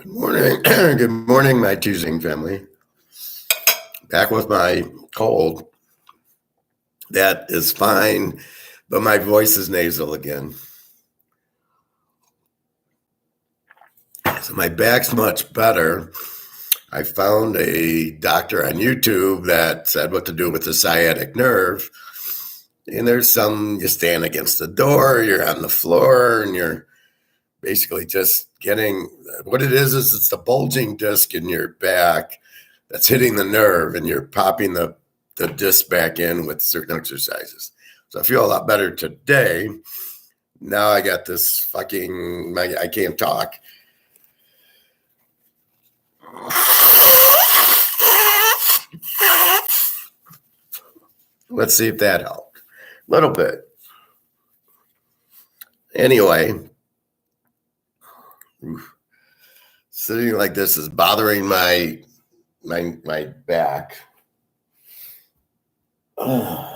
Good morning. Good morning, my Teaserking family. Back with my cold. That is fine, but my voice is nasal again. So my back's much better. I found a doctor on YouTube that said what to do with the sciatic nerve. And there's you stand against the door, you're on the floor, and you're basically just getting, what it is it's the bulging disc in your back that's hitting the nerve, and you're popping the disc back in with certain exercises. So I feel a lot better today. Now I got this I can't talk. Let's see if that helped. A little bit. Anyway, sitting like this is bothering my back. So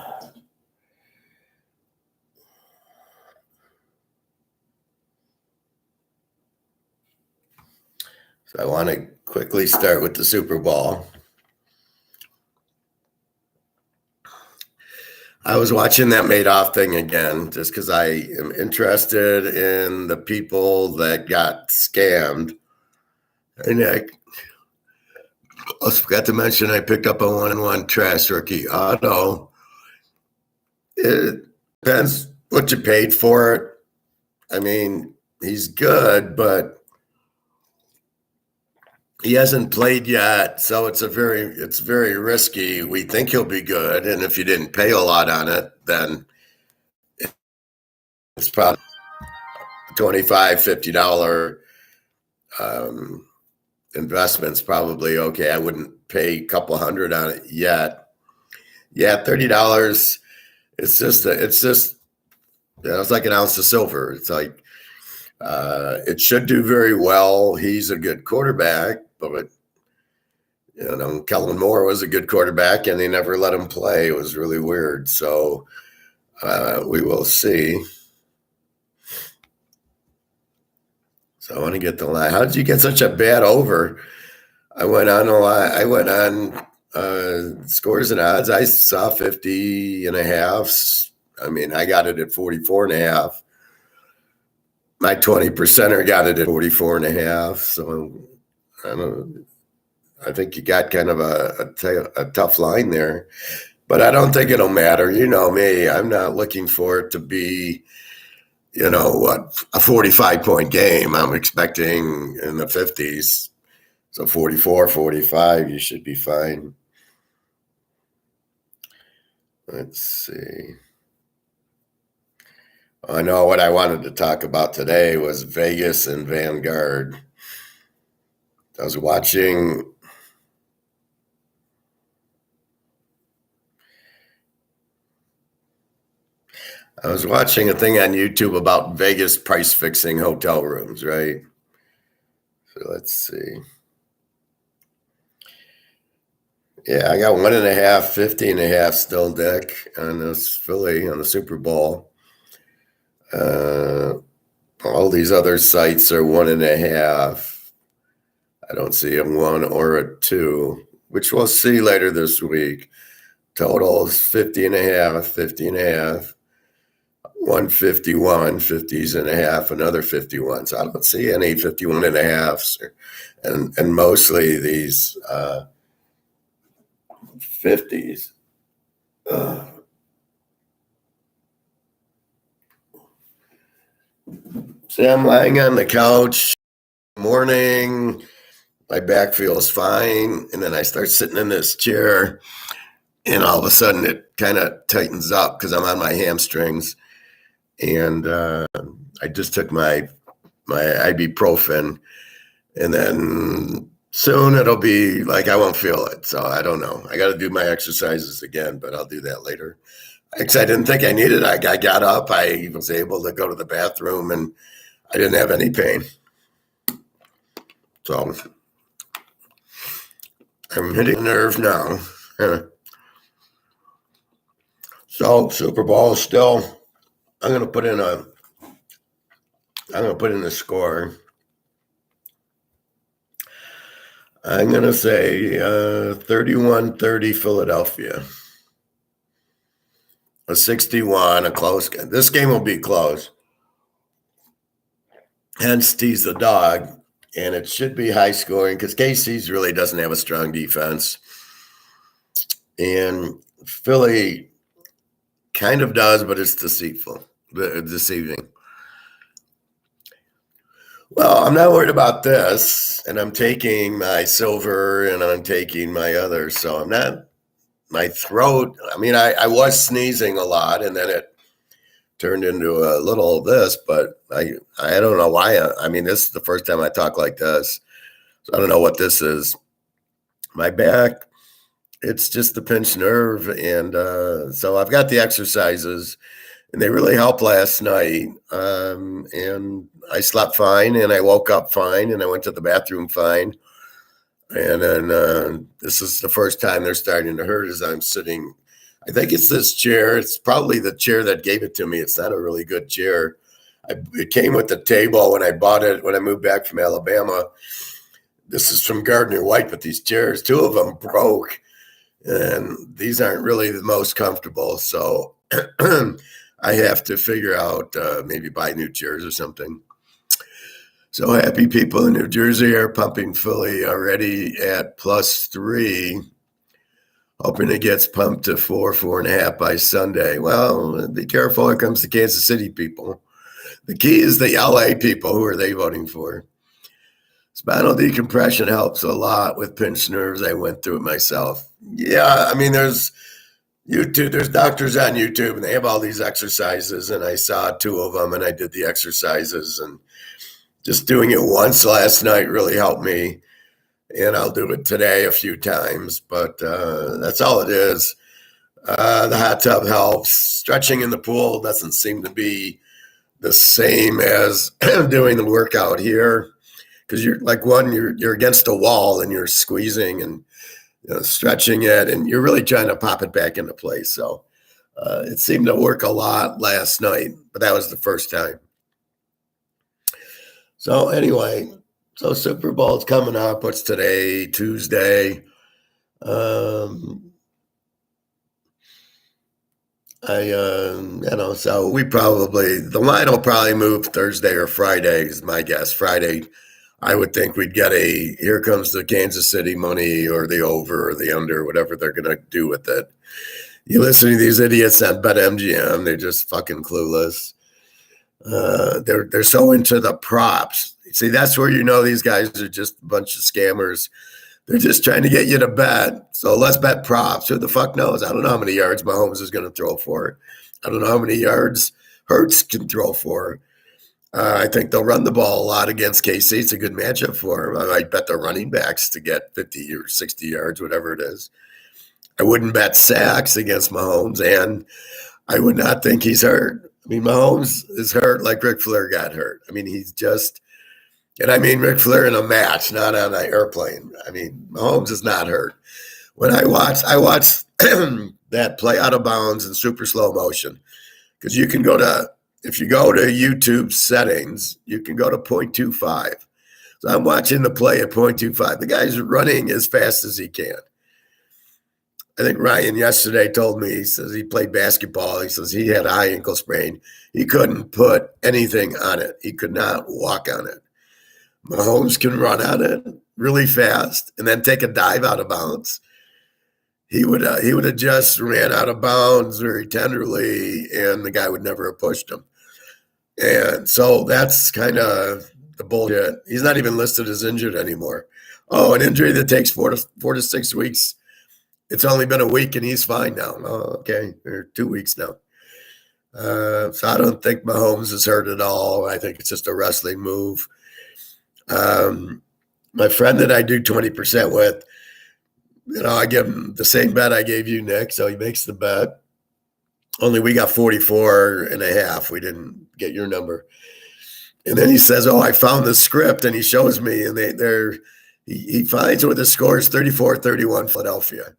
I want to quickly start with the Super Bowl. I was watching that Madoff thing again just because I am interested in the people that got scammed. And I also forgot to mention I picked up a 1-1 trash rookie auto. It depends what you paid for it. I mean, he's good, but he hasn't played yet, so it's very risky. We think he'll be good, and if you didn't pay a lot on it, then it's probably $25, $50 investment's probably okay. I wouldn't pay a couple hundred on it yet. Yeah, $30. It's like an ounce of silver. It's like it should do very well. He's a good quarterback, but Kellen Moore was a good quarterback, and they never let him play. It was really weird. So we will see. So I want to get the line. How did you get such a bad over? I went on a lot. I went on scores and odds. I saw 50.5. I mean, I got it at 44.5. My 20%er got it at 44.5. So I think you got kind of a tough line there, but I don't think it'll matter. You know me, I'm not looking for it to be, a 45-point game. I'm expecting in the 50s. So 44, 45, you should be fine. Let's see. I know what I wanted to talk about today was Vegas and Vanguard. I was watching a thing on YouTube about Vegas price fixing hotel rooms, right? So let's see. Yeah, I got 1.5, 50.5 still, Dick, on this Philly on the Super Bowl. All these other sites are 1.5. I don't see a 1 or a 2, which we'll see later this week. Total is 50.5, 50.5, 151, 50.5, another 51. So I don't see any 51.5s, and mostly these 50s. See, I'm lying on the couch. Morning, my back feels fine, and then I start sitting in this chair, and all of a sudden it kind of tightens up because I'm on my hamstrings, and I just took my ibuprofen, and then soon it'll be like I won't feel it. So I don't know. I got to do my exercises again, but I'll do that later. Because I didn't think I needed it. I got up. I was able to go to the bathroom, and I didn't have any pain. So I'm hitting a nerve now. So Super Bowl is still. I'm gonna put in a score. I'm going to say 31-30 Philadelphia. A 61, a close game. This game will be close. Hence, tease the dog. And it should be high scoring because KC's really doesn't have a strong defense. And Philly kind of does, but it's deceiving. Well, I'm not worried about this, and I'm taking my silver and I'm taking my other. So I'm not, my throat, I mean, I was sneezing a lot and then it turned into a little of this, but I don't know why. I mean, this is the first time I talk like this. So I don't know what this is. My back, it's just the pinched nerve. And so I've got the exercises and they really helped last night. And I slept fine and I woke up fine and I went to the bathroom fine. And then this is the first time they're starting to hurt as I'm sitting. I think it's this chair. It's probably the chair that gave it to me. It's not a really good chair. It came with the table when I bought it when I moved back from Alabama. This is from Gardner White, but these chairs, two of them broke. And these aren't really the most comfortable. So I have to figure out maybe buy new chairs or something. So happy people in New Jersey are pumping Philly already at +3. Hoping it gets pumped to 4.5 by Sunday. Well, be careful. Here comes the Kansas City people. The key is the LA people. Who are they voting for? Spinal decompression helps a lot with pinched nerves. I went through it myself. Yeah, I mean, there's YouTube. There's doctors on YouTube, and they have all these exercises, and I saw 2 of them, and I did the exercises, and just doing it once last night really helped me. And I'll do it today a few times, but that's all it is. The hot tub helps. Stretching in the pool doesn't seem to be the same as doing the workout here because you're like you're against a wall and you're squeezing and stretching it, and you're really trying to pop it back into place. So it seemed to work a lot last night, but that was the first time. So anyway. So Super Bowl's coming up. What's today? Tuesday. So we the line will probably move Thursday or Friday is my guess. Friday, I would think we'd get here comes the Kansas City money or the over or the under, whatever they're going to do with it. You listen to these idiots on BetMGM, they're just fucking clueless. They're so into the props. See, that's where these guys are just a bunch of scammers. They're just trying to get you to bet. So let's bet props. Who the fuck knows? I don't know how many yards Mahomes is going to throw for. I don't know how many yards Hurts can throw for. I think they'll run the ball a lot against KC. It's a good matchup for them. I might bet the running backs to get 50 or 60 yards, whatever it is. I wouldn't bet sacks against Mahomes, and I would not think he's hurt. I mean, Mahomes is hurt like Ric Flair got hurt. I mean, he's just – and I mean Ric Flair in a match, not on an airplane. I mean, Mahomes is not hurt. When I watched that play out of bounds in super slow motion, because you can if you go to YouTube settings, you can go to 0.25. So I'm watching the play at 0.25. The guy's running as fast as he can. I think Ryan yesterday told me, he says he played basketball. He says he had a high ankle sprain. He couldn't put anything on it. He could not walk on it. Mahomes can run on it really fast and then take a dive out of bounds. He would have just ran out of bounds very tenderly, and the guy would never have pushed him. And so that's kind of the bullshit. He's not even listed as injured anymore. Oh, an injury that takes 4 to 6 weeks. It's only been a week and he's fine now. Oh, okay, or 2 weeks now. So I don't think Mahomes is hurt at all. I think it's just a wrestling move. My friend that I do 20% with, I give him the same bet I gave you, Nick. So he makes the bet. Only we got 44.5. We didn't get your number. And then he says, "Oh, I found the script," and he shows me, and he finds where the score is 34-31 Philadelphia.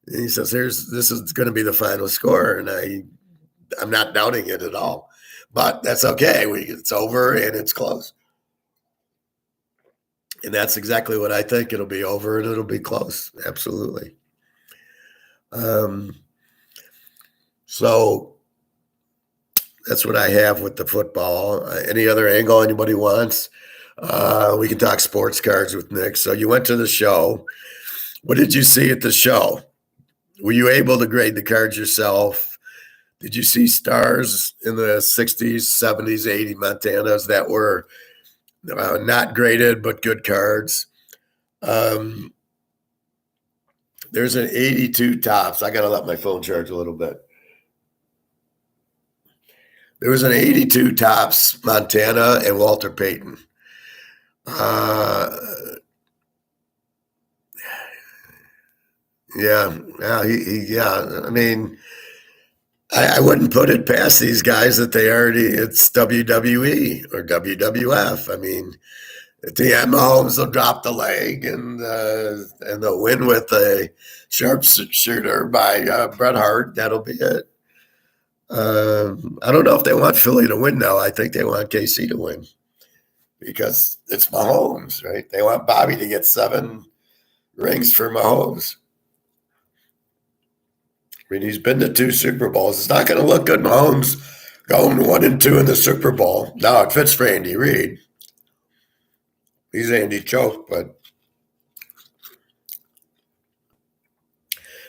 And he says, "This is going to be the final score," and I'm not doubting it at all. But that's okay. It's over and it's close. And that's exactly what I think. It'll be over and it'll be close. Absolutely. Um, so that's what I have with the football. Any other angle anybody wants? We can talk sports cards with Nick. So you went to the show. What did you see at the show? Were you able to grade the cards yourself? Did you see stars in the 60s, 70s, 80s Montanas that were not graded but good cards? Um, there's an 82 tops. I got to let my phone charge a little bit. There was an 82 tops Montana and Walter Payton. Uh, yeah. I mean, I wouldn't put it past these guys that it's WWE or WWF. I mean, at the end, Mahomes will drop the leg and they'll win with a sharpshooter by Bret Hart. That'll be it. I don't know if they want Philly to win, though. I think they want KC to win because it's Mahomes, right? They want Bobby to get 7 rings for Mahomes. I mean, he's been to 2 Super Bowls. It's not going to look good, Mahomes going 1-2 in the Super Bowl. No, it fits for Andy Reid. He's Andy Choke, but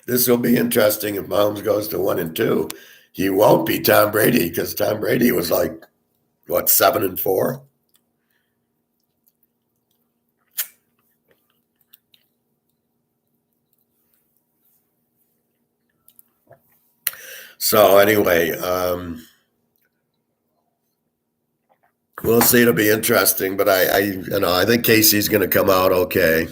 this will be interesting if Mahomes goes to 1-2. He won't be Tom Brady because Tom Brady was like, what, 7-4? So anyway, we'll see. It'll be interesting, but I think Casey's going to come out okay.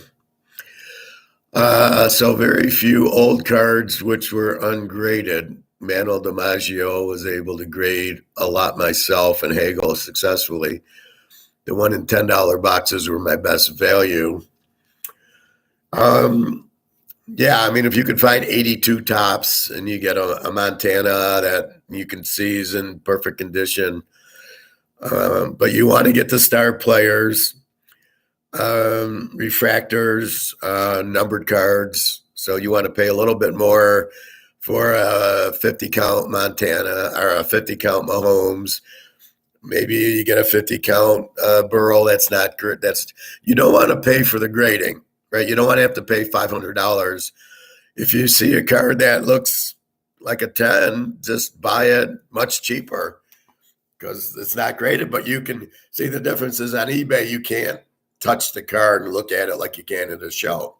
So very few old cards which were ungraded. Manuel DiMaggio was able to grade a lot myself and Hagel successfully. The $1 in $10 boxes were my best value. Yeah, I mean, if you could find 82 tops and you get a Montana that you can see is in perfect condition, but you want to get the star players, refractors, numbered cards. So you want to pay a little bit more for a 50 count Montana or a 50 count Mahomes. Maybe you get a 50 count Burrow. That's not good. You don't want to pay for the grading, right? You don't want to have to pay $500. If you see a card that looks like a 10, just buy it much cheaper because it's not graded, but you can see the differences on eBay. You can't touch the card and look at it like you can at a show.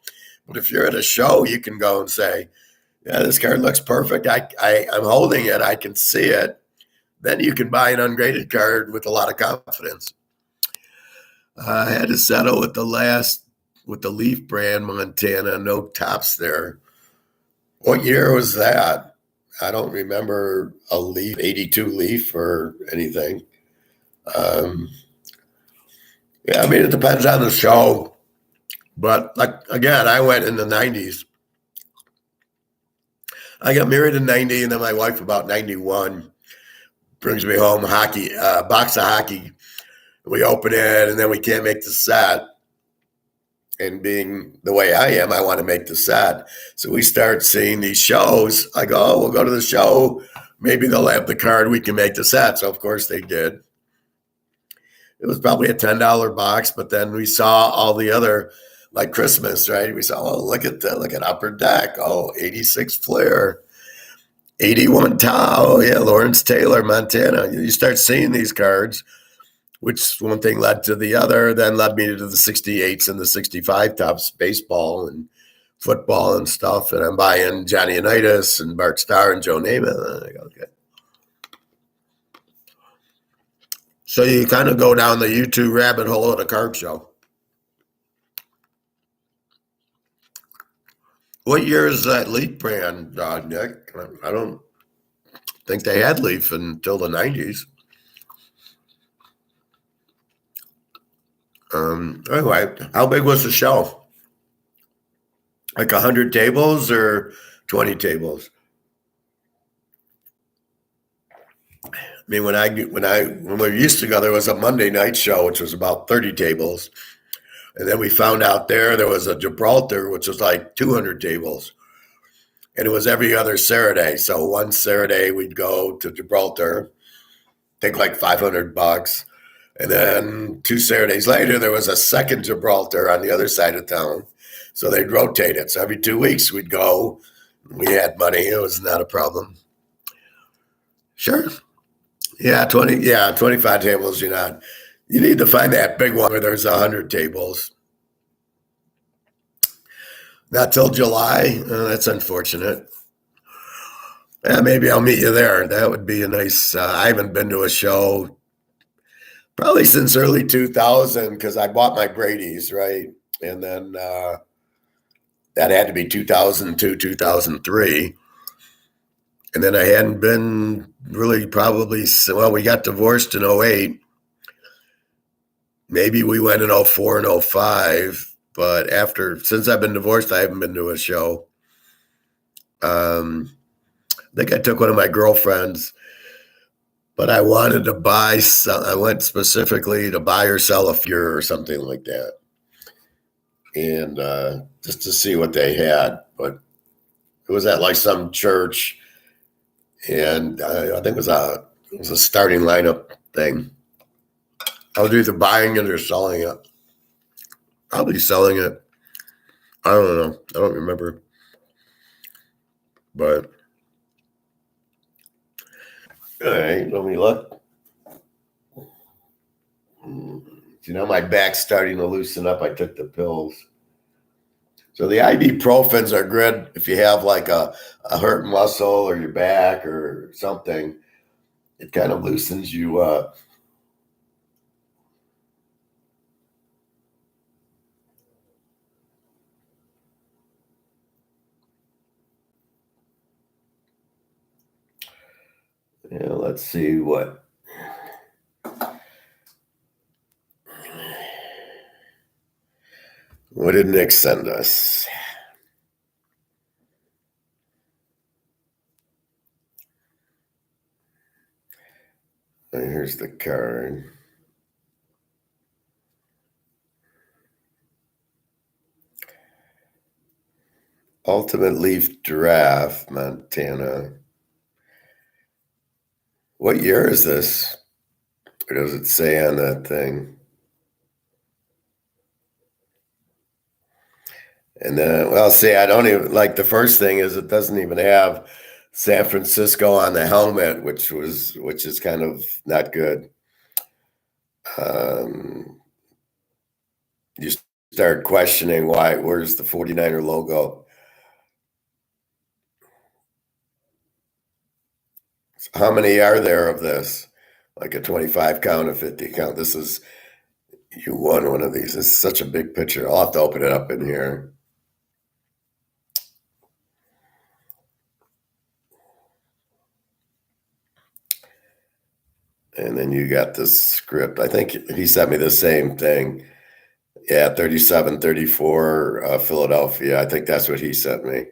But if you're at a show, you can go and say, yeah, this card looks perfect. I'm holding it. I can see it. Then you can buy an ungraded card with a lot of confidence. I had to settle with the Leaf brand Montana, no tops there. What year was that? I don't remember a Leaf, 82 Leaf or anything. Yeah, I mean, it depends on the show. But like again, I went in the 90s. I got married in 90, and then my wife about 91 brings me home hockey, box of hockey. We open it, and then we can't make the set. And being the way I am, I want to make the set. So we start seeing these shows. I go, oh, we'll go to the show. Maybe they'll have the card. We can make the set. So, of course, they did. It was probably a $10 box, but then we saw all the other, like Christmas, right? We saw, oh, look at Upper Deck. Oh, 86 Flair. 81 Tau. Yeah, Lawrence Taylor, Montana. You start seeing these cards, which one thing led to the other, then led me to the 68s and the 65 tops, baseball and football and stuff. And I'm buying Johnny Unitas and Bart Starr and Joe Namath. And I go, okay. So you kind of go down the YouTube rabbit hole at a card show. What year is that Leaf brand, Nick? I don't think they had Leaf until the 90s. Anyway, how big was the show? Like 100 tables or 20 tables? I mean, when we used to go, there was a Monday night show, which was about 30 tables. And then we found out there was a Gibraltar, which was like 200 tables. And it was every other Saturday. So one Saturday we'd go to Gibraltar, take like $500. And then 2 Saturdays later, there was a second Gibraltar on the other side of town. So they'd rotate it. So every 2 weeks we'd go. We had money. It was not a problem. Sure. Yeah, 25 tables. You need to find that big one where there's 100 tables. Not till July. That's unfortunate. Yeah, maybe I'll meet you there. That would be a nice. I haven't been to a show probably since early 2000 because I bought my Brady's, right? And then that had to be 2002, 2003. And then I hadn't been really we got divorced in 08. Maybe we went in 04 and 05. But since I've been divorced, I haven't been to a show. I think I took one of my girlfriends, but I wanted to buy some. I went specifically to buy or sell a Fuhrer or something like that, and just to see what they had. But it was at like some church, and I think it was a starting lineup thing. I was either buying it or selling it. Probably selling it. I don't know. I don't remember. But all right, let me look. My back's starting to loosen up. I took the pills. So the ibuprofens are good if you have like a hurt muscle or your back or something. It kind of loosens you up. Yeah, let's see what. What did Nick send us? Here's the card. Ultimate Leaf Draft, Montana. What year is this? Or does it say on that thing? And then, I don't even like the first thing is it doesn't even have San Francisco on the helmet, which is kind of not good. You start questioning where's the 49er logo? How many are there of this? Like a 25 count, a 50 count. You won one of these. It's such a big picture. I'll have to open it up in here. And then you got this script. I think he sent me the same thing. Yeah, 37-34 Philadelphia. I think that's what he sent me.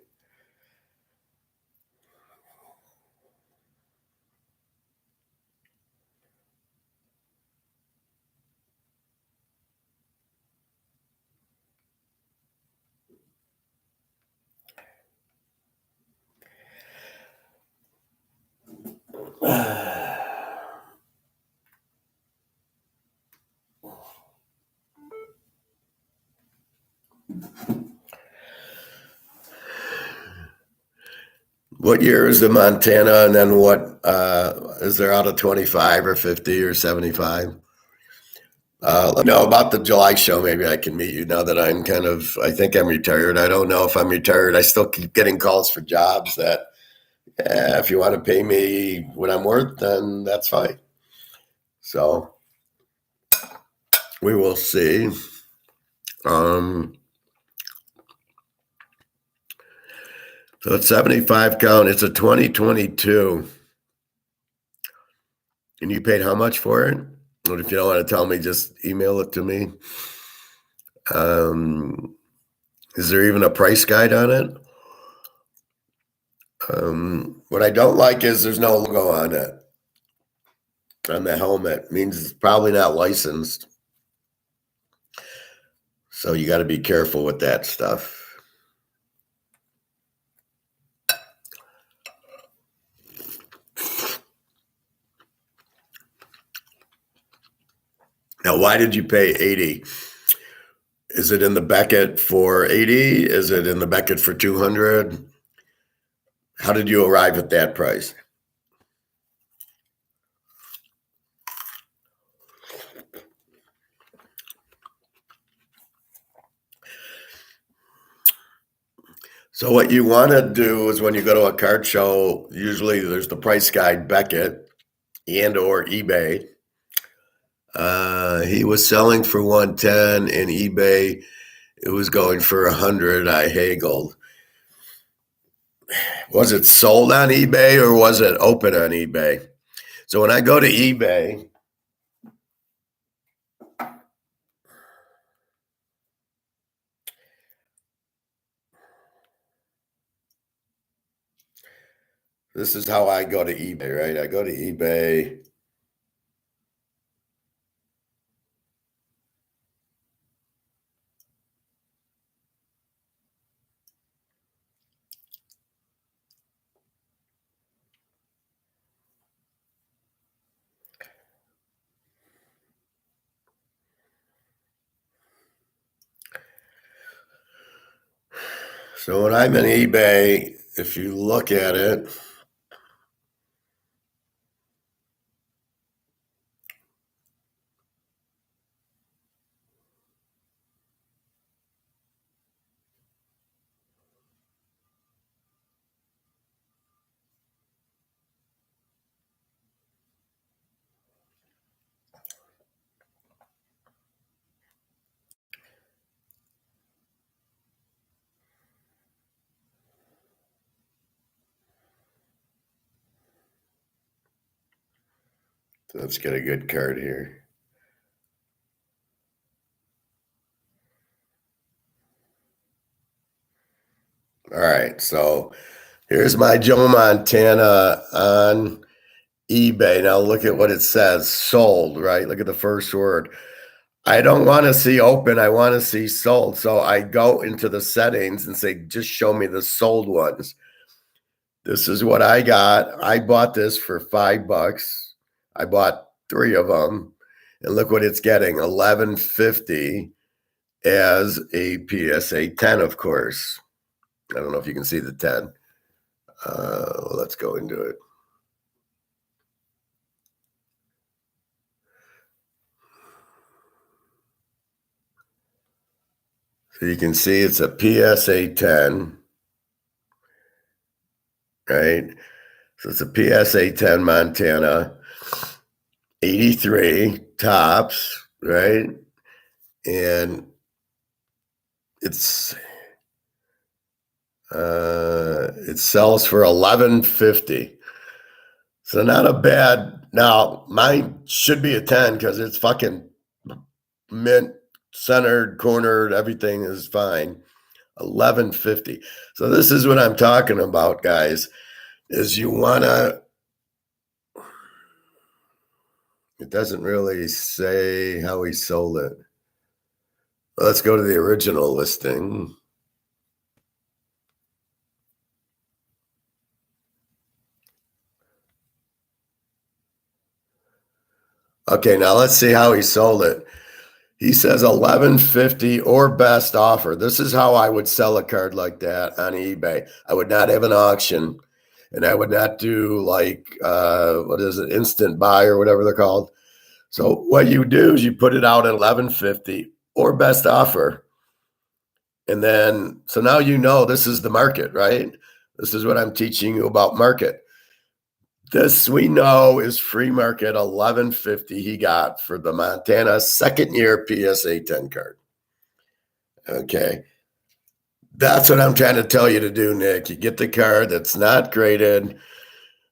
What year is the Montana, and then what is there out of 25 or 50 or 75? Let me know about the July show. Maybe I can meet you now that I think I'm retired. I don't know if I'm retired. I still keep getting calls for jobs that if you want to pay me what I'm worth, then that's fine. So we will see. So it's 75 count. It's a 2022. And you paid how much for it? But if you don't want to tell me, just email it to me. Is there even a price guide on it? What I don't like is there's no logo on it. On the helmet. It means it's probably not licensed. So you got to be careful with that stuff. Now, why did you pay 80? Is it in the Beckett for 80? Is it in the Beckett for 200? How did you arrive at that price? So what you want to do is when you go to a card show, usually there's the price guide Beckett and or eBay. He was selling for 110 in eBay. It was going for 100. I haggled. Was it sold on eBay or was it open on eBay? So when I go to eBay, this is how I go to eBay, right? I go to eBay. So when I'm in eBay, if you look at it, let's get a good card here. All right, so here's my Joe Montana on eBay. Now look at what it says, sold, right? Look at the first word. I don't want to see open. I want to see sold. So I go into the settings and say, just show me the sold ones. This is what I got. I bought this for $5. I bought 3 of them. And look what it's getting, $11.50 as a PSA 10, of course. I don't know if you can see the 10. Let's go into it. So you can see it's a PSA 10, right? So it's a PSA 10 Montana, 83 tops, right? And it sells for $11.50. So not a bad. Now mine should be a 10 because it's fucking mint, centered, cornered, everything is fine. $11.50. So this is what I'm talking about, guys. Is you wanna. It doesn't really say how he sold it. Let's go to the original listing. Okay, now let's see how he sold it. He says $11.50 or best offer. This is how I would sell a card like that on eBay. I would not have an auction, and I would not do like what is it, instant buy or whatever they're called. So what you do is you put it out at $11.50 or best offer. And then, so now you know this is the market, right? This is what I'm teaching you about market. This we know is free market $11.50 he got for the Montana second year PSA 10 card. Okay. That's what I'm trying to tell you to do, Nick. You get the card that's not graded.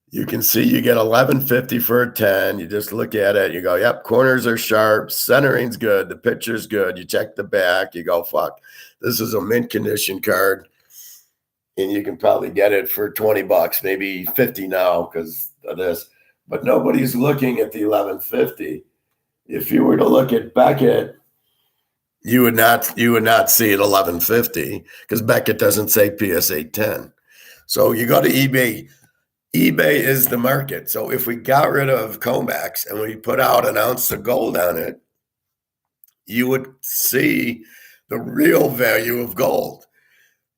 You can see you get $11.50 for a 10. You just look at it. You go, yep, corners are sharp. Centering's good. The picture's good. You check the back. You go, fuck, this is a mint condition card. And you can probably get it for $20, maybe 50 now because of this. But nobody's looking at the $11.50. If you were to look at Beckett, You would not see it 1150 because Beckett doesn't say PSA 10. So you go to eBay. eBay is the market. So if we got rid of Comex and we put out an ounce of gold on it, you would see the real value of gold.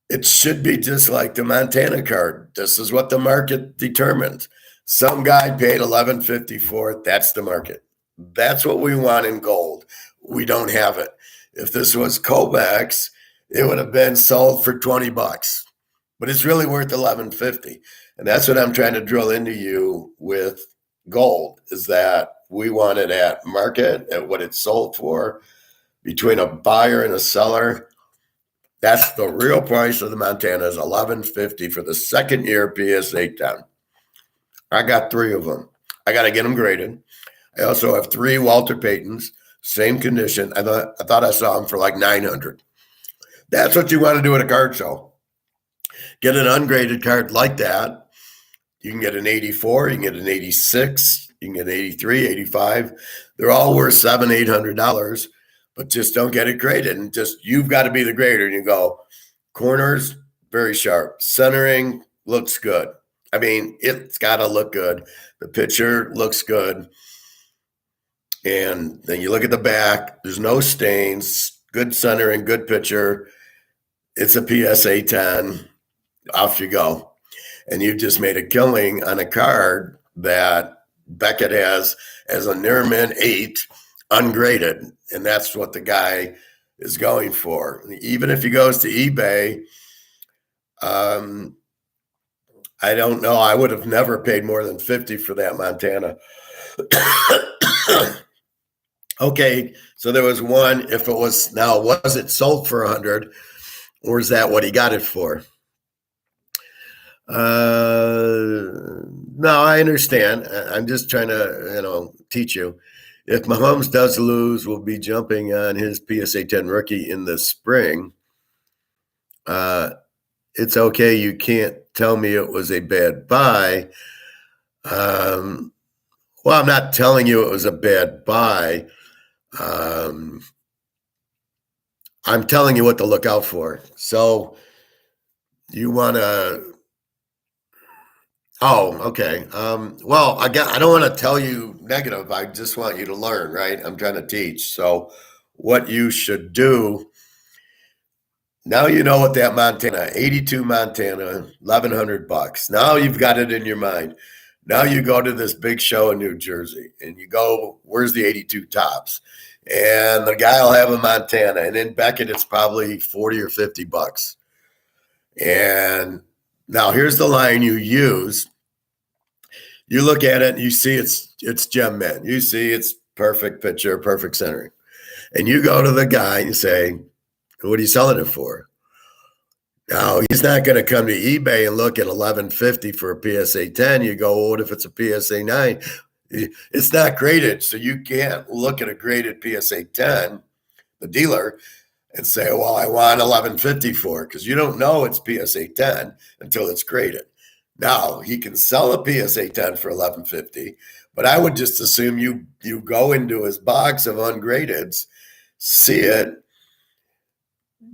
It should be just like the Montana card. This is what the market determines. Some guy paid 1150 for it. That's the market. That's what we want in gold. We don't have it. If this was Comex, it would have been sold for 20 bucks. But it's really worth 1150. And that's what I'm trying to drill into you with gold, is that we want it at market, at what it's sold for, between a buyer and a seller. That's the real price of the Montana, is 1150 for the second year PSA 10. I got 3 of them. I got to get them graded. I also have 3 Walter Paytons, same condition. I thought I saw them for like 900. That's what you want to do at a card show. Get an ungraded card like that. You can get an 84, you can get an 86, you can get an 83, 85. They're all worth $700, $800, but just don't get it graded. And just, you've got to be the grader. And you go, corners, very sharp. Centering looks good. I mean, it's got to look good. The picture looks good. And then you look at the back, there's no stains, good centering, good picture. It's a PSA 10. Off you go. And you've just made a killing on a card that Beckett has as a Nearman 8 ungraded. And that's what the guy is going for. Even if he goes to eBay, I don't know. I would have never paid more than 50 for that Montana. Okay, so there was one. If it was, now, was it sold for 100, or is that what he got it for? No, I understand. I'm just trying to, teach you. If Mahomes does lose, we'll be jumping on his PSA 10 rookie in the spring. It's okay. You can't tell me it was a bad buy. Well, I'm not telling you it was a bad buy. I'm telling you what to look out for. So you want to. Oh, okay. Well, I don't want to tell you negative. I just want you to learn, right? I'm trying to teach. So what you should do, now you know what that Montana, 82 Montana, $1,100. Now you've got it in your mind. Now you go to this big show in New Jersey and you go, where's the 82 tops? And the guy will have a Montana. And in Beckett, it's probably 40 or 50 bucks. And now here's the line you use. You look at it and you see it's gem man. You see it's perfect picture, perfect centering. And you go to the guy and say, what are you selling it for? Now, he's not going to come to eBay and look at 1150 for a PSA 10. You go, well, what if it's a PSA 9? It's not graded. So you can't look at a graded PSA 10, the dealer, and say, well, I want 1150 for it, because you don't know it's PSA 10 until it's graded. Now, he can sell a PSA 10 for 1150, but I would just assume you go into his box of ungradeds, see it,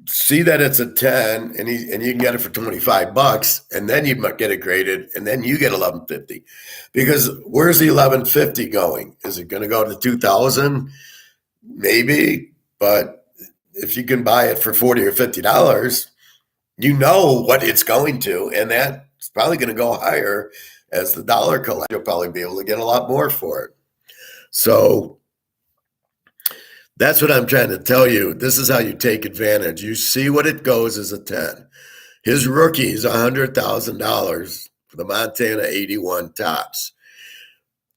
see that it's a 10, and you can get it for 25 bucks, and then you might get it graded, and then you get 1150. Because where's the 1150 going? Is it going to go to 2,000? Maybe, but if you can buy it for $40 or $50, you know what it's going to, and that's probably going to go higher as the dollar collects. You'll probably be able to get a lot more for it. So that's what I'm trying to tell you. This is how you take advantage. You see what it goes as a 10. His rookie is $100,000 for the Montana 81 tops.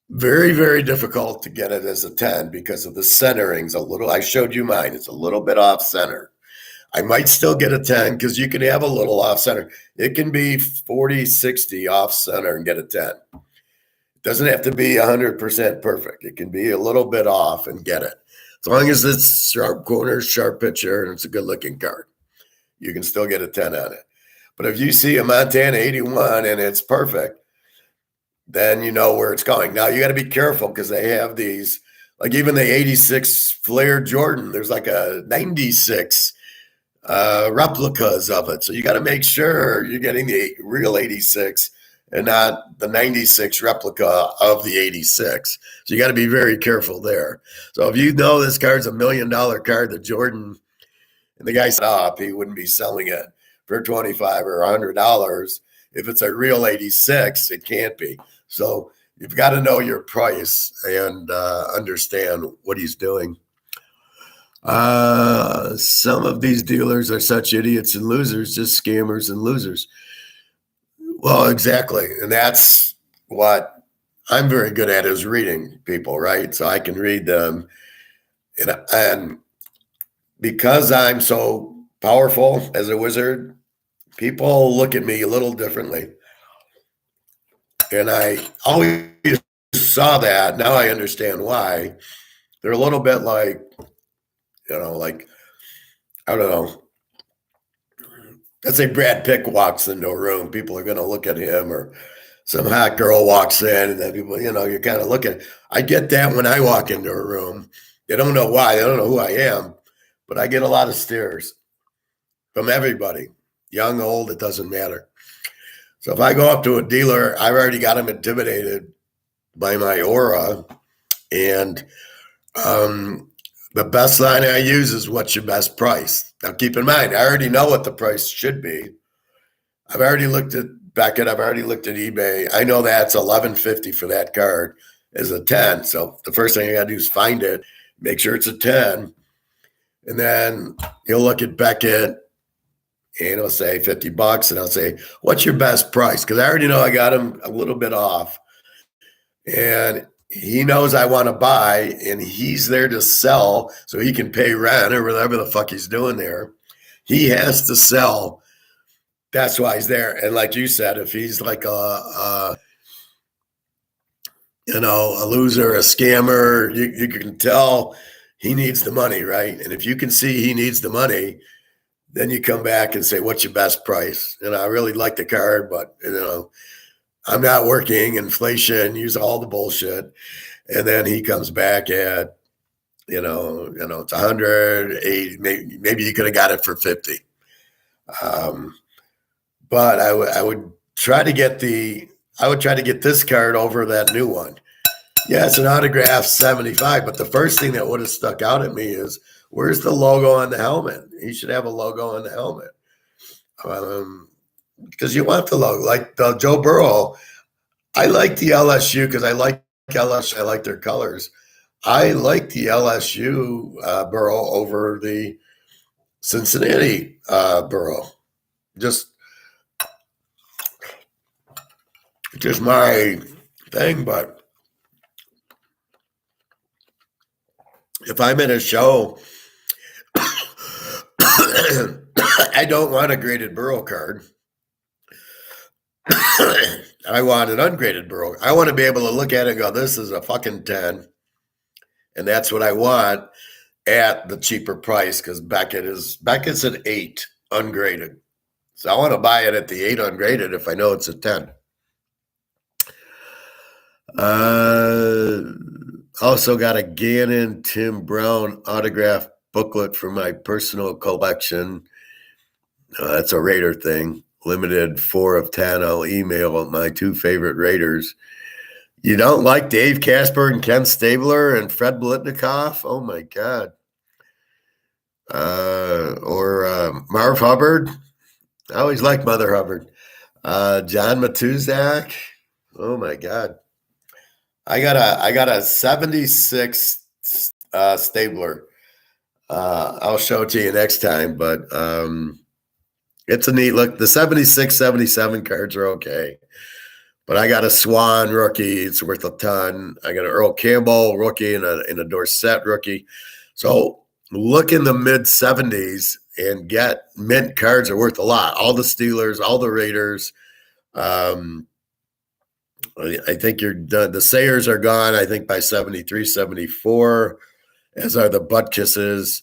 Very, very difficult to get it as a 10 because of the centering's a little, I showed you mine, it's a little bit off center. I might still get a 10 because you can have a little off center. It can be 40, 60 off center and get a 10. It doesn't have to be 100% perfect. It can be a little bit off and get it. As long as it's sharp corners, sharp picture, and it's a good looking card, you can still get a 10 on it. But if you see a Montana 81 and it's perfect, then you know where it's going. Now you got to be careful because they have these Like even the 86 Flair Jordan, there's like a 96 replicas of it. So you got to make sure you're getting the real 86 and not the 96 replica of the 86. So you got to be very careful there. So if you know this card's $1 million card, the Jordan, and the guy set up, he wouldn't be selling it for $25 or $100. If it's a real 86, it can't be. So you've got to know your price and understand what he's doing. Some of these dealers are such idiots and losers, just scammers and losers. Well, exactly. And that's what I'm very good at, is reading people, right? So I can read them. And because I'm so powerful as a wizard, people look at me a little differently. And I always saw that. Now I understand why. They're a little bit like, like, I don't know. Let's say Brad Pitt walks into a room, people are going to look at him, or some hot girl walks in, and then people, you're kind of looking. I get that when I walk into a room. They don't know why. They don't know who I am, but I get a lot of stares from everybody, young, old, it doesn't matter. So if I go up to a dealer, I've already got them intimidated by my aura. And the best line I use is, what's your best price? Now, keep in mind, I already know what the price should be. I've already looked at Beckett. I've already looked at eBay. I know that's $11.50 for that card is a 10. So the first thing I got to do is find it, make sure it's a 10. And then you'll look at Beckett and it'll say $50. And I'll say, what's your best price? Because I already know I got him a little bit off. And he knows I want to buy, and he's there to sell so he can pay rent or whatever the fuck he's doing there. He has to sell. That's why he's there. And like you said, if he's like a loser, a scammer, you can tell he needs the money, right? And if you can see he needs the money, then you come back and say, what's your best price? And I really like the card, but I'm not working, inflation, use all the bullshit. And then he comes back at, it's 180, maybe you could have got it for 50. But I would try to get this card over that new one. Yeah, it's an autograph 75, but the first thing that would have stuck out at me is, where's the logo on the helmet? He should have a logo on the helmet. Because you want the logo, like the Joe Burrow. I like the LSU because I like LSU. I like their colors. I like the LSU Burrow over the Cincinnati Burrow. Just my thing. But if I'm in a show, I don't want a graded Burrow card. I want an ungraded Burrow. I want to be able to look at it and go, this is a fucking 10. And that's what I want at the cheaper price, because Beckett's an 8 ungraded. So I want to buy it at the 8 ungraded if I know it's a 10. Also got a Gannon Tim Brown autograph booklet for my personal collection. That's a Raider thing. Limited 4 of 10. I'll email my 2 favorite Raiders. You don't like Dave Casper and Ken Stabler and Fred Blitnikoff? Oh my God. Or Marv Hubbard. I always liked Mother Hubbard. John Matuzak. Oh my God. I got a 76 Stabler. I'll show it to you next time, but it's a neat look. The 76, 77 cards are okay. But I got a Swan rookie. It's worth a ton. I got an Earl Campbell rookie and a Dorsett rookie. So look in the mid-70s and get mint cards are worth a lot. All the Steelers, all the Raiders. I think you're done. The Sayers are gone, I think, by 73, 74, as are the Butkusses.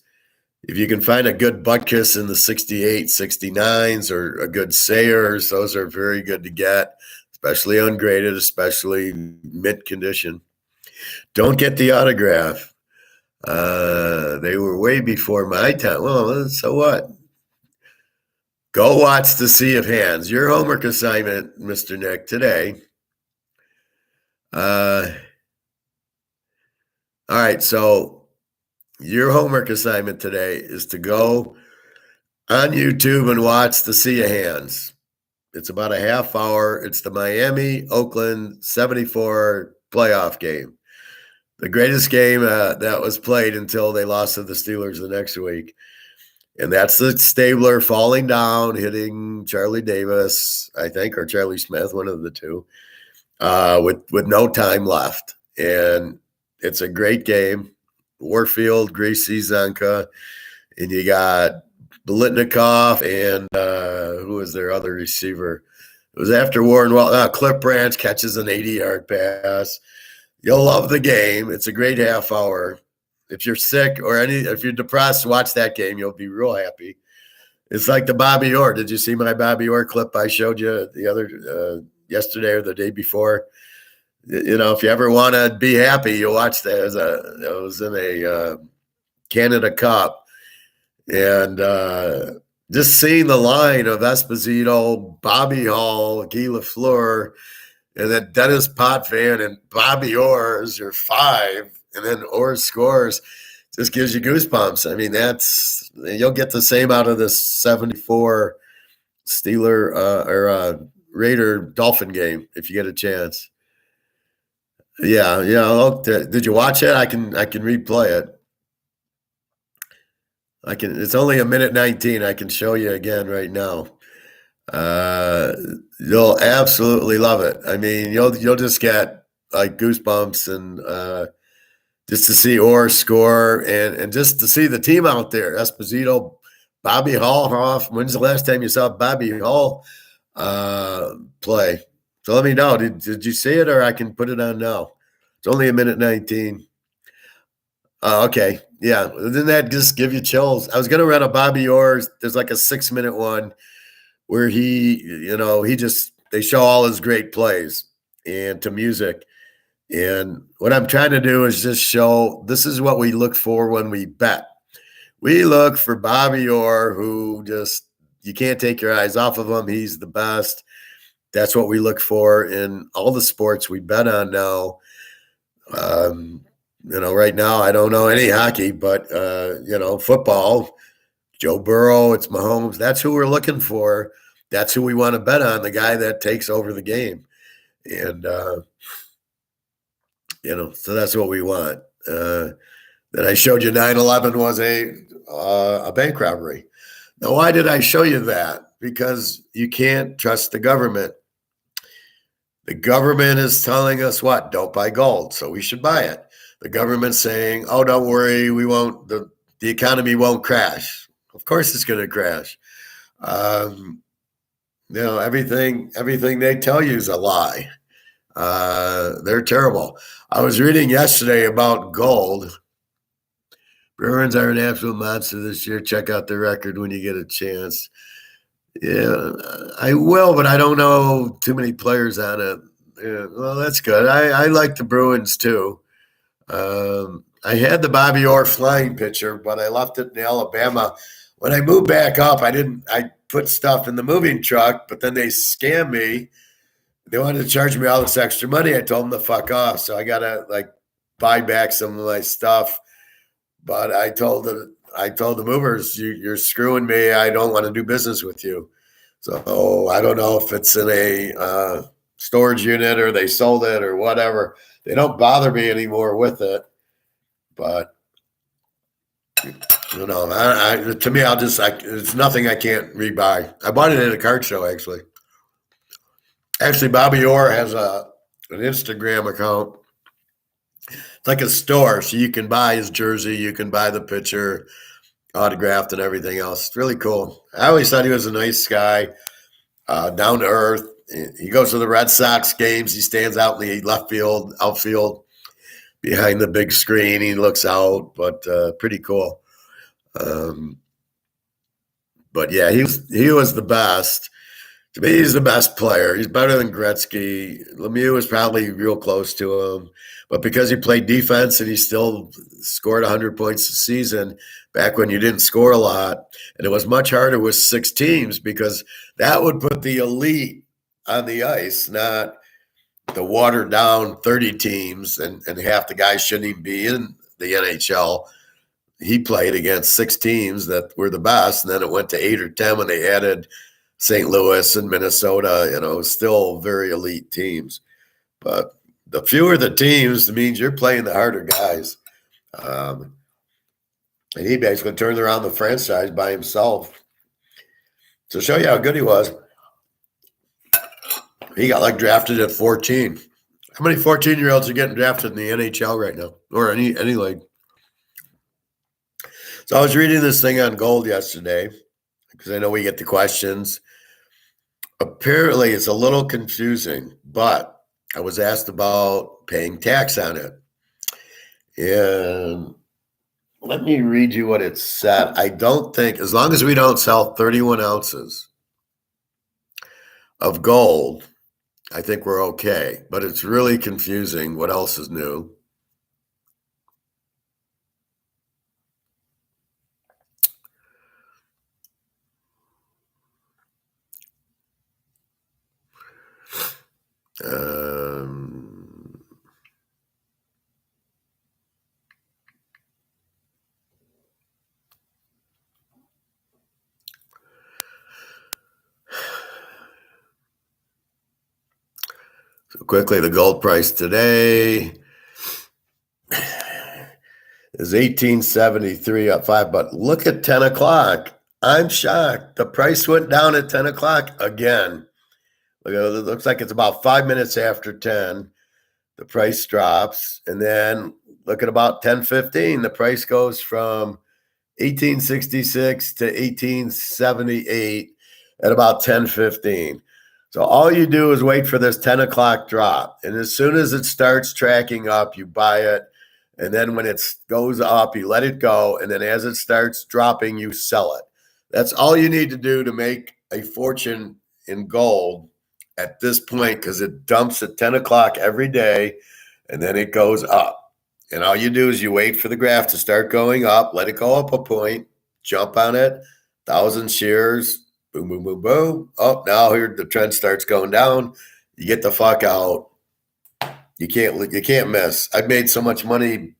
If you can find a good Butkus in the 68, 69s, or a good Sayers, those are very good to get, especially ungraded, especially mint condition. Don't get the autograph. They were way before my time. Well, so what? Go watch the Sea of Hands. Your homework assignment, Mr. Nick, today. All right, so your homework assignment today is to go on YouTube and watch the Sea of Hands. It's about a half hour. It's the Miami-Oakland 74 playoff game. The greatest game that was played until they lost to the Steelers the next week. And that's the Stabler falling down, hitting Charlie Davis, I think, or Charlie Smith, one of the two, with no time left. And it's a great game. Warfield, Greasy, Zanka, and you got Blitnikoff and who was their other receiver? It was after Warren. Well, Cliff Branch catches an 80-yard pass. You'll love the game. It's a great half hour. If you're sick or if you're depressed, watch that game. You'll be real happy. It's like the Bobby Orr. Did you see my Bobby Orr clip I showed you the other yesterday or the day before? You know, if you ever want to be happy, you watch that. It was in a Canada Cup, and just seeing the line of Esposito, Bobby Hall, Guy Lafleur, and then Dennis Potvin and Bobby Orr is your five, and then Orr scores, just gives you goosebumps. I mean, you'll get the same out of this 74 Steeler or Raider Dolphin game if you get a chance. Yeah. Did you watch it? I can replay it. It's only a minute 19. I can show you again right now. You'll absolutely love it. I mean, you'll just get like goosebumps and just to see Orr score and just to see the team out there. Esposito, Bobby Hall. When's the last time you saw Bobby Hall play? So let me know. Did you see it, or I can put it on now? It's only a minute 19. Okay. Yeah. Didn't that just give you chills? I was going to run a Bobby Orr. There's like a 6-minute one where they show all his great plays and to music. And what I'm trying to do is just show this is what we look for when we bet. We look for Bobby Orr, who you can't take your eyes off of him. He's the best. That's what we look for in all the sports we bet on now. Right now I don't know any hockey, but football, Joe Burrow, it's Mahomes. That's who we're looking for. That's who we want to bet on, the guy that takes over the game. And, so that's what we want. Then I showed you 9/11 was a bank robbery. Now, why did I show you that? Because you can't trust the government. The government is telling us what? Don't buy gold, so we should buy it. The government's saying, oh, don't worry, we won't, the economy won't crash. Of course it's going to crash. Everything they tell you is a lie. They're terrible. I was reading yesterday about gold. Bruins are an absolute monster this year. Check out the record when you get a chance. Yeah, I will, but I don't know too many players on it. Yeah, well, that's good. I like the Bruins too. I had the Bobby Orr flying pitcher, but I left it in Alabama. When I moved back up, I put stuff in the moving truck, but then they scammed me. They wanted to charge me all this extra money. I told them to fuck off. So I got to buy back some of my stuff. But I told the movers, you're screwing me. I don't want to do business with you. So I don't know if it's in a storage unit or they sold it or whatever. They don't bother me anymore with it. But, to me, it's nothing I can't rebuy. I bought it at a card show, actually. Actually, Bobby Orr has an Instagram account. It's like a store, so you can buy his jersey, you can buy the picture, autographed and everything else. It's really cool. I always thought he was a nice guy, down to earth. He goes to the Red Sox games. He stands out in the left field, outfield, behind the big screen. He looks out, but pretty cool. But yeah, he was the best. To me, he's the best player. He's better than Gretzky. Lemieux was probably real close to him, but because he played defense and he still scored 100 points a season back when you didn't score a lot, and it was much harder with 6 teams because that would put the elite on the ice, not the watered down 30 teams, and half the guys shouldn't even be in the NHL. He played against 6 teams that were the best, and then it went to 8 or 10 when they added St. Louis and Minnesota, still very elite teams. But the fewer the teams means you're playing the harder guys. And he basically turned around the franchise by himself. To show you how good he was, he got drafted at 14. How many 14-year-olds are getting drafted in the NHL right now, or any league? So I was reading this thing on gold yesterday because I know we get the questions. Apparently, it's a little confusing, but I was asked about paying tax on it. And let me read you what it said. I don't think, as long as we don't sell 31 ounces of gold, I think we're okay. But it's really confusing. What else is new? So quickly, the gold price today is 1873 up 5. But look at 10 o'clock. I'm shocked. The price went down at 10 o'clock again. It looks like it's about 5 minutes after 10. The price drops. And then look at about 10:15. The price goes from 1866 to 1878 at about 10:15. So all you do is wait for this 10 o'clock drop. And as soon as it starts tracking up, you buy it. And then when it goes up, you let it go. And then as it starts dropping, you sell it. That's all you need to do to make a fortune in gold at this point, because it dumps at 10 o'clock every day and then it goes up. And all you do is you wait for the graph to start going up, let it go up a point, jump on it, 1,000 shares, boom, boom, boom, boom. Oh, now here the trend starts going down. You get the fuck out. You can't miss. I've made so much money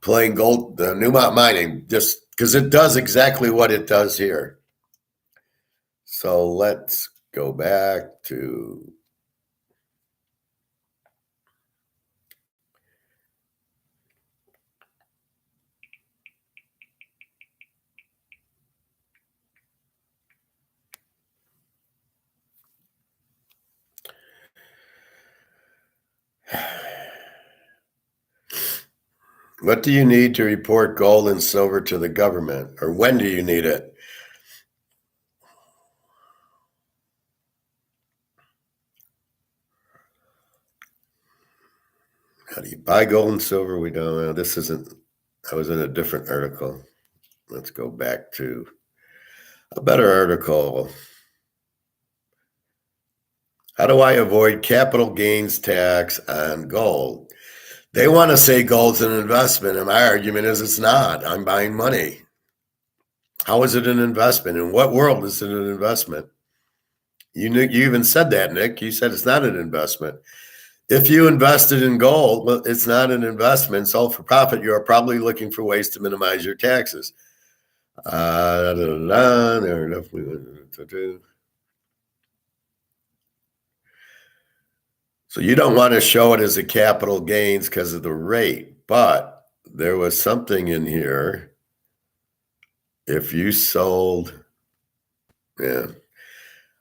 playing gold, the Newmont mining, just because it does exactly what it does here. So let's go back to what do you need to report gold and silver to the government, or when do you need it? How do you buy gold and silver? We don't know. This isn't, I was in a different article. Let's go back to a better article. How do I avoid capital gains tax on gold? They want to say gold's an investment, and my argument is it's not. I'm buying money. How is it an investment? In what world is it an investment? You even said that, Nick. You said it's not an investment. If you invested in gold, well, it's not an investment. Sold for profit, you are probably looking for ways to minimize your taxes. So you don't want to show it as a capital gains because of the rate, but there was something in here. If you sold, yeah,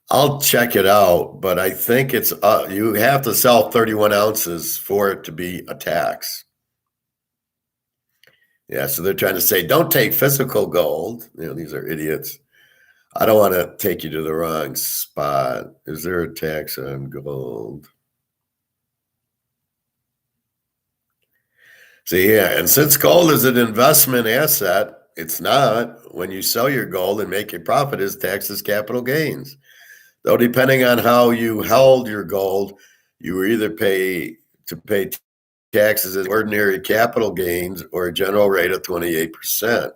I'll check it out, but I think it's you have to sell 31 ounces for it to be a tax. Yeah, so they're trying to say, don't take physical gold. These are idiots. I don't want to take you to the wrong spot. Is there a tax on gold? See, yeah, and since gold is an investment asset, it's not. When you sell your gold and make a profit, is taxed as capital gains. Though depending on how you held your gold, you were either pay taxes as ordinary capital gains or a general rate of 28%.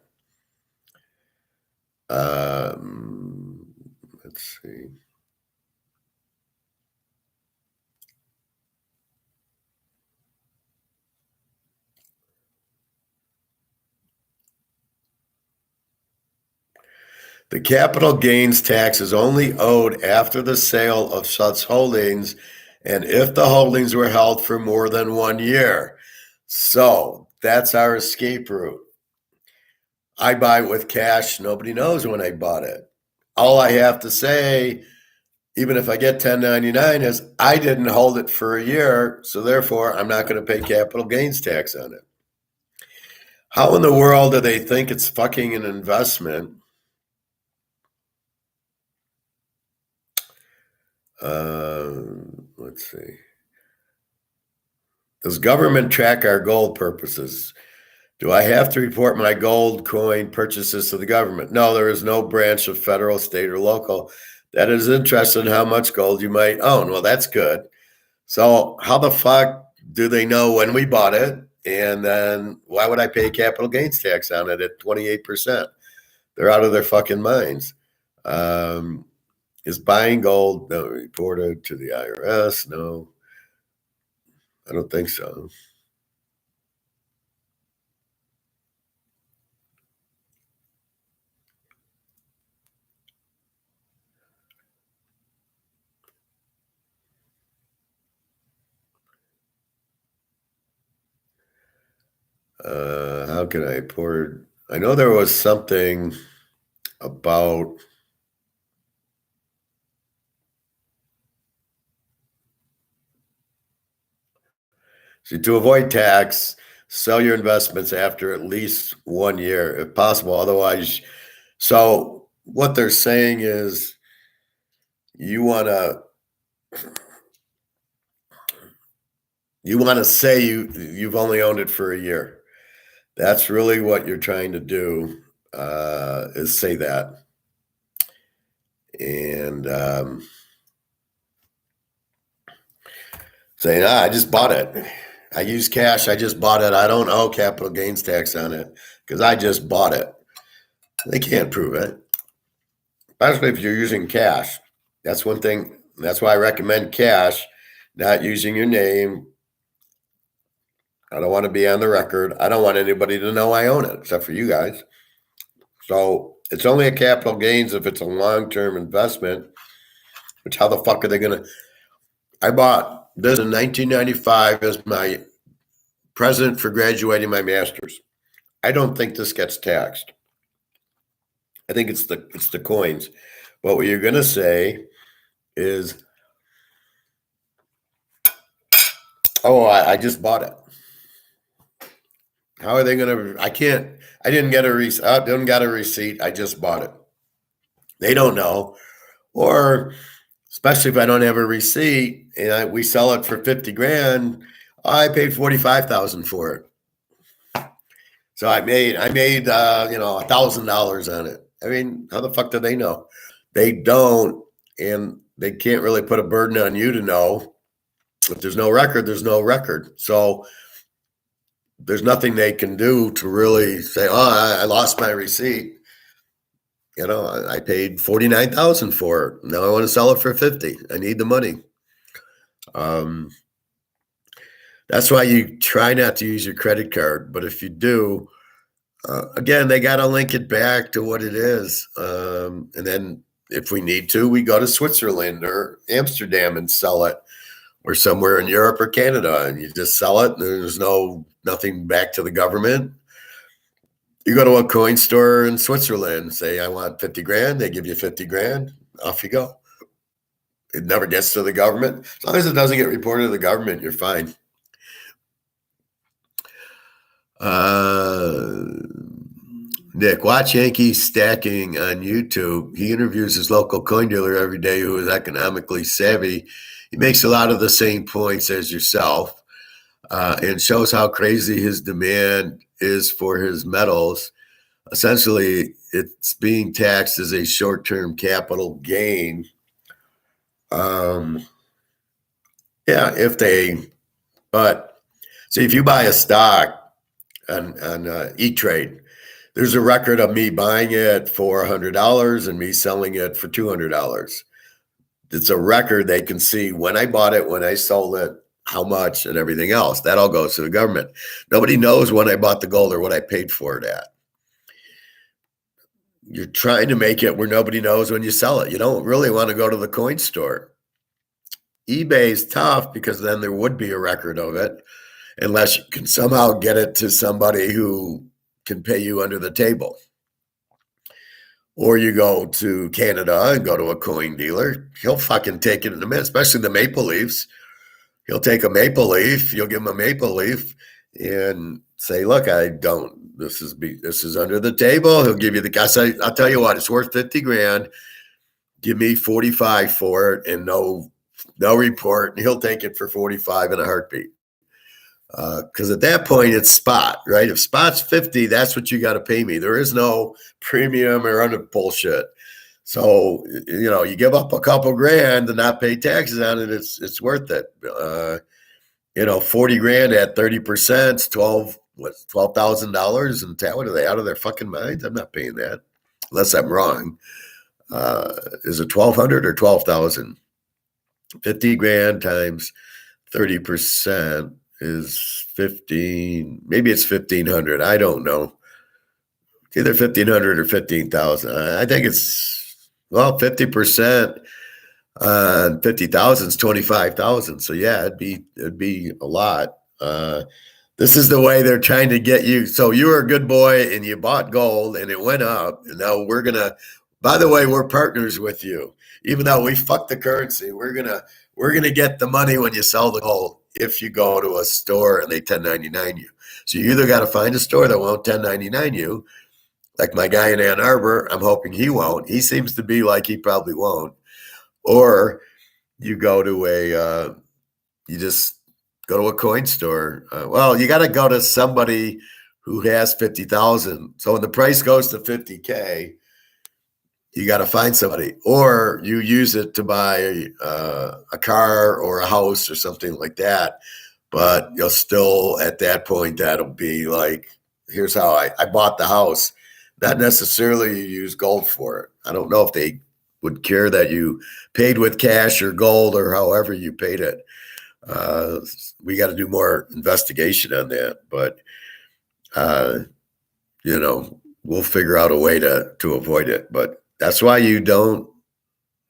Let's see. The capital gains tax is only owed after the sale of such holdings and if the holdings were held for more than 1 year. So that's our escape route. I buy it with cash. Nobody knows when I bought it. All I have to say, even if I get 1099, is I didn't hold it for a year, so therefore I'm not going to pay capital gains tax on it. How in the world do they think it's fucking an investment? Let's see. Does government track our gold purchases? Do I have to report my gold coin purchases to the government? No, there is no branch of federal, state, or local that is interested in how much gold you might own. Well, that's good. So how the fuck do they know when we bought it? And then why would I pay capital gains tax on it at 28%? They're out of their fucking minds. Is buying gold reported to the IRS? No, I don't think so. How can I report? I know there was something about to avoid tax, sell your investments after at least 1 year if possible. Otherwise, so what they're saying is you want to say you've only owned it for a year. That's really what you're trying to do, is say that. And saying, I just bought it. I use cash. I just bought it. I don't owe capital gains tax on it because I just bought it. They can't prove it, especially if you're using cash. That's one thing. That's why I recommend cash, not using your name. I don't want to be on the record. I don't want anybody to know I own it, except for you guys. So it's only a capital gains if it's a long-term investment, which how the fuck are they going to? I bought this in 1995 as my present for graduating my master's. I don't think this gets taxed. I think it's the coins. But what you're going to say is, oh, I just bought it. How are they going to? I didn't get a receipt. I didn't got a receipt. I just bought it. They don't know. Or especially if I don't have a receipt and we sell it for 50 grand, I paid 45,000 for it. So I made $1,000 on it. I mean, how the fuck do they know? They don't, and they can't really put a burden on you to know. If there's no record, there's no record. So there's nothing they can do to really say, oh, I lost my receipt. I paid 49,000 for it. Now I want to sell it for 50. I need the money. That's why you try not to use your credit card. But if you do, again, they got to link it back to what it is. And then if we need to, we go to Switzerland or Amsterdam and sell it, or somewhere in Europe or Canada, and you just sell it. And there's nothing back to the government. You go to a coin store in Switzerland, say, I want 50 grand. They give you 50 grand. Off you go. It never gets to the government. As long as it doesn't get reported to the government, you're fine. Nick, watch Yankee Stacking on YouTube. He interviews his local coin dealer every day who is economically savvy. He makes a lot of the same points as yourself, and shows how crazy his demand is for his metals. Essentially, it's being taxed as a short-term capital gain. Um, yeah, but see, if you buy a stock on E-Trade, there's a record of me buying it for $100 and me selling it for $200. It's a record. They can see when I bought it, when I sold it, how much, and everything else. That all goes to the government. Nobody knows when I bought the gold or what I paid for it at. You're trying to make it where nobody knows when you sell it. You don't really want to go to the coin store. eBay is tough because then there would be a record of it, unless you can somehow get it to somebody who can pay you under the table. Or you go to Canada and go to a coin dealer. He'll fucking take it in a minute, especially the Maple Leafs. He'll take a maple leaf, you'll give him a maple leaf and say, look, this is under the table. He'll give you I'll tell you what, it's worth 50 grand. Give me 45 for it and no report. And he'll take it for 45 in a heartbeat. Because at that point it's spot, right? If spot's 50, that's what you got to pay me. There is no premium or other bullshit. So, you give up a couple grand to not pay taxes on it, it's worth it. 40 grand at 30%, $12,000. And what are they, out of their fucking minds? I'm not paying that unless I'm wrong. Is it 1,200 or 12,000? 50 grand times 30% is 15. Maybe it's 1,500. I don't know. It's either 1,500 or 15,000. I think it's 50% on 50,000 is 25,000. So yeah, it'd be a lot. This is the way they're trying to get you. So you were a good boy and you bought gold and it went up. And now by the way, we're partners with you. Even though we fucked the currency, we're gonna get the money when you sell the gold if you go to a store and they 1099 you. So you either got to find a store that won't 1099 you, like my guy in Ann Arbor. I'm hoping he won't. He seems to be like he probably won't. Or you just go to a coin store. You got to go to somebody who has 50,000. So when the price goes to 50K, you got to find somebody, or you use it to buy a car or a house or something like that. But you'll still, at that point, that'll be like, here's how I bought the house. Not necessarily you use gold for it. I don't know if they would care that you paid with cash or gold or however you paid it. We got to do more investigation on that, but we'll figure out a way to avoid it. But that's why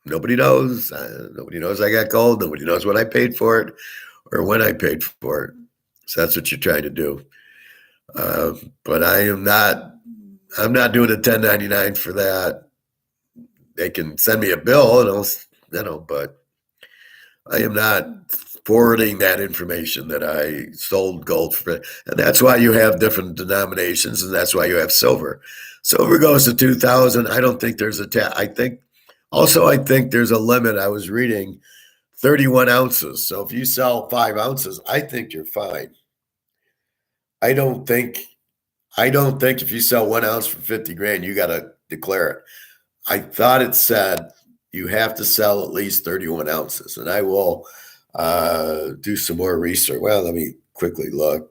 nobody knows. Nobody knows I got gold. Nobody knows what I paid for it or when I paid for it. So that's what you're trying to do. But I'm not doing a 1099 for that. They can send me a bill and but I am not forwarding that information that I sold gold for. And that's why you have different denominations, and that's why you have silver. Silver goes to 2,000. I don't think there's I think there's a limit. I was reading 31 ounces. So if you sell 5 ounces, I think you're fine. I don't think if you sell 1 ounce for 50 grand, you got to declare it. I thought it said you have to sell at least 31 ounces, and I will do some more research. Well, let me quickly look.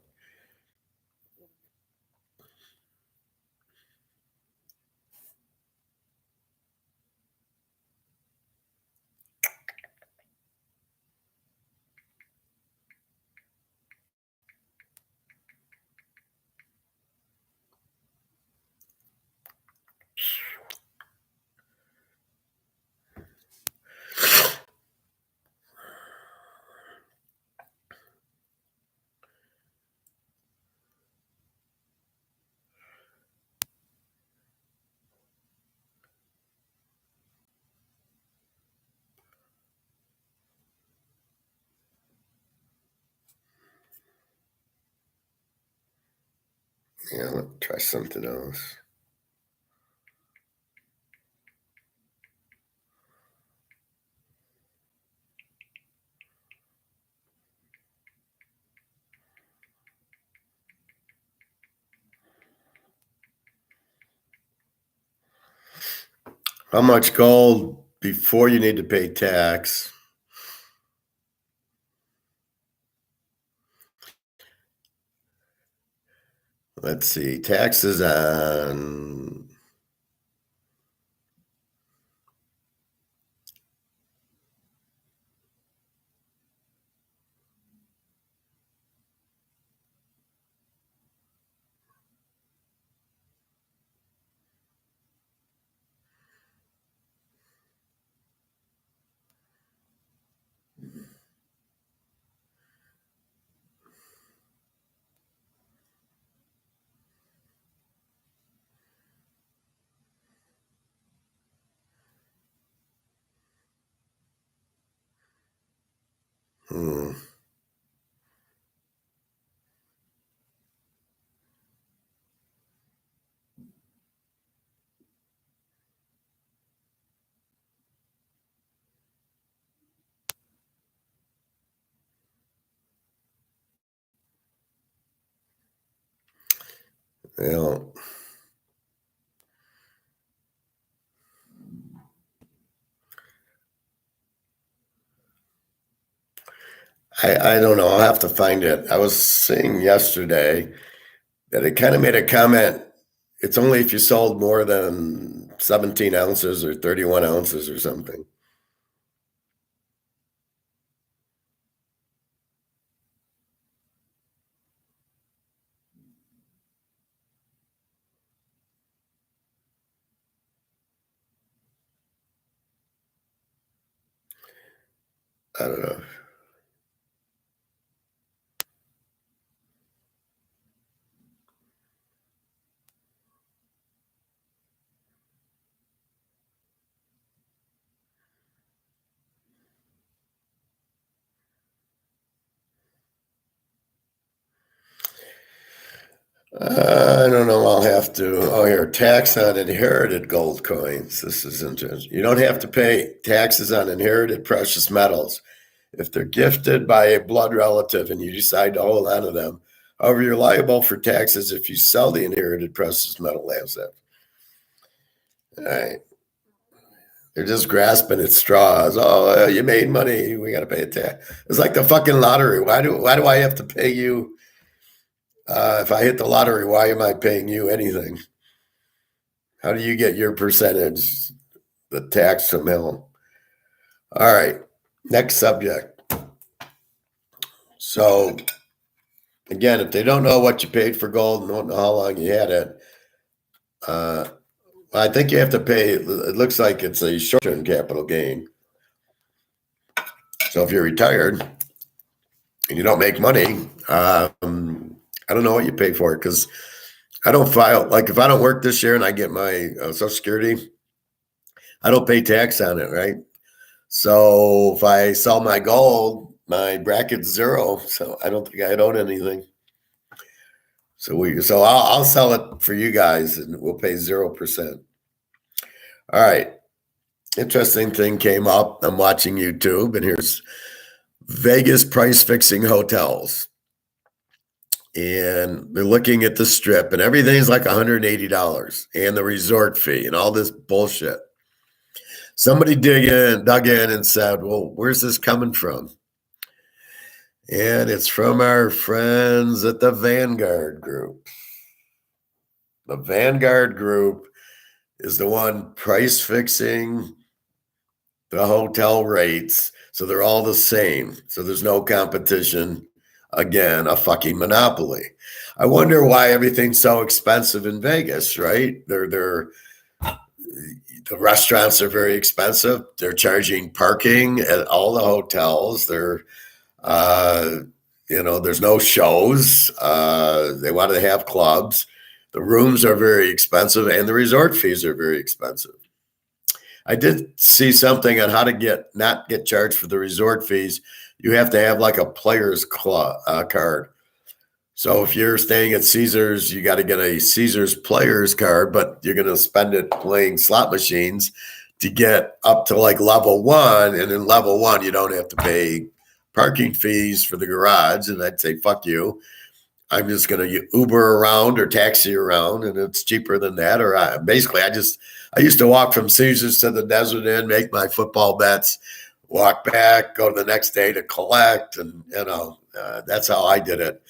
Yeah, let's try something else. How much gold before you need to pay tax? Let's see. Taxes on. Hmm. Well, I don't know. I'll have to find it. I was seeing yesterday that it kind of made a comment. It's only if you sold more than 17 ounces or 31 ounces or something. I don't know. I don't know. I'll have to. Oh, here, tax on inherited gold coins. This is interesting. You don't have to pay taxes on inherited precious metals if they're gifted by a blood relative and you decide to hold on to them. However, you're liable for taxes if you sell the inherited precious metal asset. All right. They're just grasping at straws. Oh, you made money. We got to pay a tax. It's like the fucking lottery. Why do I have to pay you? If I hit the lottery, why am I paying you anything? How do you get your percentage? The tax from hell. All right. Next subject. So again, if they don't know what you paid for gold and don't know how long you had it, uh, I think you have to pay. It looks like it's a short-term capital gain. So if you're retired and you don't make money, I don't know what you pay for it because I don't file. Like if I don't work this year and I get my Social Security, I don't pay tax on it, right? So if I sell my gold, my bracket's zero. So I don't think I own anything. So I'll sell it for you guys and we'll pay 0%. All right. Interesting thing came up. I'm watching YouTube and here's Vegas price fixing hotels. And they're looking at the strip and everything's like $180 and the resort fee and all this bullshit. Somebody dug in and said, well, where's this coming from? And it's from our friends at the Vanguard Group. The Vanguard Group is the one price fixing the hotel rates. So they're all the same. So there's no competition. Again, a fucking monopoly. I wonder why everything's so expensive in Vegas, right? The restaurants are very expensive. They're charging parking at all the hotels. There's no shows. They want to have clubs. The rooms are very expensive and the resort fees are very expensive. I did see something on how to not get charged for the resort fees. You have to have like a player's card. So if you're staying at Caesars, you got to get a Caesars player's card, but you're going to spend it playing slot machines to get up to like level 1. And in level 1, you don't have to pay parking fees for the garage. And I'd say, fuck you. I'm just going to Uber around or taxi around, and it's cheaper than that. Or I used to walk from Caesars to the Desert Inn, make my football bets, walk back, go the next day to collect, and that's how I did it.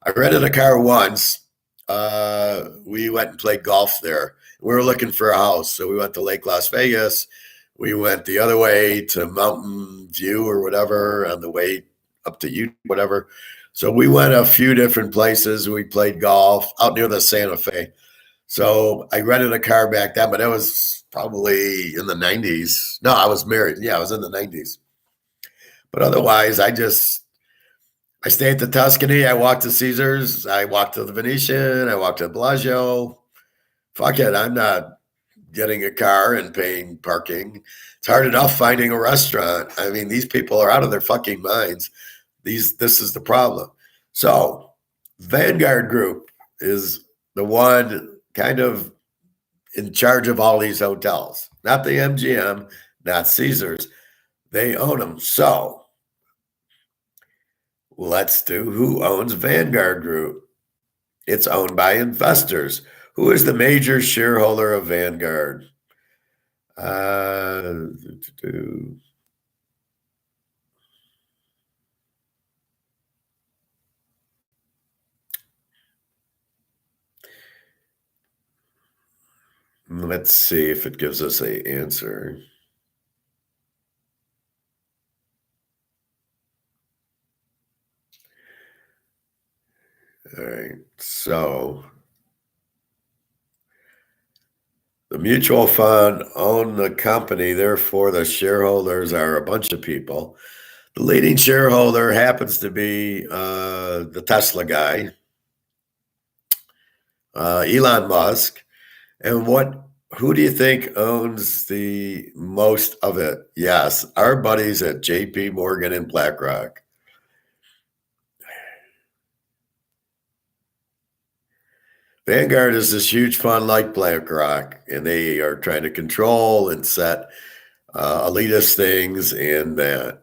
I rented a car once. we went and played golf there. We were looking for a house, so we went to Lake Las Vegas. We went the other way to Mountain View or whatever on the way up to Utah, whatever. So we went a few different places. We played golf out near the Santa Fe. So I rented a car back then, but it was probably in the 90s. No, I was married. Yeah, I was in the 90s. But otherwise, I stayed at the Tuscany. I walked to Caesars. I walked to the Venetian. I walked to Bellagio. Fuck it. I'm not getting a car and paying parking. It's hard enough finding a restaurant. I mean, these people are out of their fucking minds. This is the problem. So Vanguard Group is the one kind of in charge of all these hotels, not the MGM, not Caesars. They own them. So let's do who owns Vanguard Group. It's owned by investors. Who is the major shareholder of Vanguard? Let's see if it gives us an answer. All right, so the mutual fund owned the company, therefore the shareholders are a bunch of people. The leading shareholder happens to be the Tesla guy, Elon Musk. And who do you think owns the most of it? Yes, our buddies at JP Morgan and BlackRock. Vanguard is this huge fund like BlackRock, and they are trying to control and set elitist things. And that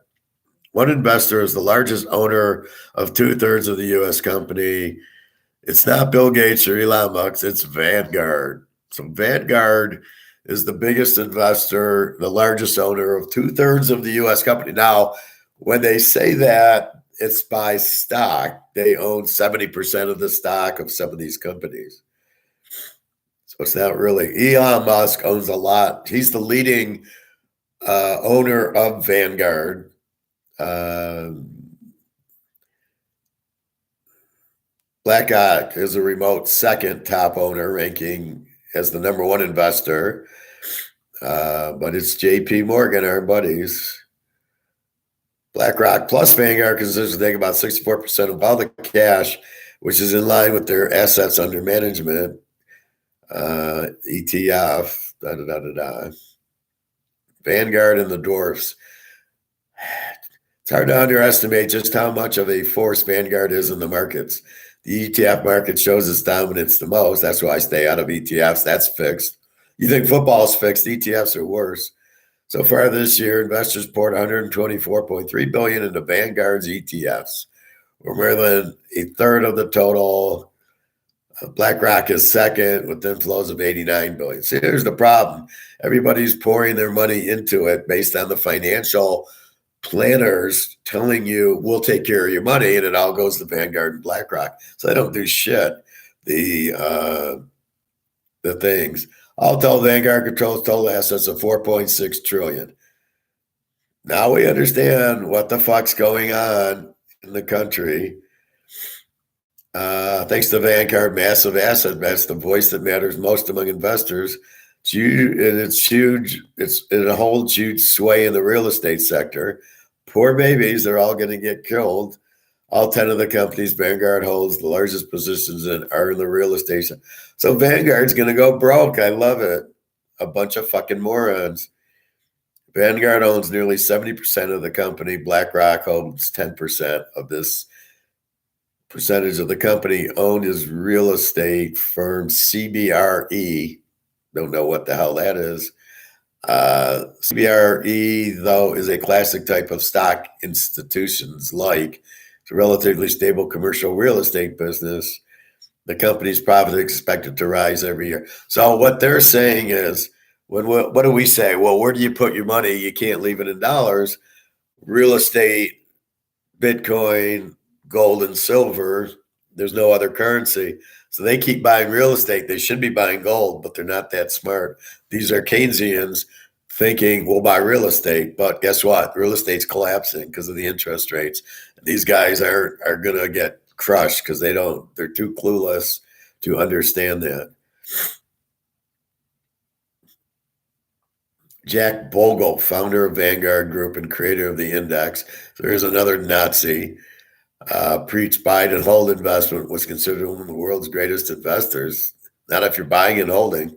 one investor is the largest owner of 2/3 of the U.S. company. It's not Bill Gates or Elon Musk, it's Vanguard. So Vanguard is the biggest investor, the largest owner of 2/3 of the U.S. company. Now, when they say that, it's by stock. They own 70% of the stock of some of these companies. So it's not really. Elon Musk owns a lot. He's the leading owner of Vanguard. BlackRock is a remote second top owner, ranking as the number one investor. But it's JP Morgan, our buddies. BlackRock plus Vanguard considers to take about 64% of all the cash, which is in line with their assets under management. ETF, Vanguard and the dwarfs. It's hard to underestimate just how much of a force Vanguard is in the markets. The ETF market shows its dominance the most. That's why I stay out of ETFs. That's fixed. You think football's fixed? ETFs are worse. So far this year, investors poured $124.3 billion into Vanguard's ETFs, or more than a third of the total. BlackRock is second with inflows of $89 billion. See, here's the problem. Everybody's pouring their money into it based on the financial planners telling you, we'll take care of your money, and it all goes to Vanguard and BlackRock. So they don't do shit. The things. All told, Vanguard controls total assets of $4.6 trillion. Now we understand what the fuck's going on in the country. Thanks to Vanguard, massive asset bets, the voice that matters most among investors. It's huge. It holds huge sway in the real estate sector. Poor babies, they're all going to get killed. All 10 of the companies Vanguard holds the largest positions in are in the real estate. So Vanguard's going to go broke. I love it. A bunch of fucking morons. Vanguard owns nearly 70% of the company. BlackRock holds 10% of this percentage of the company. Owned is real estate firm CBRE. Don't know what the hell that is. CBRE, though, is a classic type of stock institutions like it's a relatively stable commercial real estate business. The company's profit is expected to rise every year. So what they're saying is, what do we say? Well, where do you put your money? You can't leave it in dollars. Real estate, Bitcoin, gold, and silver. There's no other currency. So they keep buying real estate. They should be buying gold, but they're not that smart. These are Keynesians thinking we'll buy real estate, but guess what? Real estate's collapsing because of the interest rates. These guys are going to get crushed because they're too clueless to understand that. Jack Bogle, founder of Vanguard Group and creator of the index. So there's another Nazi. Preached buy and hold investment, was considered one of the world's greatest investors. Not if you're buying and holding.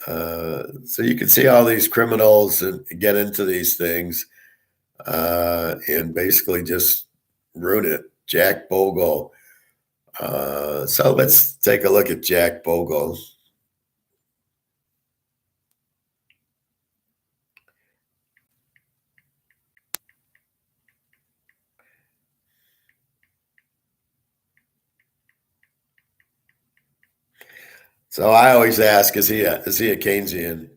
So you can see all these criminals and get into these things and basically just ruin it. Jack Bogle. So let's take a look at Jack Bogle. So I always ask, is he a Keynesian?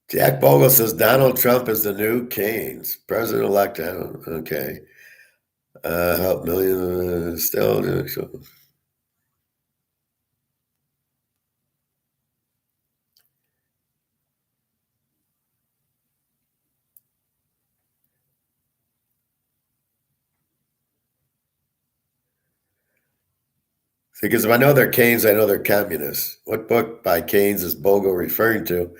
Jack Bogle says Donald Trump is the new Keynes, president-elect. Okay. Help millions still. Because if I know they're Keynes, I know they're communists. What book by Keynes is Bogle referring to?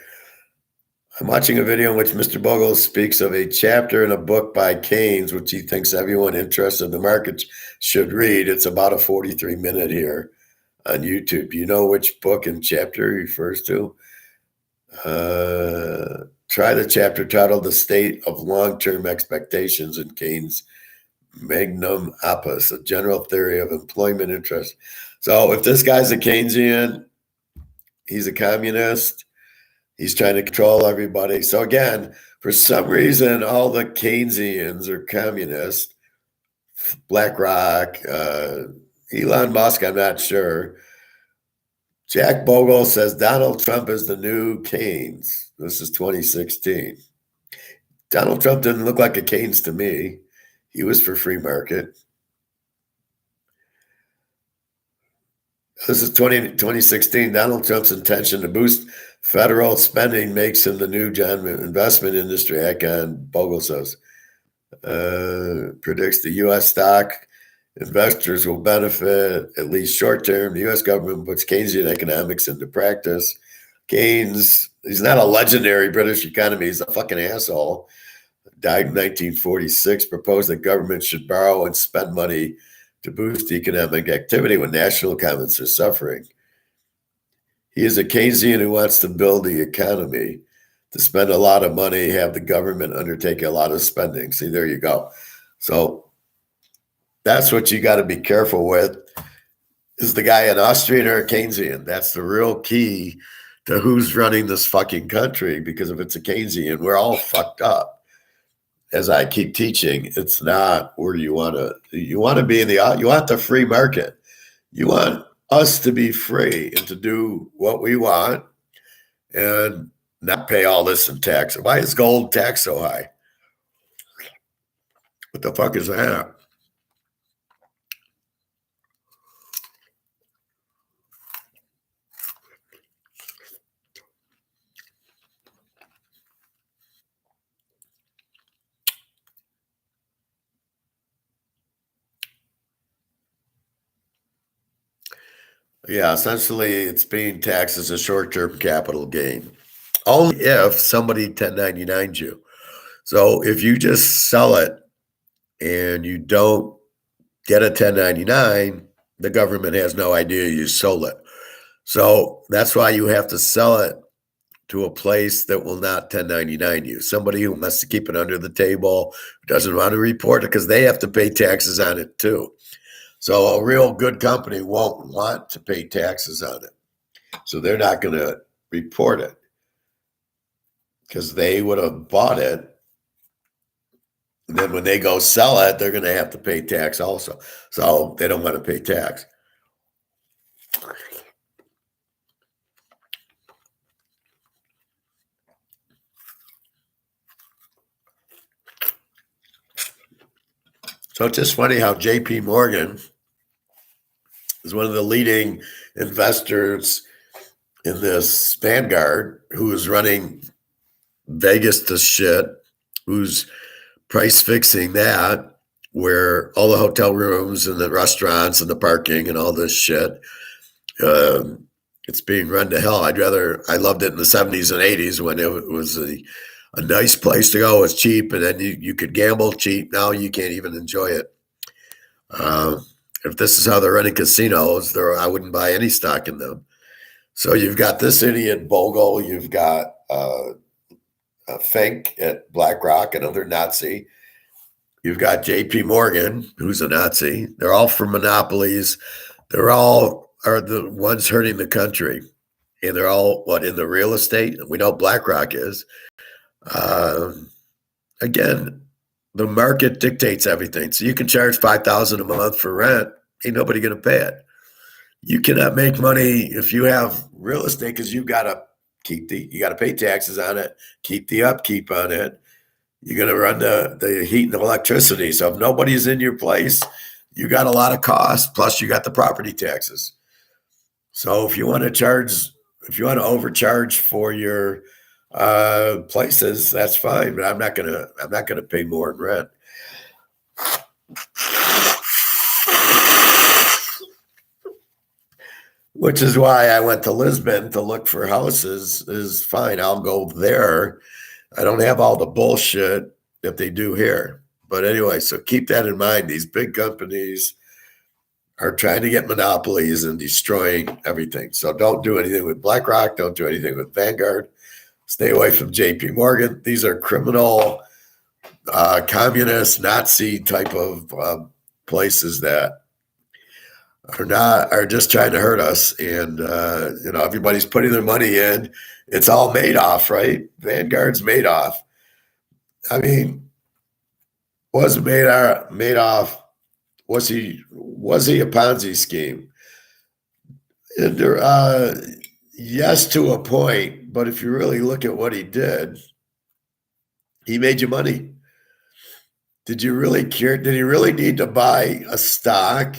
I'm watching a video in which Mr. Bogle speaks of a chapter in a book by Keynes, which he thinks everyone interested in the market should read. It's about a 43-minute here on YouTube. Do you know which book and chapter he refers to? Try the chapter titled The State of Long-Term Expectations in Keynes' Magnum Opus, a general theory of employment interest. So if this guy's a Keynesian, he's a communist, he's trying to control everybody. So again, for some reason, all the Keynesians are communists. BlackRock, Elon Musk, I'm not sure. Jack Bogle says Donald Trump is the new Keynes. This is 2016. Donald Trump didn't look like a Keynes to me. He was for free market. This is 2016. Donald Trump's intention to boost federal spending makes him the new investment industry icon, Bogle says. Predicts the U.S. stock investors will benefit, at least short term. The U.S. government puts Keynesian economics into practice. Keynes, he's not a legendary British economist. He's a fucking asshole. Died in 1946, proposed that government should borrow and spend money to boost economic activity when national economies are suffering. He is a Keynesian who wants to build the economy, to spend a lot of money, have the government undertake a lot of spending. See, there you go. So that's what you got to be careful with. Is the guy an Austrian or a Keynesian? That's the real key to who's running this fucking country, because if it's a Keynesian, we're all fucked up. As I keep teaching, it's not where you want to be you want the free market. You want us to be free and to do what we want and not pay all this in tax. Why is gold tax so high? What the fuck is that? Yeah, essentially it's being taxed as a short-term capital gain. Only if somebody 1099s you. So if you just sell it and you don't get a 1099, the government has no idea you sold it. So that's why you have to sell it to a place that will not 1099 you. Somebody who wants to keep it under the table, who doesn't want to report it because they have to pay taxes on it too. So a real good company won't want to pay taxes on it. So they're not going to report it because they would have bought it. And then when they go sell it, they're going to have to pay tax also. So they don't want to pay tax. So it's just funny how JP Morgan is one of the leading investors in this Vanguard, who is running Vegas to shit, who's price fixing that, where all the hotel rooms and the restaurants and the parking and all this shit, it's being run to hell. I loved it in the 70s and 80s when it was a nice place to go. It was cheap, and then you could gamble cheap. Now you can't even enjoy it. If this is how they're running casinos, I wouldn't buy any stock in them. So you've got this idiot Bogle, you've got Fink at BlackRock, another Nazi. You've got JP Morgan, who's a Nazi. They're all for monopolies. They're all are the ones hurting the country. And they're all, in the real estate? We know BlackRock is. Again, the market dictates everything. So you can charge $5,000 a month for rent. Ain't nobody going to pay it. You cannot make money if you have real estate because you got to pay taxes on it, keep the upkeep on it. You're going to run the heat and the electricity. So if nobody's in your place, you got a lot of costs. Plus you got the property taxes. So if you want to overcharge for your places, that's fine. But I'm not gonna pay more in rent. Which is why I went to Lisbon to look for houses. Is fine. I'll go there. I don't have all the bullshit that they do here. But anyway, so keep that in mind. These big companies are trying to get monopolies and destroying everything. So don't do anything with BlackRock. Don't do anything with Vanguard. Stay away from JP Morgan. These are criminal, communist, Nazi type of places that are just trying to hurt us. And everybody's putting their money in. It's all Madoff, right? Vanguard's Madoff. I mean, was Madoff? Was he a Ponzi scheme? Yes, to a point. But if you really look at what he did, he made you money. Did you really care? Did he really need to buy a stock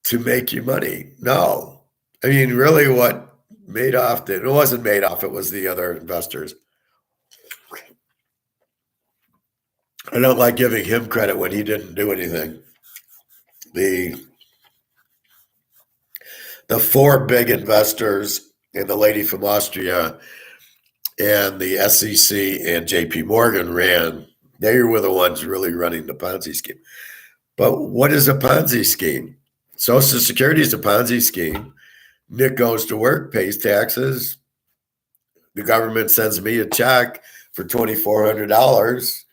to make you money? No. I mean, really what Madoff did, it wasn't Madoff, it was the other investors. I don't like giving him credit when he didn't do anything. The four big investors and the lady from Austria and the SEC and JP Morgan they were the ones really running the Ponzi scheme. But what is a Ponzi scheme? Social Security is a Ponzi scheme. Nick goes to work, pays taxes. The government sends me a check for $2,400.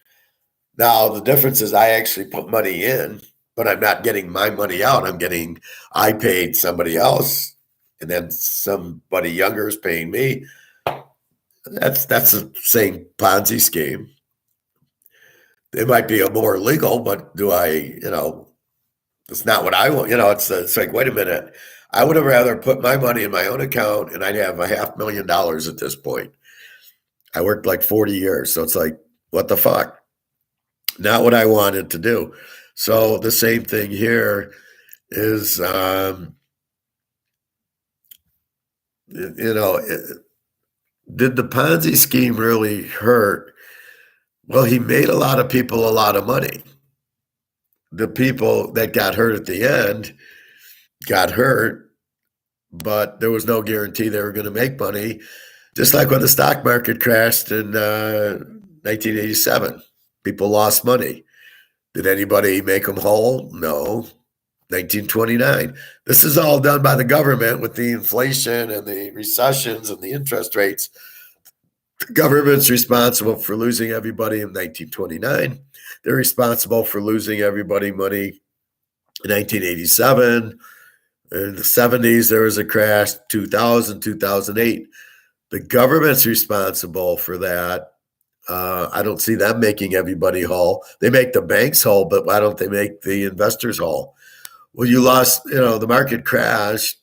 Now, the difference is I actually put money in, but I'm not getting my money out. I paid somebody else, and then somebody younger is paying me. That's the same Ponzi scheme. It might be more legal, but it's not what I want. It's like, wait a minute. I would have rather put my money in my own account, and I'd have $500,000 at this point. I worked like 40 years, so it's like, what the fuck? Not what I wanted to do. So the same thing here is, did the Ponzi scheme really hurt? Well, he made a lot of people a lot of money. The people that got hurt at the end got hurt, but there was no guarantee they were going to make money. Just like when the stock market crashed in 1987. People lost money. Did anybody make them whole? No. 1929. This is all done by the government with the inflation and the recessions and the interest rates. The government's responsible for losing everybody in 1929. They're responsible for losing everybody money in 1987. In the 70s, there was a crash, 2000, 2008. The government's responsible for that. I don't see them making everybody whole. They make the banks whole, but why don't they make the investors whole? Well, you lost, the market crashed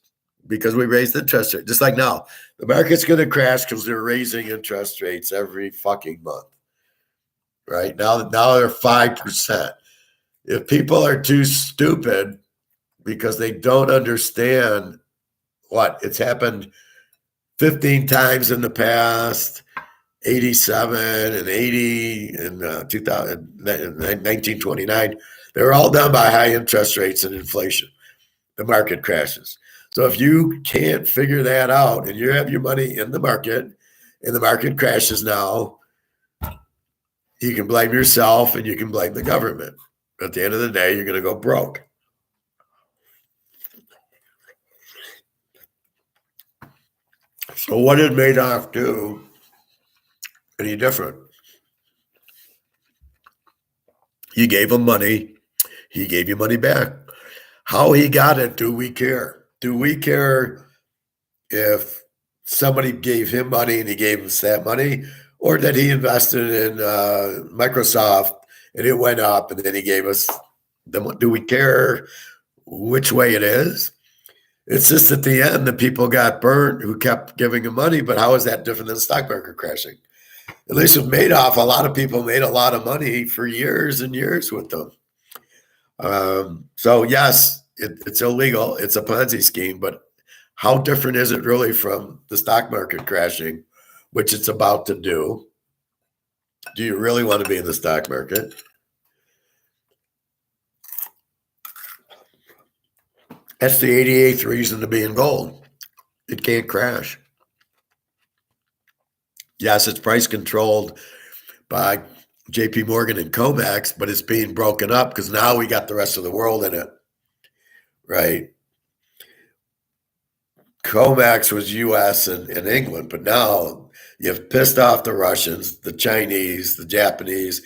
because we raised interest rates. Just like now, the market's going to crash because they're raising interest rates every fucking month, right? Now they're 5%. If people are too stupid because they don't understand what it's happened 15 times in the past, 87 and 80 and 2000, 1929, they were all done by high interest rates and inflation. The market crashes. So if you can't figure that out and you have your money in the market and the market crashes now, you can blame yourself and you can blame the government. At the end of the day, you're going to go broke. So what did Madoff do any different? You gave him money. He gave you money back. How he got it, do we care? Do we care if somebody gave him money and he gave us that money, or that he invested in Microsoft and it went up and then he gave us the, do we care which way it is? It's just at the end, the people got burnt who kept giving him money, but how is that different than the stock market crashing? At least with Madoff, a lot of people made a lot of money for years and years with them. So yes, it's illegal. It's a Ponzi scheme, but how different is it really from the stock market crashing, which it's about to do? Do you really want to be in the stock market? That's the 88th reason to be in gold. It can't crash. Yes, it's price controlled by JP Morgan and COMEX, but it's being broken up because now we got the rest of the world in it, right? COMEX was US and England, but now you've pissed off the Russians, the Chinese, the Japanese,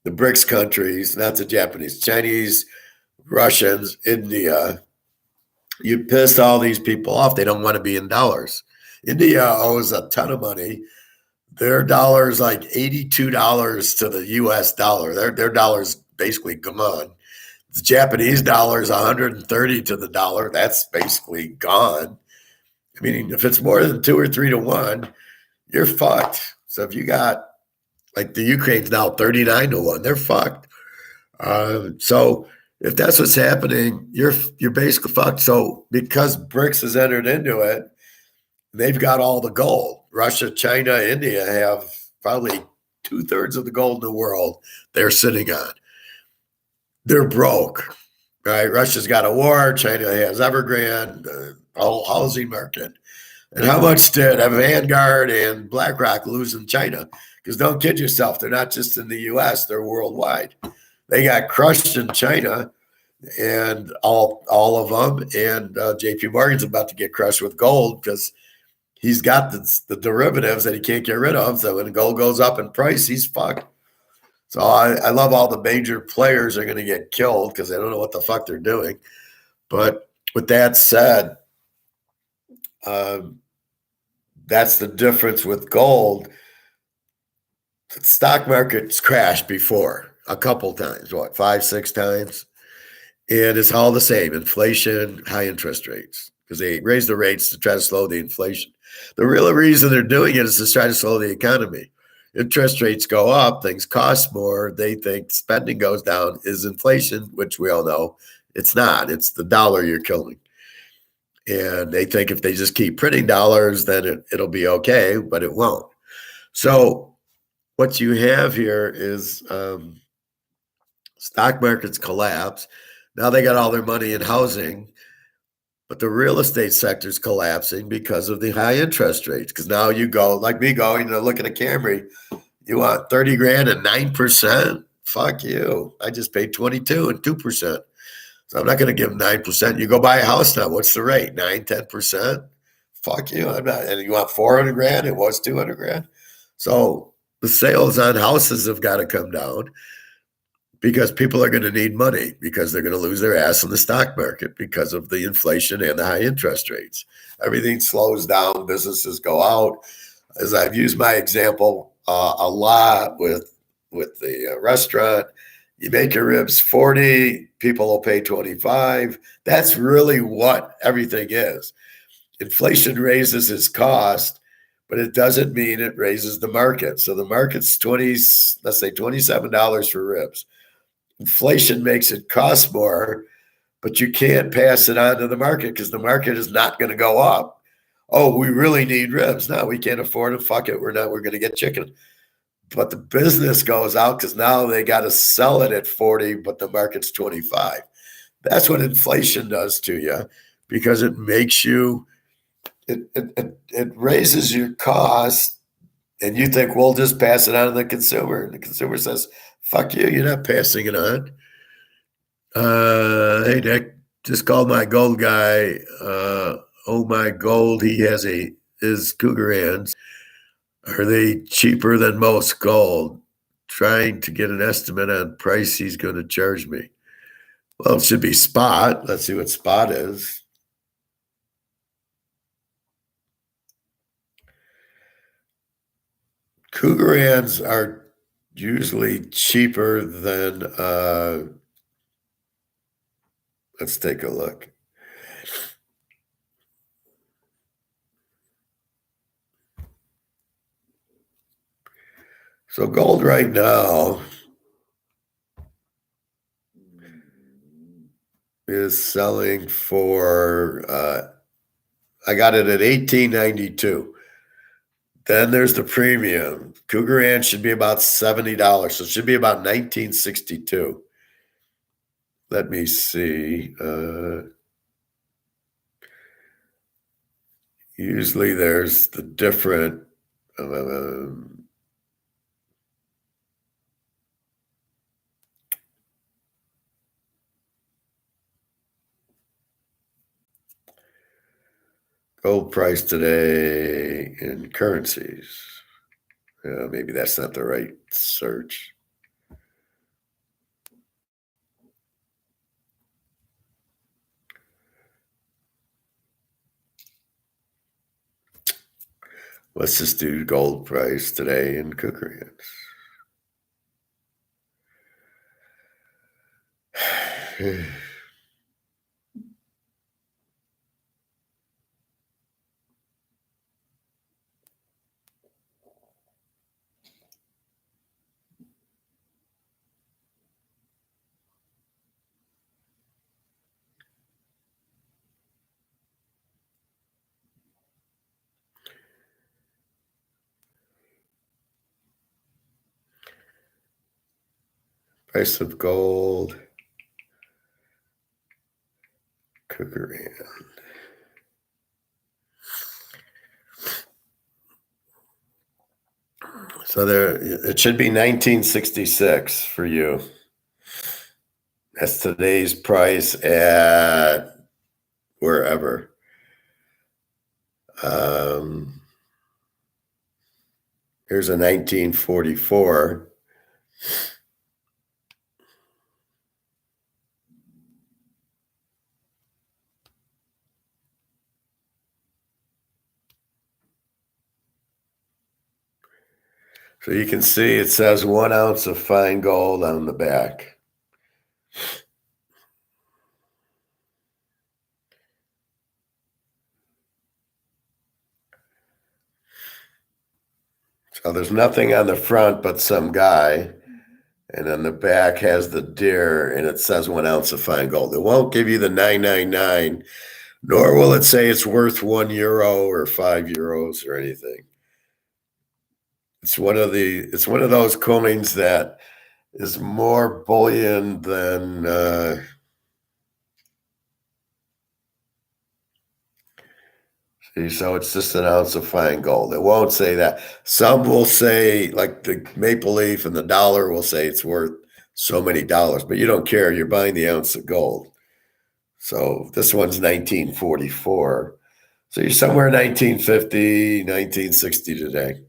the BRICS countries, not the Japanese, Chinese, Russians, India. You pissed all these people off. They don't want to be in dollars. India owes a ton of money. Their dollar is like $82 to the US dollar. Their dollar's basically gone. The Japanese dollar is 130 to the dollar. That's basically gone. I mean, if it's more than 2 or 3 to 1, you're fucked. So if you got, like the Ukraine's now 39 to 1, they're fucked. So if that's what's happening, you're basically fucked. So because BRICS has entered into it, they've got all the gold. Russia, China, India have probably 2/3 of the gold in the world they're sitting on. They're broke, right? Russia's got a war. China has Evergrande, the whole housing market. And how much did Vanguard and BlackRock lose in China? Because don't kid yourself, they're not just in the US, they're worldwide. They got crushed in China, and all of them. And JP Morgan's about to get crushed with gold because he's got the derivatives that he can't get rid of. So when gold goes up in price, he's fucked. So I love all the major players are going to get killed because they don't know what the fuck they're doing. But with that said, that's the difference with gold. The stock market's crashed before a couple times, 5, 6 times? And it's all the same, inflation, high interest rates, because they raise the rates to try to slow the inflation. The real reason they're doing it is to try to slow the economy. Interest rates go up, things cost more. They think spending goes down. Is inflation, which we all know it's not. It's the dollar you're killing. And they think if they just keep printing dollars, then it'll be okay, but it won't. So what you have here is stock markets collapse. Now they got all their money in housing, but the real estate sector is collapsing because of the high interest rates. Because now you go, like me going to look at a Camry, you want 30 grand and 9%? Fuck you. I just paid 22 and 2%. So I'm not going to give them 9%. You go buy a house now. What's the rate? 9, 10%? Fuck you. I'm not. And you want 400 grand? It was 200 grand. So the sales on houses have got to come down because people are going to need money because they're going to lose their ass in the stock market because of the inflation and the high interest rates. Everything slows down. Businesses go out. As I've used my example a lot with the restaurant, you make your ribs 40, people will pay 25. That's really what everything is. Inflation raises its cost, but it doesn't mean it raises the market. So the market's let's say $27 for ribs. inflation makes it cost more, but you can't pass it on to the market because the market is not going to go up. Oh, we really need ribs. No, we can't afford it. Fuck it. We're going to get chicken. But the business goes out because now they got to sell it at 40, but the market's 25. That's what inflation does to you, because it makes you, it raises your cost, and you think, we'll just pass it on to the consumer. And the consumer says, fuck you, you're not passing it on. Hey, Nick, just called my gold guy. Oh, my gold, he has his cougar hands. Are they cheaper than most gold? Trying to get an estimate on price he's going to charge me. Well, it should be spot. Let's see what spot is. Cougar hands are usually cheaper than, let's take a look. So gold right now is selling for, I got it at $18.92. Then there's the premium. Cougar Ranch should be about $70. So it should be about $19.62. Let me see. Usually there's the different, gold price today in currencies. Maybe that's not the right search. Let's just do gold price today in cougar hands. Price of gold, cougar hand. So there, it should be 1966 for you. That's today's price at wherever. Here's a 1944. So you can see it says 1 ounce of fine gold on the back. So there's nothing on the front but some guy. And then the back has the deer, and it says 1 ounce of fine gold. It won't give you the 999, nor will it say it's worth €1 or €5 or anything. It's one of those coins that is more bullion than so it's just 1 ounce of fine gold. It won't say that. Some will say, like the maple leaf and the dollar will say it's worth so many dollars, but you don't care. You're buying the ounce of gold. So this one's 1944. So you're somewhere 1950, 1960 today.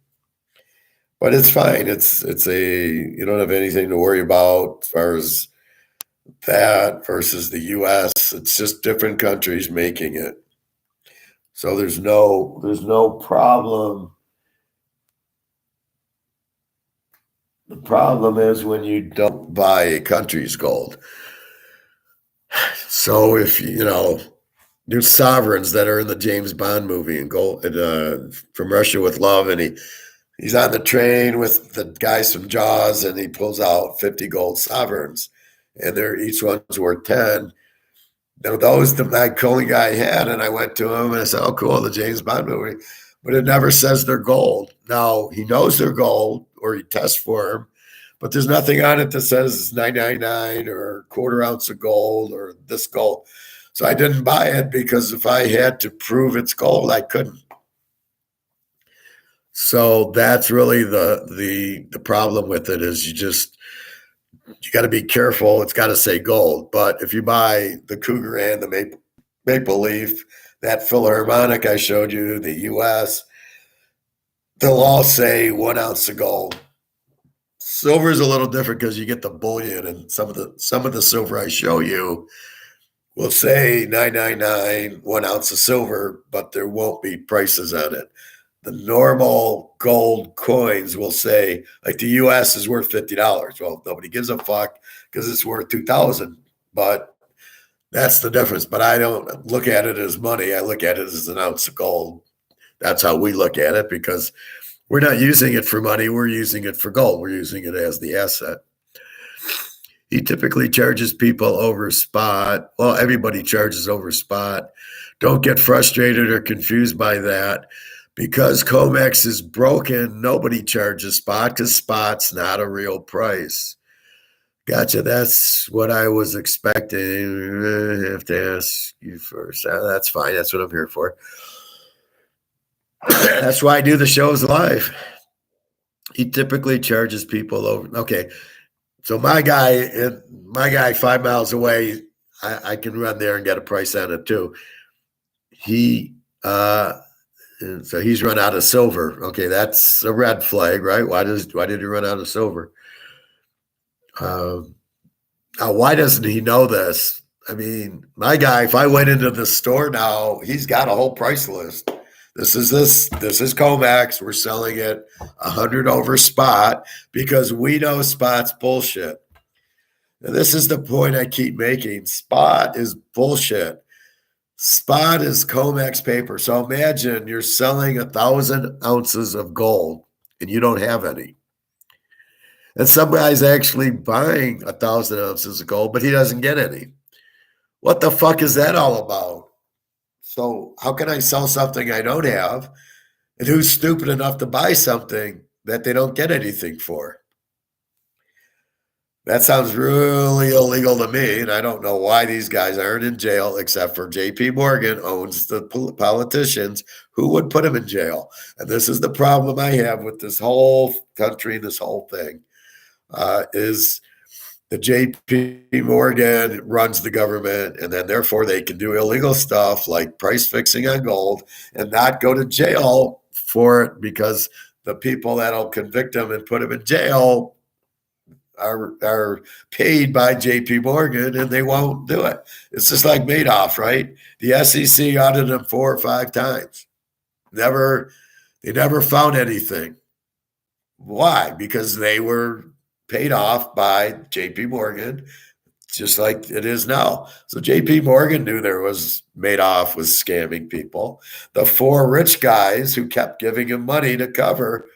But it's fine. You don't have anything to worry about as far as that versus the US. It's just different countries making it. So there's no problem. The problem is when you don't buy a country's gold. So if there's sovereigns that are in the James Bond movie and gold From Russia with Love, and he's on the train with the guys from Jaws, and he pulls out 50 gold sovereigns. and each one's worth 10. Now, those the my only guy had, and I went to him and I said, "Oh, cool, the James Bond movie," but it never says they're gold. Now he knows they're gold, or he tests for them, but there's nothing on it that says it's 999 or a quarter ounce of gold or this gold. So I didn't buy it because if I had to prove it's gold, I couldn't. So that's really the problem with it is you got to be careful. It's got to say gold. But if you buy the Cougar and the Maple Leaf, that Philharmonic I showed you, the U.S., they'll all say 1 ounce of gold. Silver is a little different because you get the bullion, and some of the silver I show you will say 999 1 ounce of silver, but there won't be prices on it. The normal gold coins will say, like the U.S. is worth $50. Well, nobody gives a fuck because it's worth 2,000. But that's the difference. But I don't look at it as money. I look at it as an ounce of gold. That's how we look at it because we're not using it for money. We're using it for gold. We're using it as the asset. He typically charges people over spot. Well, everybody charges over spot. Don't get frustrated or confused by that. Because COMEX is broken, nobody charges spot because spot's not a real price. Gotcha. That's what I was expecting. I have to ask you first. That's fine. That's what I'm here for. That's why I do the shows live. He typically charges people over. Okay. So my guy 5 miles away, I can run there and get a price on it too. So he's run out of silver. Okay, that's a red flag, right? Why did he run out of silver? Now, why doesn't he know this? I mean, my guy, if I went into the store now, he's got a whole price list. This is COMEX. We're selling it 100 over spot because we know spot's bullshit. And this is the point I keep making. Spot is bullshit. Spot is COMEX paper. So imagine you're selling 1,000 ounces of gold and you don't have any. And some guy's actually buying 1,000 ounces of gold, but he doesn't get any. What the fuck is that all about? So how can I sell something I don't have? And who's stupid enough to buy something that they don't get anything for? That sounds really illegal to me, and I don't know why these guys aren't in jail, except for J.P. Morgan owns the politicians who would put them in jail. And this is the problem I have with this whole country, this whole thing, is the J.P. Morgan runs the government, and then therefore they can do illegal stuff like price fixing on gold and not go to jail for it because the people that'll convict them and put them in jail are paid by J.P. Morgan, and they won't do it. It's just like Madoff, right? The SEC audited him 4 or 5 times. They never found anything. Why? Because they were paid off by J.P. Morgan, just like it is now. So J.P. Morgan knew Madoff was scamming people. The 4 rich guys who kept giving him money to cover,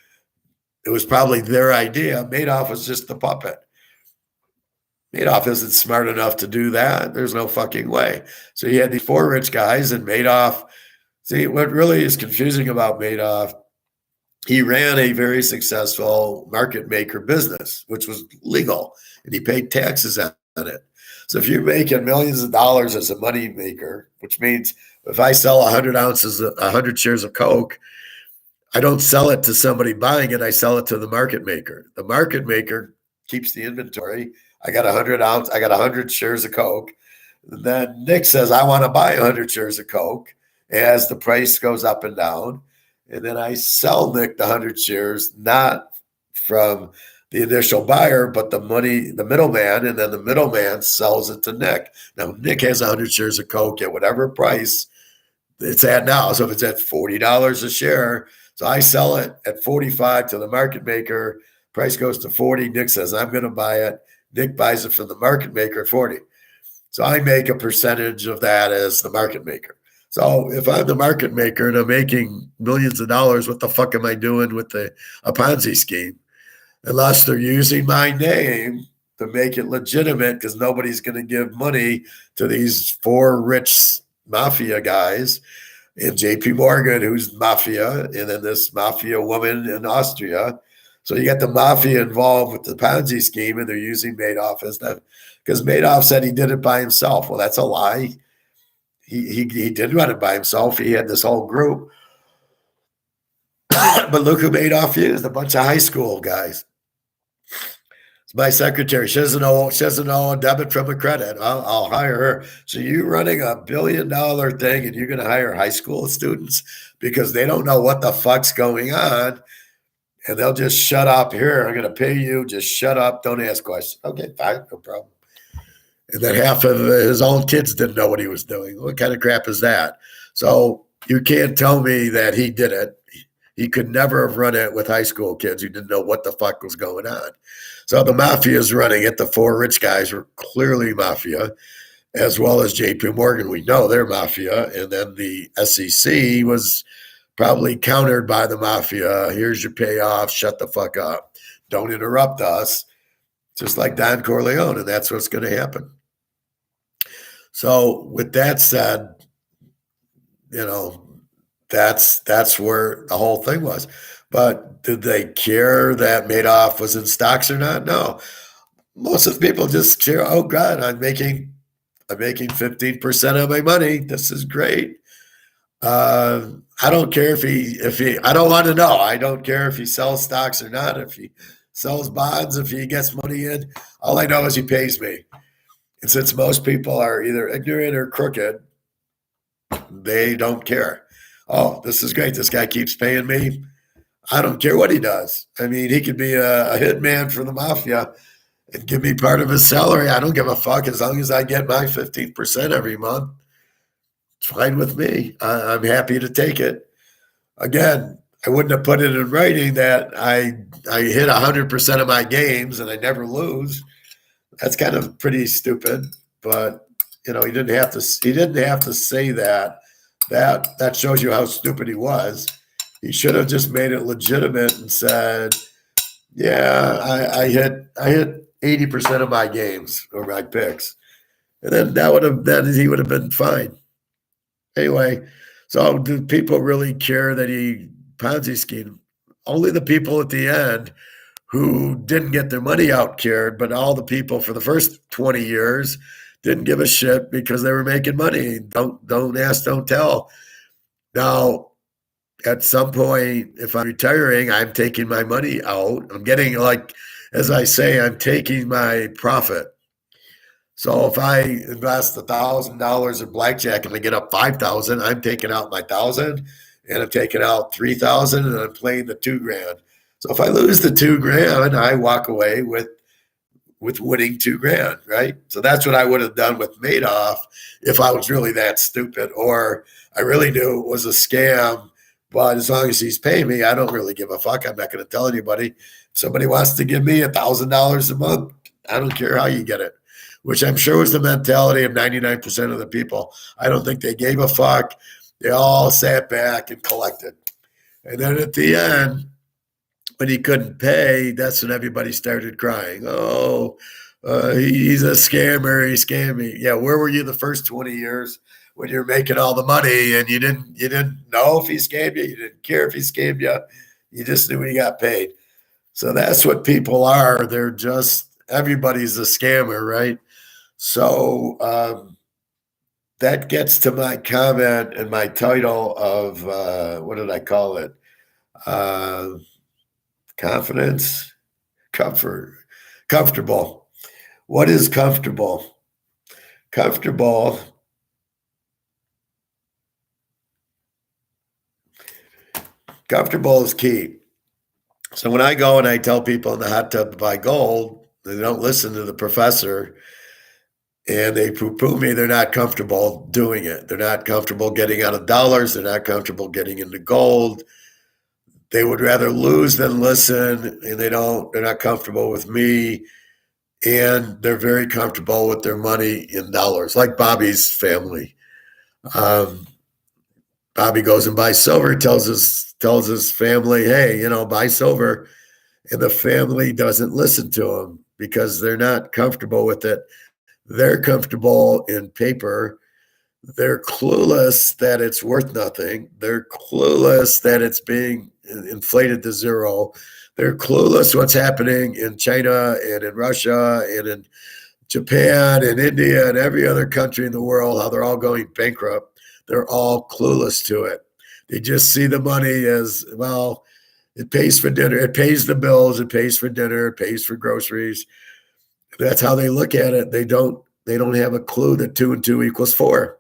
it was probably their idea. Madoff was just the puppet. Madoff isn't smart enough to do that. There's no fucking way. So you had these 4 rich guys, and Madoff. See, what really is confusing about Madoff, he ran a very successful market maker business, which was legal, and he paid taxes on it. So if you're making millions of dollars as a money maker, which means if I sell 100 shares of Coke, I don't sell it to somebody buying it. I sell it to the market maker. The market maker keeps the inventory. I got 100 shares of Coke. Then Nick says, I want to buy 100 shares of Coke as the price goes up and down. And then I sell Nick the 100 shares, not from the initial buyer, but the middleman, and then the middleman sells it to Nick. Now, Nick has 100 shares of Coke at whatever price it's at now. So if it's at $40 a share, so I sell it at 45 to the market maker. Price goes to 40. Nick says, I'm going to buy it. Nick buys it from the market maker at 40. So I make a percentage of that as the market maker. So if I'm the market maker and I'm making millions of dollars, what the fuck am I doing with a Ponzi scheme? Unless they're using my name to make it legitimate, because nobody's going to give money to these four rich mafia guys, and JP Morgan, who's mafia, and then this mafia woman in Austria. So you got the mafia involved with the Ponzi scheme, and they're using Madoff as that, because Madoff said he did it by himself. Well, that's a lie. He did run it by himself. He had this whole group. But look who Madoff used, a bunch of high school guys. It's my secretary. She doesn't know a debit from a credit. I'll hire her. So you're running $1 billion thing, and you're going to hire high school students because they don't know what the fuck's going on, and they'll just shut up. Here, I'm going to pay you. Just shut up. Don't ask questions. Okay, fine, no problem. And then half of his own kids didn't know what he was doing. What kind of crap is that? So you can't tell me that he did it. He could never have run it with high school kids who didn't know what the fuck was going on. So the mafia is running it. The four rich guys were clearly mafia, as well as JP Morgan. We know they're mafia. And then the SEC was probably countered by the mafia. Here's your payoff. Shut the fuck up. Don't interrupt us. Just like Don Corleone. And that's what's going to happen. So with that said, that's where the whole thing was. But did they care that Madoff was in stocks or not? No. Most of the people just care, oh God, I'm making 15% of my money. This is great. I don't care if he I don't want to know. I don't care if he sells stocks or not, if he sells bonds, if he gets money in. All I know is he pays me. And since most people are either ignorant or crooked, they don't care. Oh, this is great. This guy keeps paying me. I don't care what he does. I mean, he could be a hitman for the mafia and give me part of his salary. I don't give a fuck as long as I get my 15% every month. It's fine with me. I'm happy to take it. Again, I wouldn't have put it in writing that I hit 100% of my games and I never lose. That's kind of pretty stupid, but he didn't have to say that. That shows you how stupid he was. He should have just made it legitimate and said, yeah, I hit 80% of my games or my picks. And then he would have been fine. Anyway, so do people really care that he Ponzi scheme? Only the people at the end who didn't get their money out cared, but all the people for the first 20 years didn't give a shit because they were making money. Don't ask, don't tell. Now, at some point, if I'm retiring, I'm taking my money out. I'm getting, as I say, I'm taking my profit. So if I invest $1,000 in blackjack and I get up 5,000, I'm taking out my 1,000, and I'm taking out 3,000, and I'm playing the $2,000. So if I lose the $2,000, I walk away with winning $2,000, right? So that's what I would have done with Madoff if I was really that stupid, or I really knew it was a scam. But as long as he's paying me, I don't really give a fuck. I'm not going to tell anybody. If somebody wants to give me $1,000 a month, I don't care how you get it, which I'm sure was the mentality of 99% of the people. I don't think they gave a fuck. They all sat back and collected. And then at the end, when he couldn't pay, that's when everybody started crying. Oh, he's a scammer. He scammed me. Yeah, where were you the first 20 years when you're making all the money and you didn't know if he scammed you? You didn't care if he scammed you. You just knew he got paid. So that's what people are. They're just, everybody's a scammer, right? So that gets to my comment and my title of, what did I call it? Confidence, comfortable. What is comfortable? Comfortable is key. So when I go and I tell people in the hot tub to buy gold, they don't listen to the professor and they poo-poo me. They're not comfortable doing it. They're not comfortable getting out of dollars. They're not comfortable getting into gold. They would rather lose than listen, and they're not comfortable with me, and they're very comfortable with their money in dollars, like Bobby's family. Bobby goes and buys silver, tells his family, hey, buy silver, and the family doesn't listen to him because they're not comfortable with it. They're comfortable in paper. They're clueless that it's worth nothing. They're clueless that it's being inflated to zero. They're clueless what's happening in China and in Russia and in Japan and India and every other country in the world, how they're all going bankrupt. They're all clueless to it. They just see the money as, well, it pays for dinner. It pays the bills. It pays for dinner. It pays for groceries. That's how they look at it. They don't have a clue that 2 and 2 equals 4.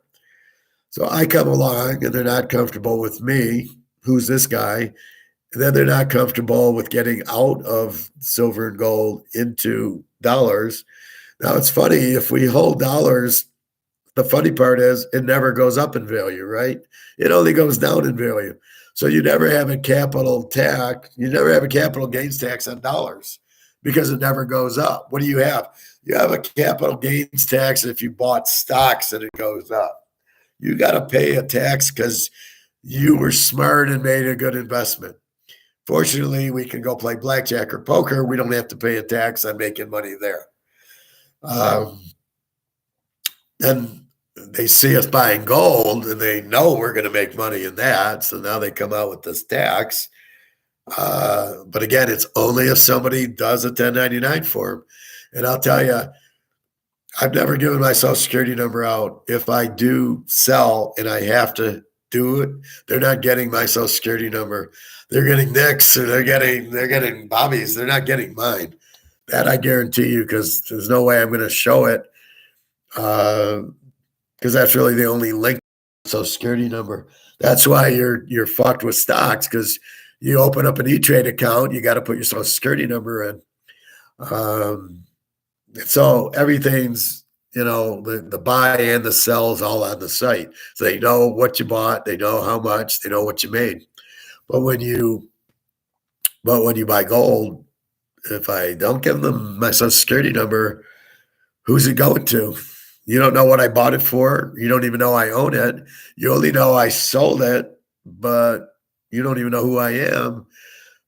So I come along and they're not comfortable with me. Who's this guy? And then they're not comfortable with getting out of silver and gold into dollars. Now, it's funny, if we hold dollars, the funny part is it never goes up in value, right? It only goes down in value. So you never have a capital tax. You never have a capital gains tax on dollars because it never goes up. What do you have? You have a capital gains tax if you bought stocks and it goes up. You got to pay a tax because you were smart and made a good investment. Fortunately, we can go play blackjack or poker. We don't have to pay a tax on making money there. Then they see us buying gold and they know we're going to make money in that. So now they come out with this tax. But again, it's only if somebody does a 1099 form. And I'll tell you, I've never given my Social Security number out. If I do sell and I have to do it, they're not getting my Social Security number. They're getting Nick's or they're getting Bobby's. They're not getting mine. That I guarantee you, because there's no way I'm going to show it, because that's really the only link to Social Security number. That's why you're fucked with stocks, because you open up an E-Trade account, you got to put your Social Security number in. So everything's, the buy and the sell is all on the site. So they know what you bought, they know how much, they know what you made. But when you buy gold, if I don't give them my Social Security number, who's it going to? You don't know what I bought it for. You don't even know I own it. You only know I sold it, but you don't even know who I am,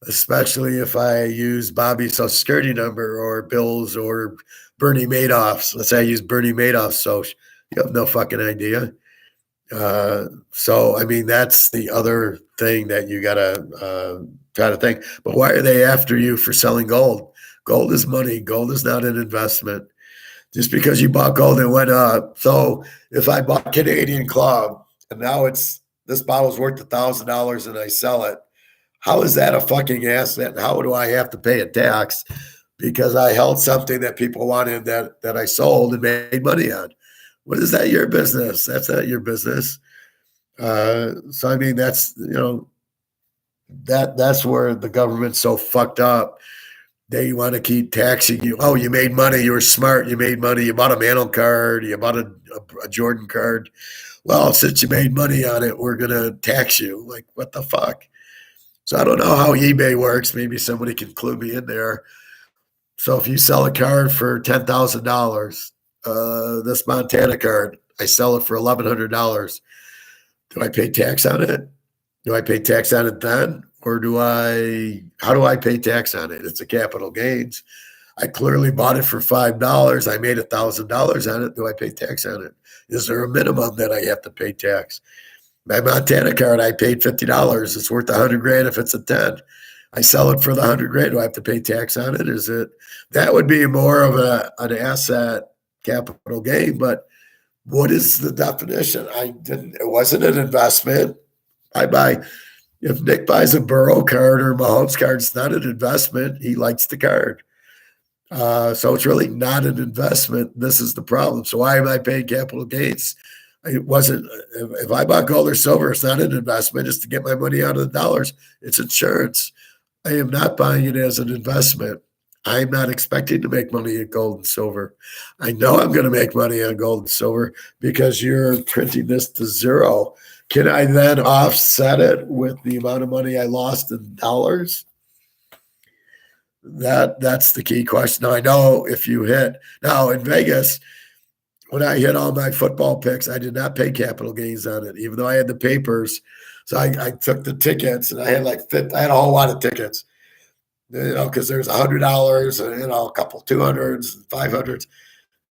especially if I use Bobby's Social Security number or Bill's or Bernie Madoff's. Let's say I use Bernie Madoff's social. You have no fucking idea. So, I mean, that's the other thing that you got to try to think. But why are they after you for selling gold? Gold is money. Gold is not an investment. Just because you bought gold and went up. So if I bought Canadian Club and now this bottle's worth $1,000 and I sell it, how is that a fucking asset? And how do I have to pay a tax because I held something that people wanted that I sold and made money on? What is that your business? That's not your business. So I mean, that's that's where the government's so fucked up. They want to keep taxing you. Oh, you made money. You were smart. You made money. You bought a Mantle card. You bought a Jordan card. Well, since you made money on it, we're going to tax you. Like, what the fuck? So I don't know how eBay works. Maybe somebody can clue me in there. So if you sell a card for $10,000, this Montana card, I sell it for $1,100. Do I pay tax on it? Do I pay tax on it then? Or how do I pay tax on it? It's a capital gains. I clearly bought it for $5. I made $1,000 on it. Do I pay tax on it? Is there a minimum that I have to pay tax? My Montana card, I paid $50. It's worth $100,000 if it's a 10. I sell it for the $100,000. Do I have to pay tax on it? That would be more of an asset capital gain, but what is the definition? It wasn't an investment. If Nick buys a Burrow card or Mahomes card, it's not an investment. He likes the card. So it's really not an investment. This is the problem. So why am I paying capital gains? It wasn't, if I bought gold or silver, it's not an investment. It's to get my money out of the dollars. It's insurance. I am not buying it as an investment. I'm not expecting to make money at gold and silver. I know I'm going to make money on gold and silver because you're printing this to zero. Can I then offset it with the amount of money I lost in dollars? That's the key question. Now, I know if you hit. Now, in Vegas, when I hit all my football picks, I did not pay capital gains on it, even though I had the papers. So I took the tickets, and I had a whole lot of tickets. because there's $100 and a couple 200s, 500s.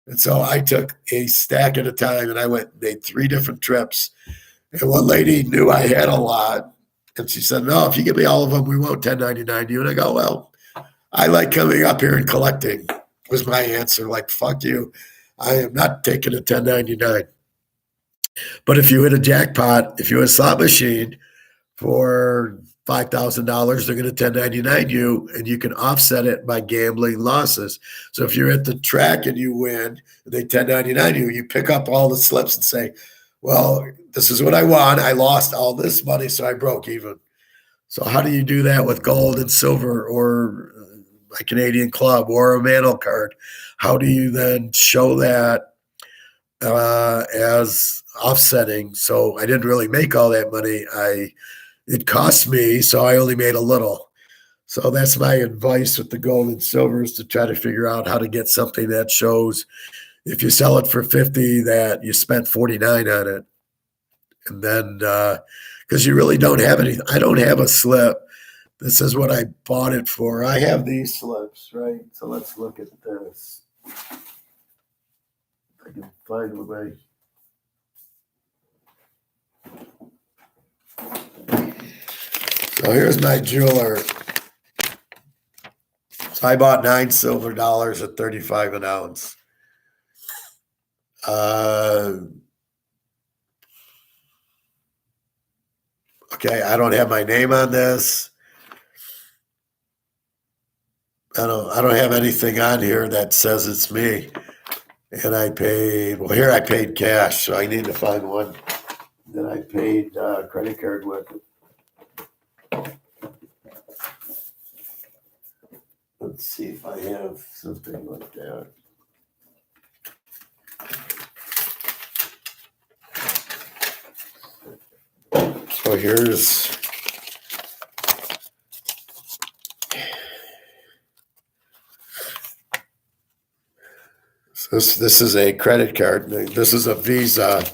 And so I took a stack at a time and I made 3 different trips. And one lady knew I had a lot. And she said, no, if you give me all of them, we won't 1099 you. And I go, well, I like coming up here and collecting, was my answer. Like, fuck you. I am not taking a 1099. But if you hit a jackpot, if you hit a slot machine for $5,000, they're going to 1099 you, and you can offset it by gambling losses. So if you're at the track and you win, they 1099 you, you pick up all the slips and say, well, this is what I won. I lost all this money, so I broke even. So how do you do that with gold and silver or a Canadian club or a mantle card? How do you then show that as offsetting? So I didn't really make all that money. It cost me, so I only made a little. So that's my advice with the gold and silver, is to try to figure out how to get something that shows, if you sell it for 50, that you spent 49 on it. And then, because you really don't have any, I don't have a slip. This is what I bought it for. I have these slips, right? So let's look at this. I can find a way. So here's my jeweler. So I bought 9 silver dollars at 35 an ounce. Okay, I don't have my name on this. I don't have anything on here that says it's me. And I paid, well, here I paid cash, so I need to find one that I paid credit card with. Let's see if I have something like that. So here's, this is a credit card. This is a Visa.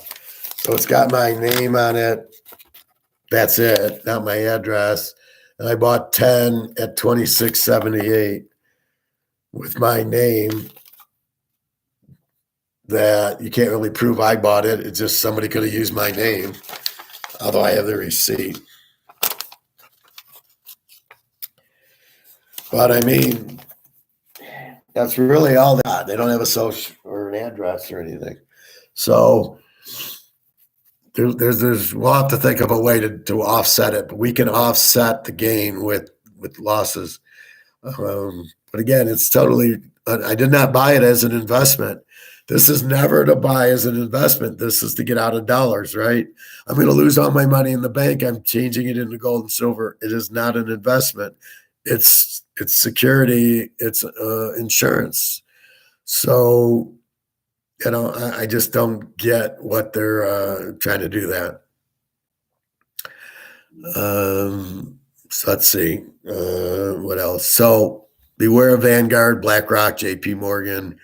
So it's got my name on it. That's it, not my address. And I bought 10 at $26.78 with my name. That you can't really prove I bought it. It's just somebody could have used my name, although I have the receipt. But I mean, that's really all that. They don't have a social or an address or anything. So we'll have to think of a way to offset it, but we can offset the gain with losses. But again, it's totally, I did not buy it as an investment. This is never to buy as an investment. This is to get out of dollars, right? I'm going to lose all my money in the bank. I'm changing it into gold and silver. It is not an investment. It's security. It's insurance. So, I just don't get what they're trying to do that. So let's see. What else? So beware of Vanguard, BlackRock, JP Morgan,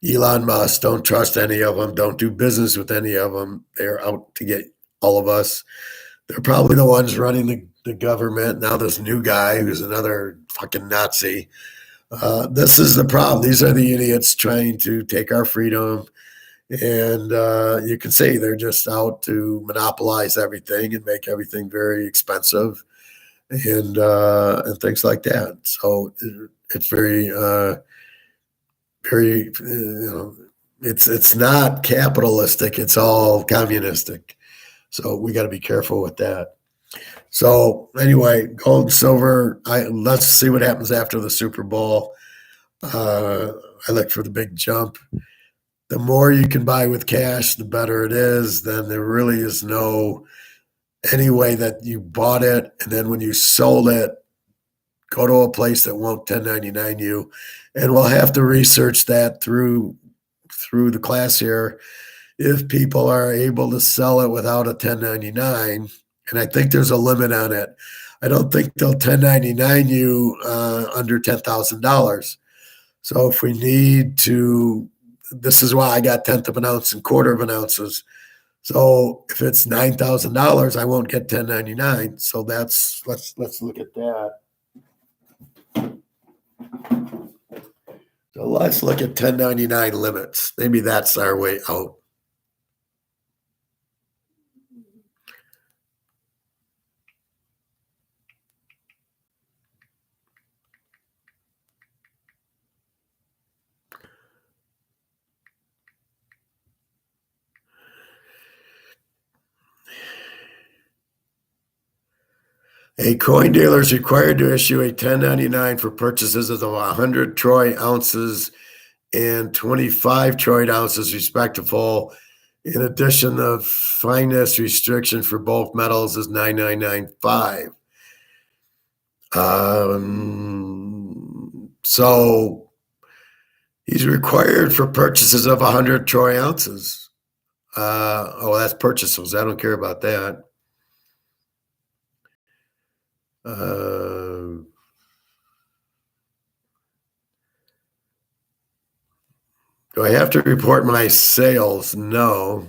Elon Musk. Don't trust any of them. Don't do business with any of them. They're out to get all of us. They're probably the ones running the government. Now this new guy who's another fucking Nazi. This is the problem. These are the idiots trying to take our freedom. And you can see they're just out to monopolize everything and make everything very expensive and things like that. So it's very, very, it's not capitalistic. It's all communistic. So we got to be careful with that. So anyway, gold and silver. Let's see what happens after the Super Bowl. I look for the big jump. The more you can buy with cash, the better it is. Then there really is no any way that you bought it, and then when you sold it, go to a place that won't 1099 you, and we'll have to research that through the class here. If people are able to sell it without a 1099, and I think there's a limit on it. I don't think they'll 1099 you under $10,000. So if we need to, this is why I got 1/10 of an ounce and 1/4 of an ounces. So if it's $9,000, I won't get 1099. So let's look at that. So let's look at 1099 limits. Maybe that's our way out. A coin dealer is required to issue a 1099 for purchases of 100 troy ounces and 25 troy ounces, respectively. In addition, the fineness restriction for both metals is 9995. So he's required for purchases of 100 troy ounces. That's purchases. I don't care about that. Do I have to report my sales? No.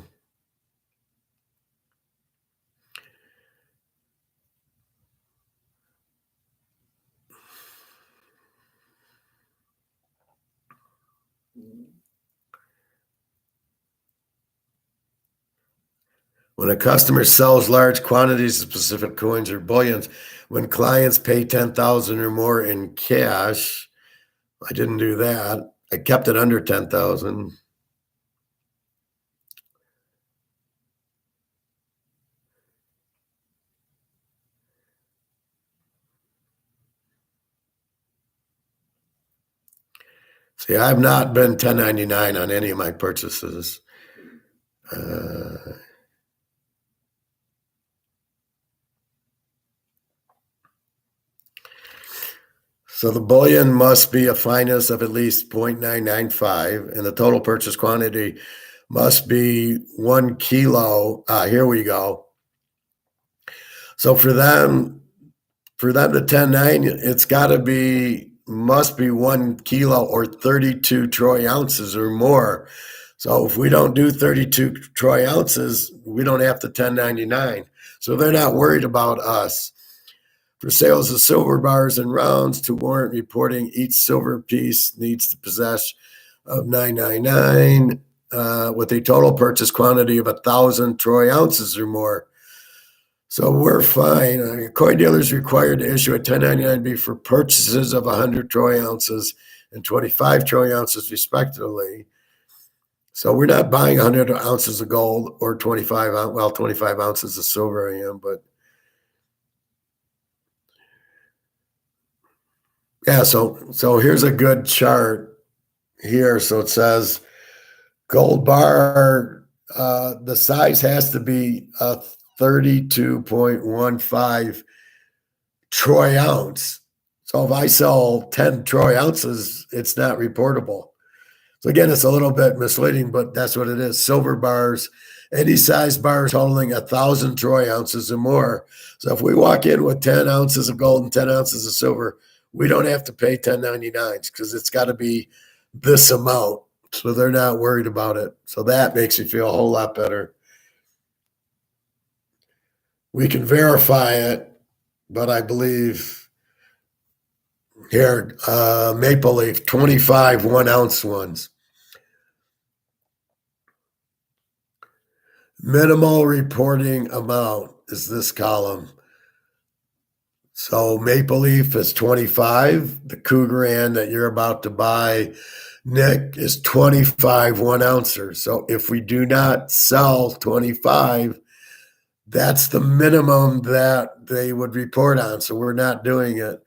When a customer sells large quantities of specific coins or bullions, when clients pay 10,000 or more in cash, I didn't do that. I kept it under 10,000. See, I've not been 1099 on any of my purchases. So the bullion must be a fineness of at least 0.995, and the total purchase quantity must be 1 kilo. Here we go. So for them to 10.9, it's got to be, must be 1 kilo or 32 troy ounces or more. So if we don't do 32 troy ounces, we don't have to 1099. So they're not worried about us. For sales of silver bars and rounds, to warrant reporting, each silver piece needs to possess of 999 with a total purchase quantity of 1,000 troy ounces or more. So we're fine. A coin dealer is required to issue a 1099B for purchases of 100 troy ounces and 25 troy ounces, respectively. So we're not buying 100 ounces of gold or 25 ounces of silver I am, but yeah, so here's a good chart here. So it says gold bar, the size has to be 32.15 troy ounce. So if I sell 10 troy ounces, it's not reportable. So again, it's a little bit misleading, but that's what it is. Silver bars, any size bars totaling 1,000 troy ounces or more. So if we walk in with 10 ounces of gold and 10 ounces of silver, we don't have to pay 1099s because it's got to be this amount. So they're not worried about it. So that makes me feel a whole lot better. We can verify it, but I believe here, Maple Leaf, 25 1-ounce ones. Minimal reporting amount is this column. So Maple Leaf is 25. The Cougaran that you're about to buy, Nick, is 25 1-ouncers. So if we do not sell 25, that's the minimum that they would report on. So we're not doing it.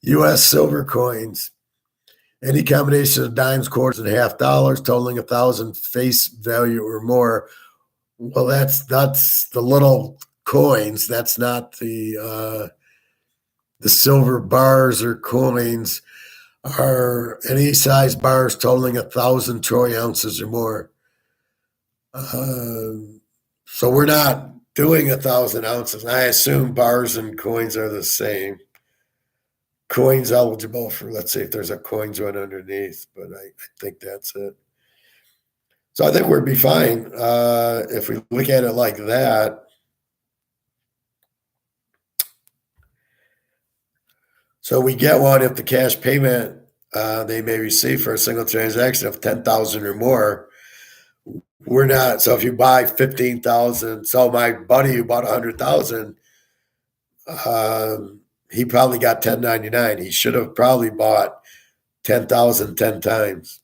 U.S. silver coins, any combination of dimes, quarters, and half dollars totaling 1,000 face value or more. Well, that's the little coins. That's not the silver bars or coins. Are any size bars totaling 1,000 troy ounces or more. So we're not doing 1,000 ounces. I assume bars and coins are the same. Coins eligible for, let's see if there's a coins one underneath, but I think that's it. So I think we'd be fine if we look at it like that. So we get one if the cash payment they may receive for a single transaction of 10,000 or more. We're not. So if you buy 15,000, so my buddy who bought 100,000, he probably got 1099. He should have probably bought 10,000 10 times.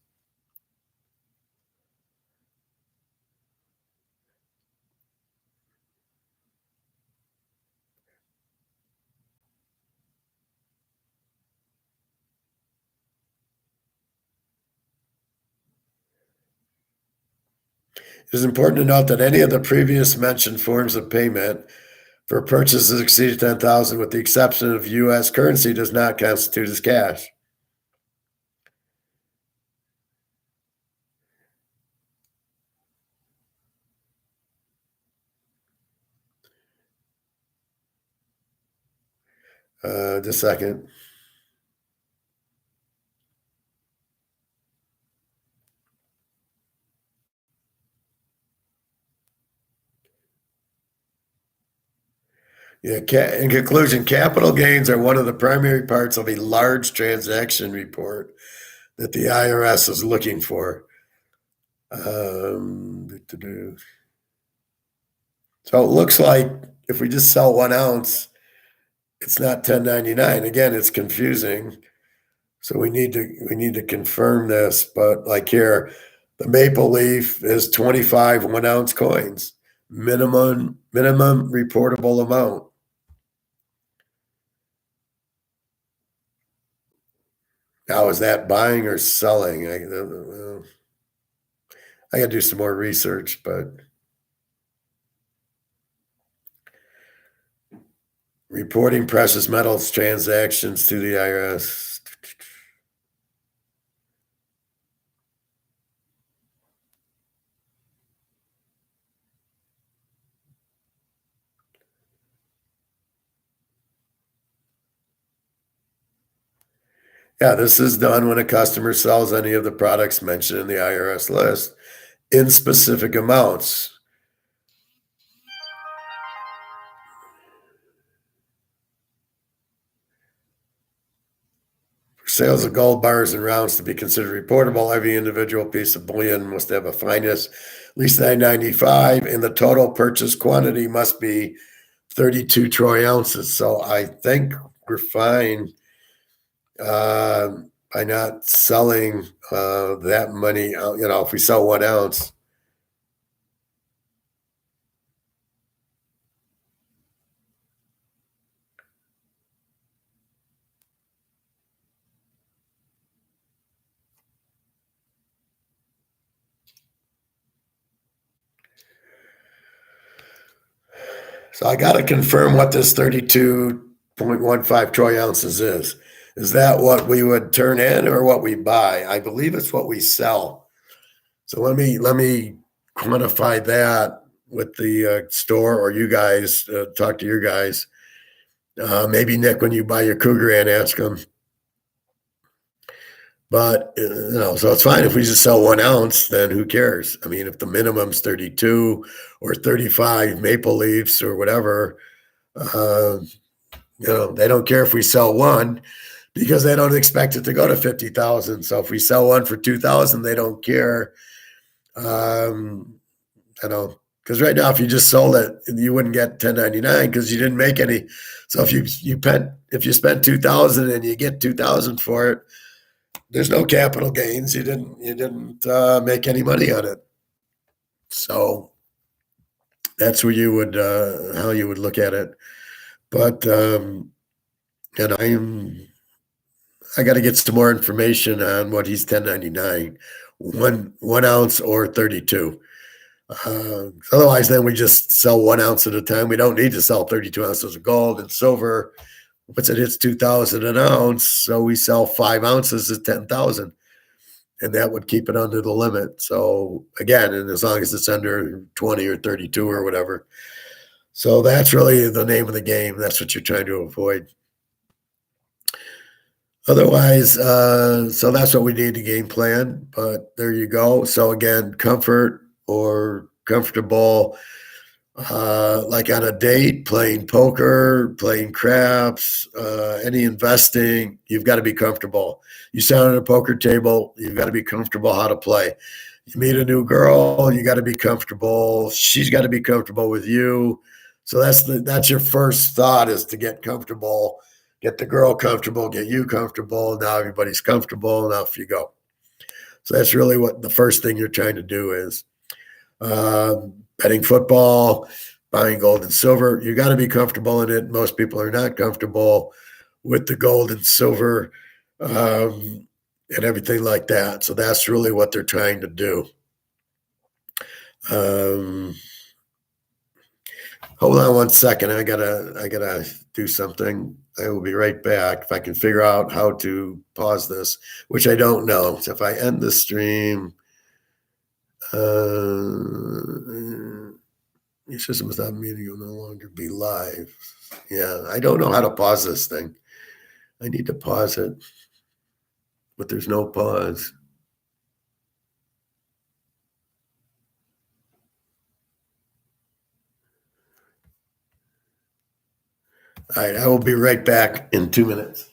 It is important to note that any of the previous mentioned forms of payment for purchases exceeding 10,000, with the exception of U.S. currency, does not constitute as cash. Just a second. Yeah, in conclusion, capital gains are one of the primary parts of a large transaction report that the IRS is looking for. So it looks like if we just sell 1 ounce, it's not 1099. Again, it's confusing. So we need to confirm this. But like here, the maple leaf is 25 1 ounce coins, minimum reportable amount. Now, is that buying or selling? I got to do some more research, but reporting precious metals transactions to the IRS. Yeah, this is done when a customer sells any of the products mentioned in the IRS list in specific amounts. For sales of gold bars and rounds to be considered reportable, every individual piece of bullion must have a fineness at least 995, and the total purchase quantity must be 32 troy ounces. So I think we're fine by not selling that many. If we sell 1 ounce. So I got to confirm what this 32.15 troy ounces is. Is that what we would turn in or what we buy? I believe it's what we sell. So let me quantify that with the store, or you guys talk to your guys. Maybe Nick, when you buy your Cougar and ask them. But so it's fine if we just sell 1 ounce. Then who cares? I mean, if the minimum's 32 or 35 maple leafs or whatever, they don't care if we sell one because they don't expect it to go to 50,000. So if we sell one for 2,000, they don't care. Because right now, if you just sold it, you wouldn't get 1099 because you didn't make any. So if you spent 2,000 and you get 2,000 for it, there's no capital gains. You didn't make any money on it. So that's where you would how you would look at it. But I got to get some more information on what he's 1099, 1 ounce or 32. Otherwise, then we just sell 1 ounce at a time. We don't need to sell 32 ounces of gold and silver. Once it hits 2,000 an ounce, so we sell 5 ounces at 10,000, and that would keep it under the limit. So again, and as long as it's under 20 or 32 or whatever. So that's really the name of the game. That's what you're trying to avoid. Otherwise, so that's what we need to game plan. But there you go. So again, comfort or comfortable. Like on a date, playing poker, playing craps, any investing, you've got to be comfortable. You sit at a poker table, you've got to be comfortable how to play. You meet a new girl, you got to be comfortable. She's got to be comfortable with you. So that's your first thought is to get comfortable, get the girl comfortable, get you comfortable. Now everybody's comfortable. Now off you go. So that's really what the first thing you're trying to do is betting football, buying gold and silver. You got to be comfortable in it. Most people are not comfortable with the gold and silver and everything like that. So that's really what they're trying to do. Um, Hold on one second. I gotta do something. I will be right back. If I can figure out how to pause this, which I don't know. So if I end the stream, your system without meeting will no longer be live. Yeah, I don't know how to pause this thing. I need to pause it, but there's no pause. All right, I will be right back in 2 minutes.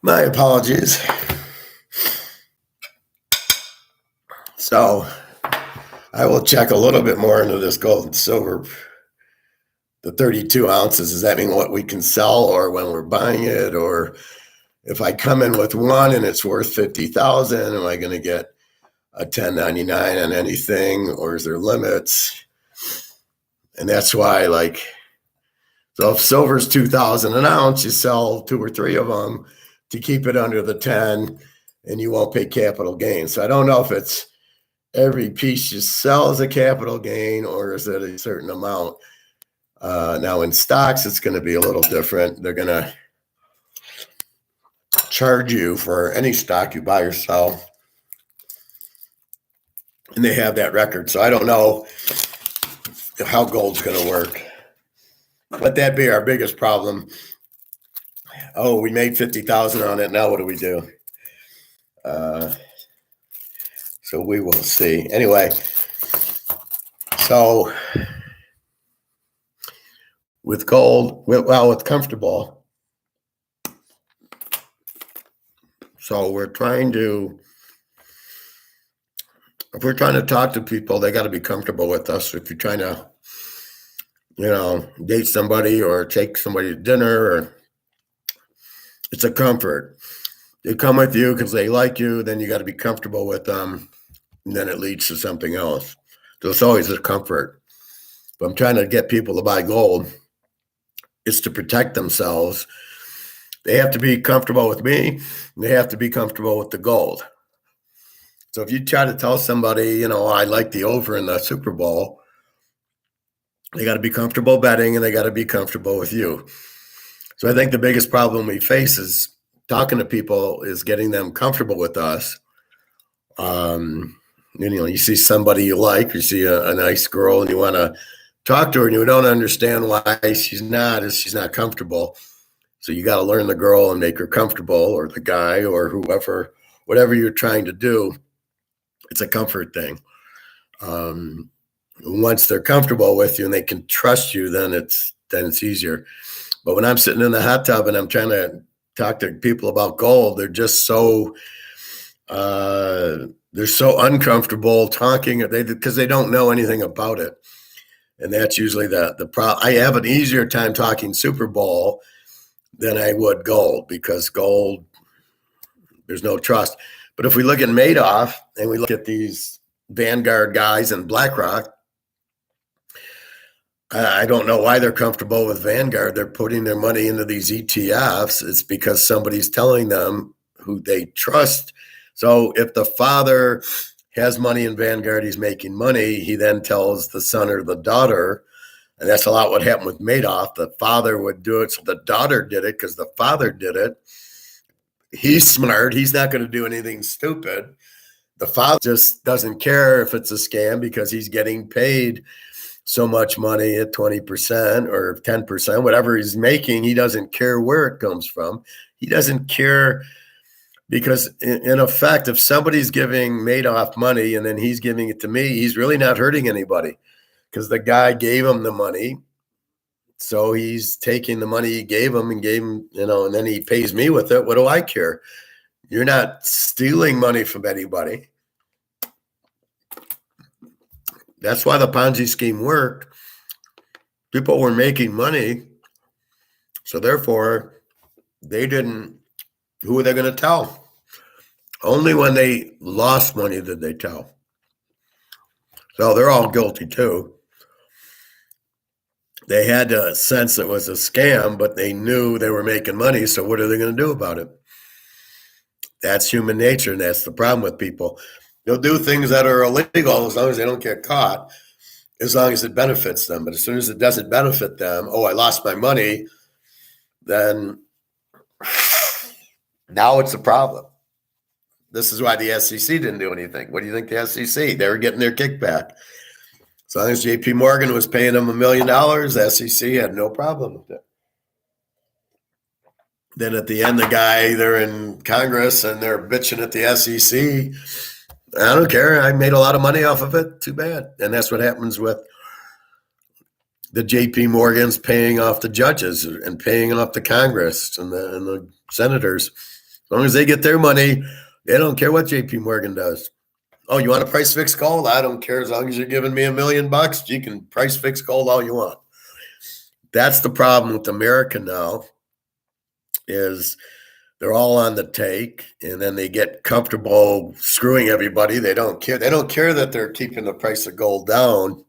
My apologies. So I will check a little bit more into this gold and silver. The 32 ounces, does that mean what we can sell or when we're buying it? Or if I come in with one and it's worth 50,000, am I going to get a 1099 on anything, or is there limits? And that's why, like, so if silver's 2,000 an ounce, you sell 2 or 3 of them to keep it under the 10 and you won't pay capital gain. So I don't know if it's every piece you sell is a capital gain or is it a certain amount. Now in stocks, it's going to be a little different. They're going to charge you for any stock you buy or sell. And they have that record. So I don't know how gold's going to work. Let that be our biggest problem. Oh, we made 50,000 on it. Now what do we do? So we will see. Anyway, so with gold, well, with comfortable. So if we're trying to talk to people, they got to be comfortable with us. If you're trying to, date somebody or take somebody to dinner, or it's a comfort. They come with you because they like you, then you got to be comfortable with them, and then it leads to something else. So it's always a comfort. But I'm trying to get people to buy gold. It's to protect themselves. They have to be comfortable with me, and they have to be comfortable with the gold. So if you try to tell somebody, I like the over in the Super Bowl, they got to be comfortable betting and they got to be comfortable with you. So I think the biggest problem we face is talking to people is getting them comfortable with us. You see somebody you like, you see a nice girl and you want to talk to her and you don't understand why she's not comfortable. So you got to learn the girl and make her comfortable, or the guy or whoever, whatever you're trying to do. It's a comfort thing. Once they're comfortable with you and they can trust you, then it's easier. But when I'm sitting in the hot tub and I'm trying to talk to people about gold, they're just so uncomfortable talking because they don't know anything about it. And that's usually the problem. I have an easier time talking Super Bowl than I would gold, because gold, there's no trust. But if we look at Madoff and we look at these Vanguard guys and BlackRock, I don't know why they're comfortable with Vanguard. They're putting their money into these ETFs. It's because somebody's telling them who they trust. So if the father has money in Vanguard, he's making money, he then tells the son or the daughter, and that's a lot what happened with Madoff. The father would do it, so the daughter did it because the father did it. He's smart. He's not going to do anything stupid. The father just doesn't care if it's a scam because he's getting paid so much money at 20% or 10%, whatever he's making. He doesn't care where it comes from. He doesn't care because, in effect, if somebody's giving Madoff money and then he's giving it to me, he's really not hurting anybody because the guy gave him the money. So he's taking the money he gave him and and then he pays me with it. What do I care? You're not stealing money from anybody. That's why the Ponzi scheme worked. People were making money. So therefore, who were they going to tell? Only when they lost money did they tell. So they're all guilty too. They had a sense it was a scam, but they knew they were making money. So what are they going to do about it? That's human nature, and that's the problem with people. They'll do things that are illegal as long as they don't get caught, as long as it benefits them. But as soon as it doesn't benefit them, I lost my money, then now it's a problem. This is why the SEC didn't do anything. What do you think the SEC? They were getting their kickback. As long as JP Morgan was paying them $1 million, the SEC had no problem with it. Then at the end, the guy, they're in Congress and they're bitching at the SEC. I don't care. I made a lot of money off of it. Too bad. And that's what happens with the JP Morgans paying off the judges and paying off the Congress and the senators. long as they get their money, they don't care what JP Morgan does. Oh, you want to price fix gold? I don't care. As long as you're giving me $1 million, you can price fix gold all you want. That's the problem with America now, is they're all on the take, and then they get comfortable screwing everybody. They don't care. They don't care that they're keeping the price of gold down.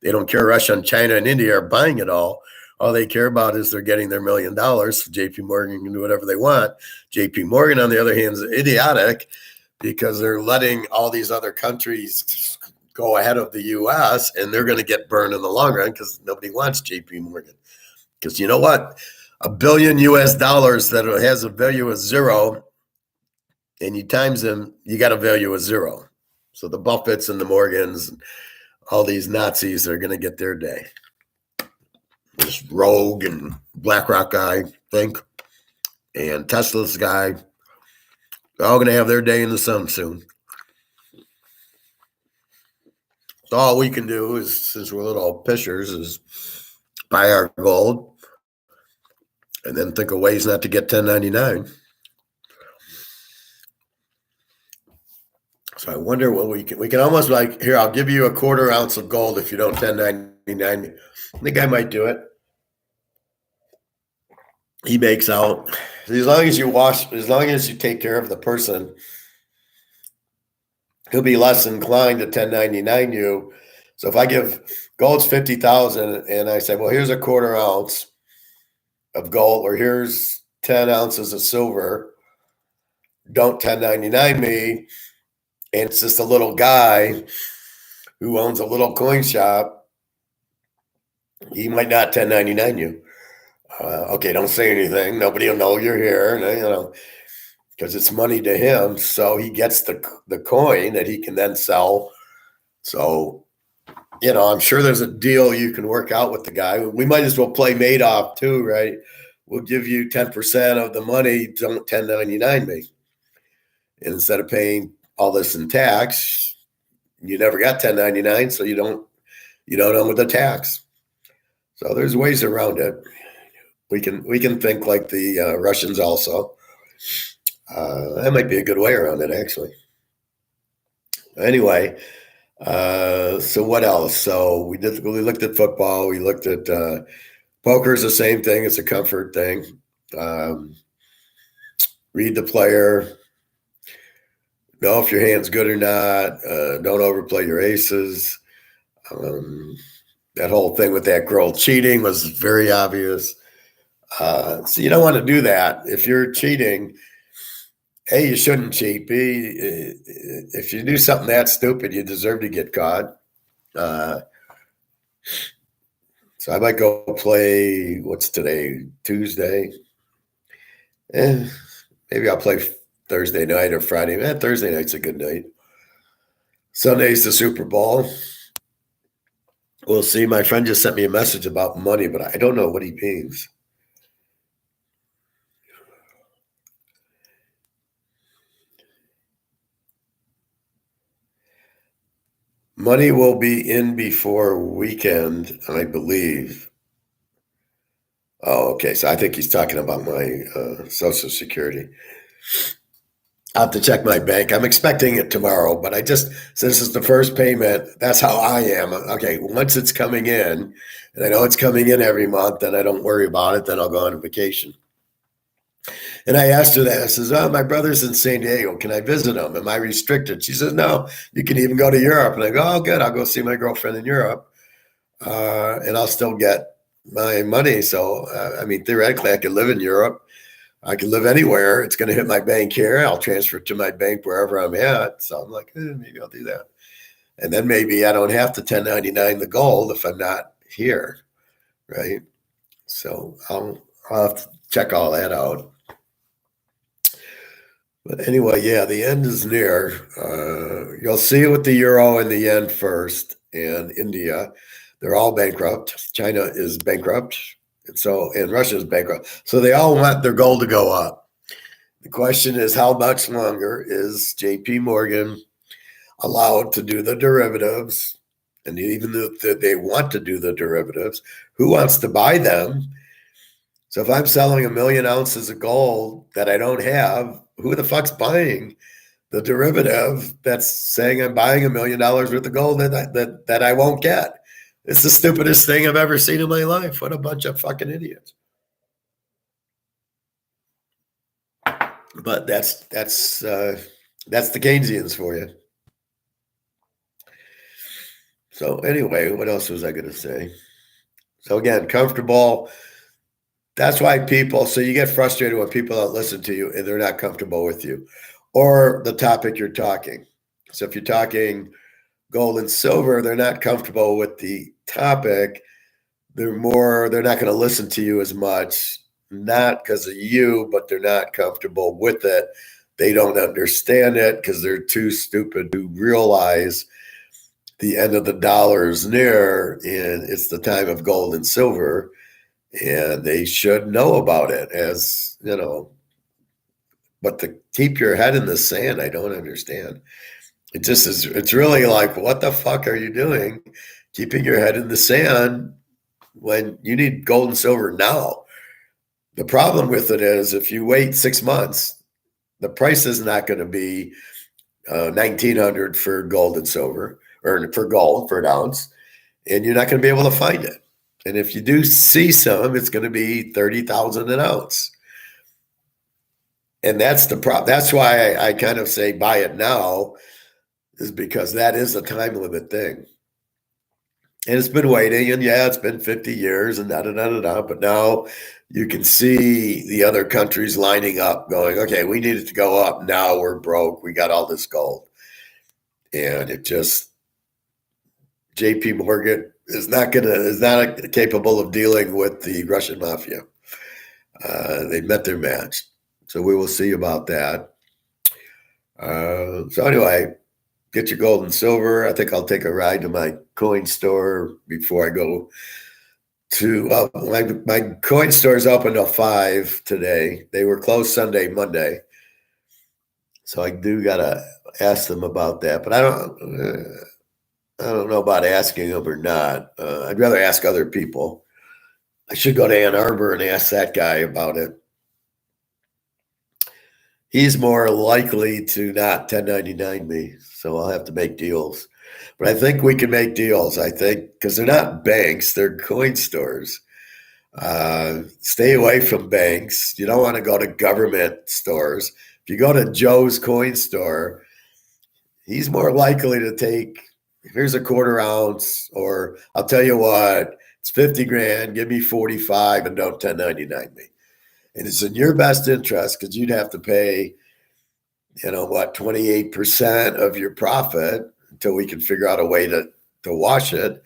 They don't care Russia and China and India are buying it all. All they care about is they're getting their $1 million. JP Morgan can do whatever they want. JP Morgan, on the other hand, is idiotic because they're letting all these other countries go ahead of the U.S., and they're going to get burned in the long run because nobody wants JP Morgan. Because you know what? $1 billion US that has a value of zero, and you times them, you got a value of zero. So the Buffetts and the Morgans, all these Nazis are going to get their day. This Rogue and BlackRock guy, think, and Tesla's guy, they're all going to have their day in the sun soon. So all we can do is, since we're little pishers, is buy our gold and then think of ways not to get 1099. So I wonder what we can almost like, here, I'll give you a 1/4 ounce of gold if you don't 1099 me. I think I might do it. He makes out, as long as you take care of the person, he'll be less inclined to 1099 you. So if I give gold's 50,000 and I say, well, here's a 1/4 ounce of gold, or here's 10 ounces of silver, don't 1099 me. And it's just a little guy who owns a little coin shop. He might not 1099 you. Okay, don't say anything. Nobody will know you're here, because it's money to him. So he gets the coin that he can then sell. So, I'm sure there's a deal you can work out with the guy. We might as well play Madoff too, right? We'll give you 10% of the money. Don't 1099 me. And instead of paying all this in tax, you never got 1099, so you don't owe the tax. So there's ways around it. We can think like the Russians also. That might be a good way around it, actually. Anyway, so what else? So we looked at football. We looked at poker is the same thing. It's a comfort thing. Read the player. Know if your hand's good or not. Don't overplay your aces. That whole thing with that girl cheating was very obvious. So you don't want to do that. If you're cheating, A, you shouldn't cheat. B, if you do something that stupid, you deserve to get caught. So I might go play, what's today, Tuesday? Maybe I'll play Thursday night or Friday. Thursday night's a good night. Sunday's the Super Bowl. We'll see. My friend just sent me a message about money, but I don't know what he means. Money will be in before weekend, I believe. Oh, okay. So I think he's talking about my Social Security. I'll have to check my bank. I'm expecting it tomorrow, but since it's the first payment, that's how I am. Okay, once it's coming in, and I know it's coming in every month, then I don't worry about it. Then I'll go on vacation. And I asked her that. I says, my brother's in San Diego. Can I visit him? Am I restricted? She says, no, you can even go to Europe. And I go, oh, good. I'll go see my girlfriend in Europe. And I'll still get my money. So, theoretically, I could live in Europe. I could live anywhere. It's going to hit my bank here. I'll transfer it to my bank wherever I'm at. So I'm like, maybe I'll do that. And then maybe I don't have to 1099 the gold if I'm not here, right? So I'll have to check all that out. But anyway, yeah, the end is near. You'll see it with the euro and the yen first, and India. They're all bankrupt. China is bankrupt. And Russia is bankrupt. So they all want their gold to go up. The question is, how much longer is JP Morgan allowed to do the derivatives? And even though they want to do the derivatives, who wants to buy them? So if I'm selling 1,000,000 ounces of gold that I don't have, who the fuck's buying the derivative that's saying I'm buying $1,000,000 worth of gold that I won't get? It's the stupidest thing I've ever seen in my life. What a bunch of fucking idiots. But that's the Keynesians for you. So anyway, what else was I going to say? So again, comfortable. That's why so you get frustrated when people don't listen to you and they're not comfortable with you or the topic you're talking. So if you're talking gold and silver, they're not comfortable with the topic. They're not going to listen to you as much, not because of you, but they're not comfortable with it. They don't understand it because they're too stupid to realize the end of the dollar is near and it's the time of gold and silver. And they should know about it, as you know, but to keep your head in the sand, I don't understand. It just is, it's really like, what the fuck are you doing keeping your head in the sand when you need gold and silver now? The problem with it is if you wait 6 months, the price is not going to be 1,900 for gold and silver, or for gold for an ounce, and you're not going to be able to find it. And if you do see some, it's going to be 30,000 an ounce. And that's the problem. That's why I kind of say buy it now, is because that is a time limit thing. And it's been waiting, and yeah, it's been 50 years and da-da-da-da-da. But now you can see the other countries lining up going, okay, we need it to go up. Now we're broke. We got all this gold. And it just, JP Morgan is not capable of dealing with the Russian mafia. They met their match. So we will see about that. So anyway, get your gold and silver. I think I'll take a ride to my coin store before I go to my coin store is open till 5 today. They were closed Sunday, Monday. So I do gotta ask them about that. But I don't know about asking them or not. I'd rather ask other people. I should go to Ann Arbor and ask that guy about it. He's more likely to not 1099 me, so I'll have to make deals. But I think we can make deals. I think because they're not banks, they're coin stores. Stay away from banks. You don't want to go to government stores. If you go to Joe's coin store, he's more likely to take, here's a quarter ounce, or I'll tell you what, it's 50 grand, give me 45 and don't 1099 me. And it's in your best interest because you'd have to pay, 28% of your profit until we can figure out a way to wash it.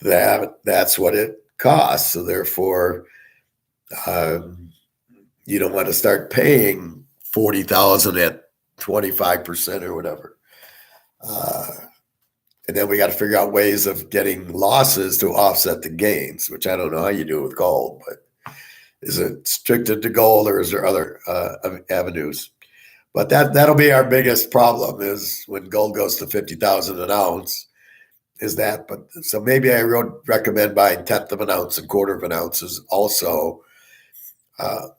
That's what it costs. So therefore, you don't want to start paying 40,000 at 25% or whatever. And then we got to figure out ways of getting losses to offset the gains, which I don't know how you do it with gold, but is it restricted to gold or is there other avenues? But that'll be our biggest problem is when gold goes to 50,000 an ounce. Is that? But so maybe I would recommend buying 1/10 of an ounce and 1/4 of an ounces also. I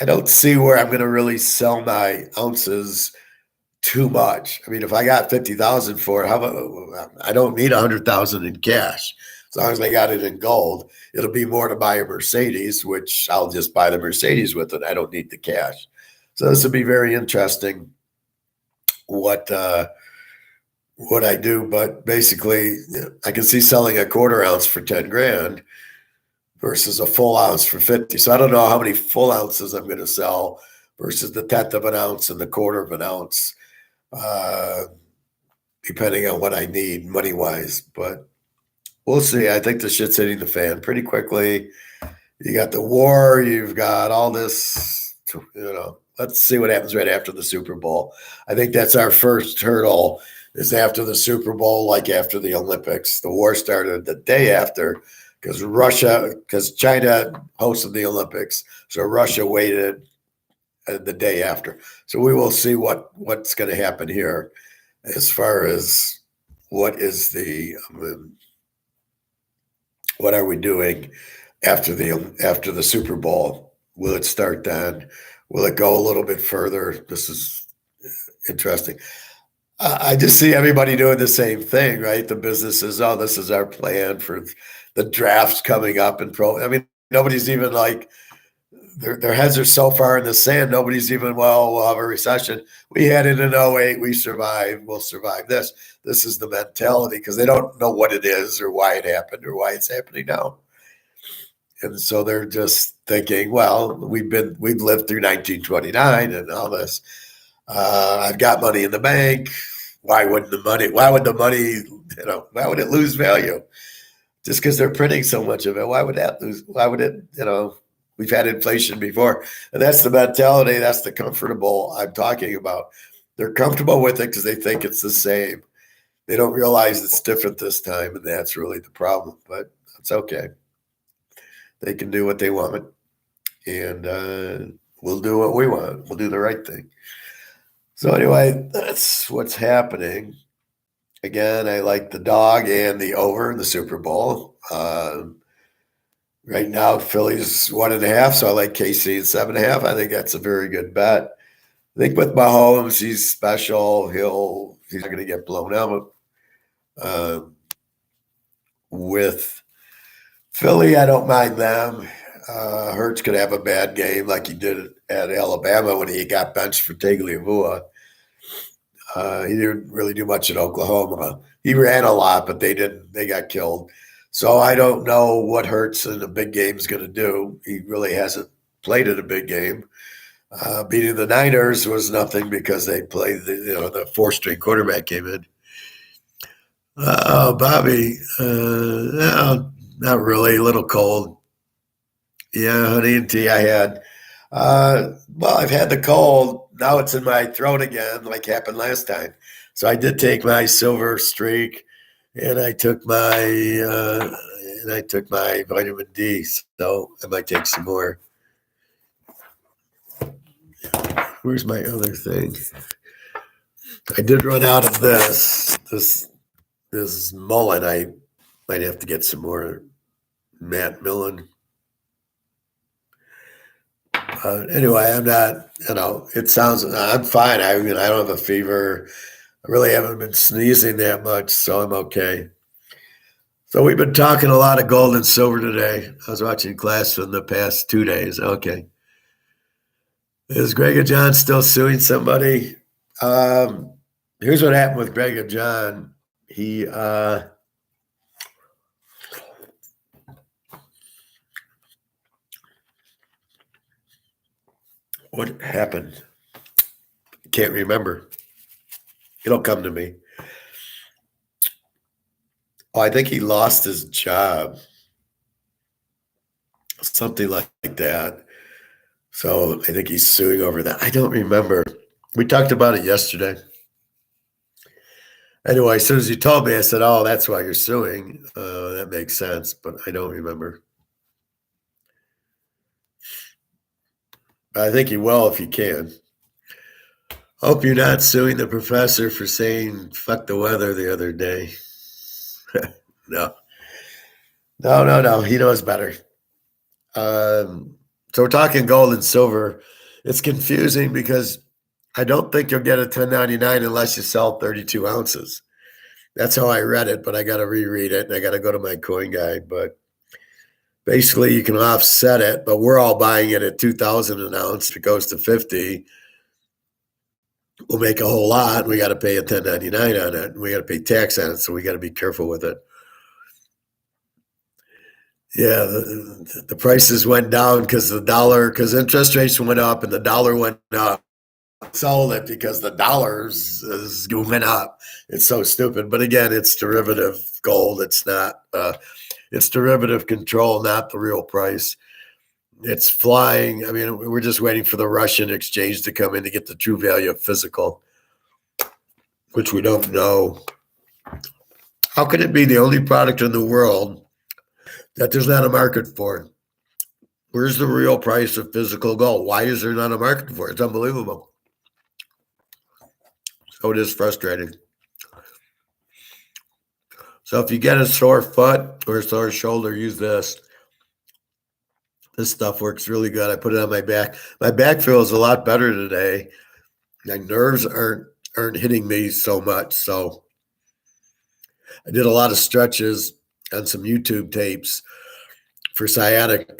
don't see where I'm going to really sell my ounces too much. I mean, if I got 50,000 for it, I don't need 100,000 in cash. As long as I got it in gold, it'll be more to buy a Mercedes, which I'll just buy the Mercedes with it. I don't need the cash. So this will be very interesting what I do. But basically, I can see selling a quarter ounce for 10 grand versus a full ounce for 50. So I don't know how many full ounces I'm going to sell versus the 1/10 of an ounce and the 1/4 of an ounce, depending on what I need money-wise. But we'll see. I think the shit's hitting the fan pretty quickly. You got the war. You've got all this, let's see what happens right after the Super Bowl. I think that's our first hurdle is after the Super Bowl, like after the Olympics. The war started the day after because China hosted the Olympics. So Russia waited the day after. So we will see what's going to happen here as far as what are we doing after the Super Bowl. Will it start then? Will it go a little bit further? This is interesting. I just see everybody doing the same thing, right? The businesses, oh, this is our plan for the drafts coming up and pro. I mean, nobody's even like their heads are so far in the sand. Nobody's even, well, we'll have a recession. We had it in '08. We survived. We'll survive this. This is the mentality because they don't know what it is or why it happened or why it's happening now. And so they're just thinking, well, we've lived through 1929 and all this. I've got money in the bank. Why would the money, why would it lose value? Just because they're printing so much of it, why would that lose? Why would it, we've had inflation before. And that's the mentality. That's the comfortable I'm talking about. They're comfortable with it because they think it's the same. They don't realize it's different this time. And that's really the problem, but it's okay. They can do what they want. And we'll do what we want. We'll do the right thing. So anyway, that's what's happening. Again, I like the dog and the over in the Super Bowl. Right now, Philly's 1.5, so I like KC at 7.5. I think that's a very good bet. I think with Mahomes, he's special. He's not going to get blown out. With Philly, I don't mind them. Hurts could have a bad game like he did at Alabama when he got benched for Tagliabue. He didn't really do much at Oklahoma. He ran a lot, but they didn't. They got killed. So I don't know what Hurts in a big game is going to do. He really hasn't played in a big game. Beating the Niners was nothing because they played the four-string quarterback came in. Bobby, no, not really. A little cold. Yeah, honey and tea I had. Well, I've had the cold. Now it's in my throat again, like happened last time. So I did take my silver streak, and I took my vitamin D. So I might take some more. Where's my other thing? I did run out of this mullet. I might have to get some more Matt Millen. Anyway, I'm not, I'm fine. I mean, I don't have a fever. I really haven't been sneezing that much, so I'm okay. So we've been talking a lot of gold and silver today. I was watching class for the past 2 days. Okay. Is Greg and John still suing somebody? Here's what happened with Greg and John. What happened? Can't remember. It'll come to me. Oh, I think he lost his job. Something like that. So I think he's suing over that. I don't remember. We talked about it yesterday. Anyway, as soon as you told me, I said, oh, that's why you're suing. That makes sense, but I don't remember. I think he will if he can. Hope you're not suing the professor for saying fuck the weather the other day. No. He knows better. So we're talking gold and silver. It's confusing because I don't think you'll get a 1099 unless you sell 32 ounces. That's how I read it, but I got to reread it and I got to go to my coin guy. But basically, you can offset it, but we're all buying it at 2,000 an ounce. If it goes to 50, we'll make a whole lot. We got to pay a 1099 on it. And we got to pay tax on it, so we got to be careful with it. Yeah, the prices went down because interest rates went up and the dollar went up. Sold it because the dollars went up. It's so stupid. But again, it's derivative gold. It's not. It's derivative control, not the real price. It's flying. I mean, we're just waiting for the Russian exchange to come in to get the true value of physical, which we don't know. How can it be the only product in the world that there's not a market for? Where's the real price of physical gold? Why is there not a market for it? It's unbelievable. So it is frustrating. So if you get a sore foot or a sore shoulder, use this. This stuff works really good. I put it on my back. My back feels a lot better today. My nerves aren't hitting me so much. So I did a lot of stretches on some YouTube tapes for sciatic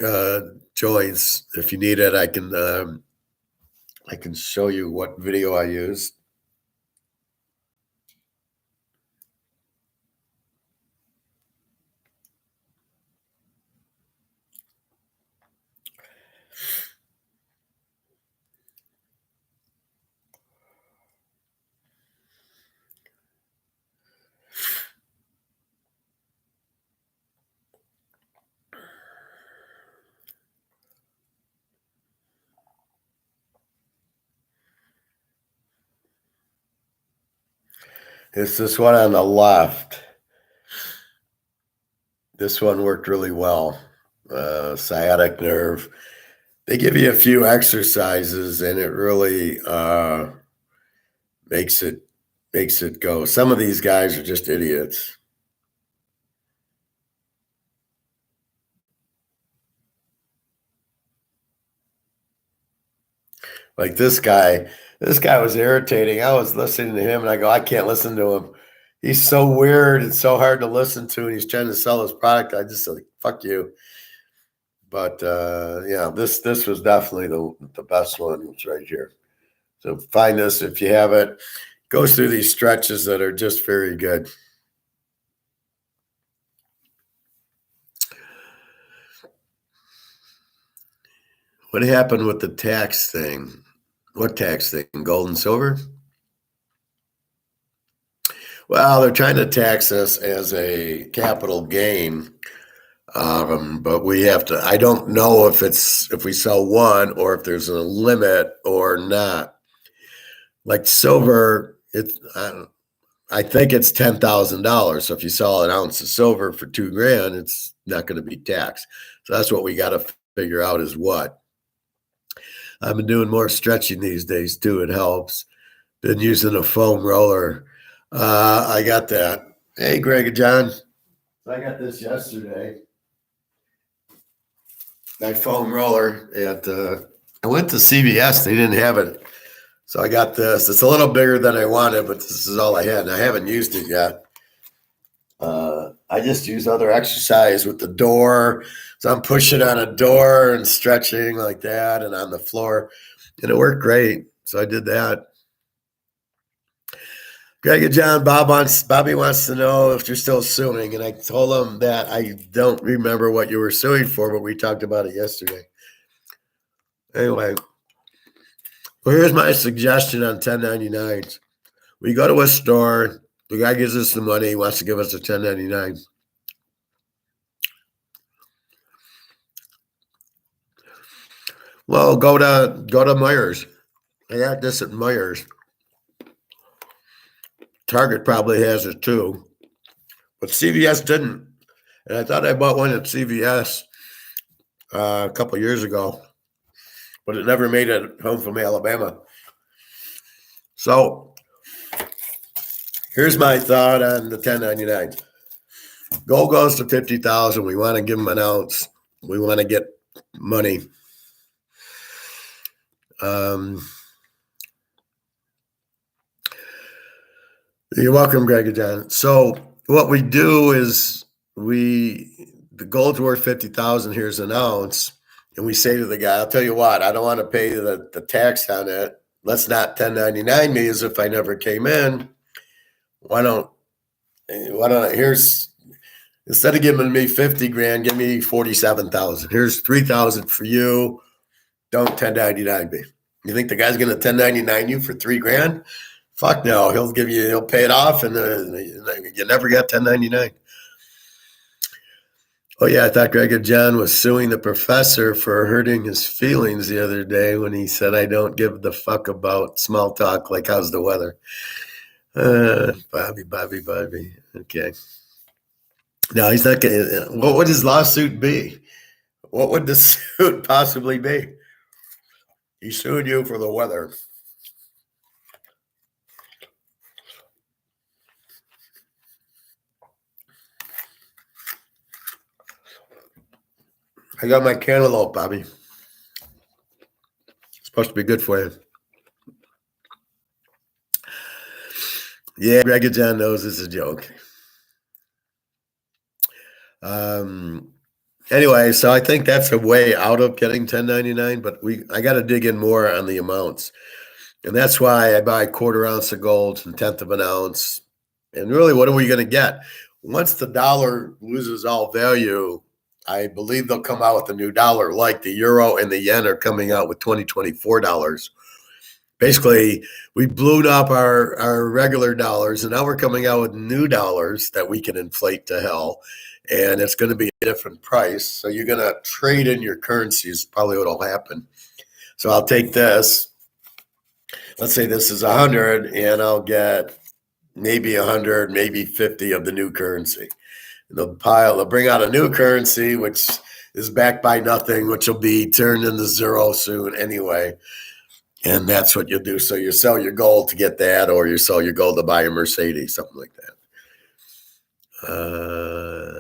joints. If you need it, I can show you what video I used. It's this one on the left. This one worked really well. Sciatic nerve. They give you a few exercises, and it really makes it go. Some of these guys are just idiots. Like this guy was irritating. I was listening to him and I go, I can't listen to him. He's so weird and so hard to listen to, and he's trying to sell his product. I just like, fuck you. But yeah, this was definitely the best one. It's right here. So find this if you have it. Goes through these stretches that are just very good. What happened with the tax thing? What tax thing? Gold and silver? Well, they're trying to tax us as a capital gain, but we have to. I don't know if we sell one or if there's a limit or not. Like silver, I think it's $10,000. So if you sell an ounce of silver for $2,000, it's not going to be taxed. So that's what we got to figure out is what. I've been doing more stretching these days too. It helps. Been using a foam roller. I got that. Hey, Greg and John. I got this yesterday. My foam roller I went to CVS. They didn't have it. So I got this. It's a little bigger than I wanted, but this is all I had. And I haven't used it yet. I just use other exercise with the door. So I'm pushing on a door and stretching like that and on the floor. And it worked great. So I did that. Greg and John, Bobby wants to know if you're still suing. And I told him that I don't remember what you were suing for, but we talked about it yesterday. Anyway, well, here's my suggestion on 1099s. We go to a store, the guy gives us the money, he wants to give us a 1099. Well, go to Myers. I got this at Myers. Target probably has it too, but CVS didn't. And I thought I bought one at CVS a couple years ago, but it never made it home from Alabama. So here's my thought on the 1099. Gold goes to 50,000. We want to give them an ounce. We want to get money. You're welcome, Greg and John. So what we do is the gold's worth 50,000. Here's an ounce, and we say to the guy, "I'll tell you what, I don't want to pay the tax on it. Let's not 1099 me as if I never came in. Why don't here's instead of giving me 50 grand, give me 47,000. Here's 3,000 for you. Don't 1099 me. You think the guy's going to 1099 you for 3 grand? Fuck no. He'll pay it off, and you never got 1099. Oh yeah, I thought Greg and John was suing the professor for hurting his feelings the other day when he said, "I don't give the fuck about small talk like how's the weather." Bobby. Okay. No, he's not going to. What would his lawsuit be? What would the suit possibly be? He sued you for the weather. I got my cantaloupe, Bobby. It's supposed to be good for you. Yeah, Greg and John knows it's a joke. Anyway, so I think that's a way out of getting 1099, but I got to dig in more on the amounts. And that's why I buy quarter ounce of gold and tenth of an ounce. And really, what are we going to get? Once the dollar loses all value, I believe they'll come out with a new dollar, like the euro and the yen are coming out with 2024 dollars. Basically, we blew up our regular dollars, and now we're coming out with new dollars that we can inflate to hell. And it's going to be a different price. So you're going to trade in your currencies, probably what will happen. So I'll take this. Let's say this is 100, and I'll get maybe 100, maybe 50 of the new currency. And they'll bring out a new currency, which is backed by nothing, which will be turned into zero soon anyway. And that's what you'll do. So you sell your gold to get that, or you sell your gold to buy a Mercedes, something like that.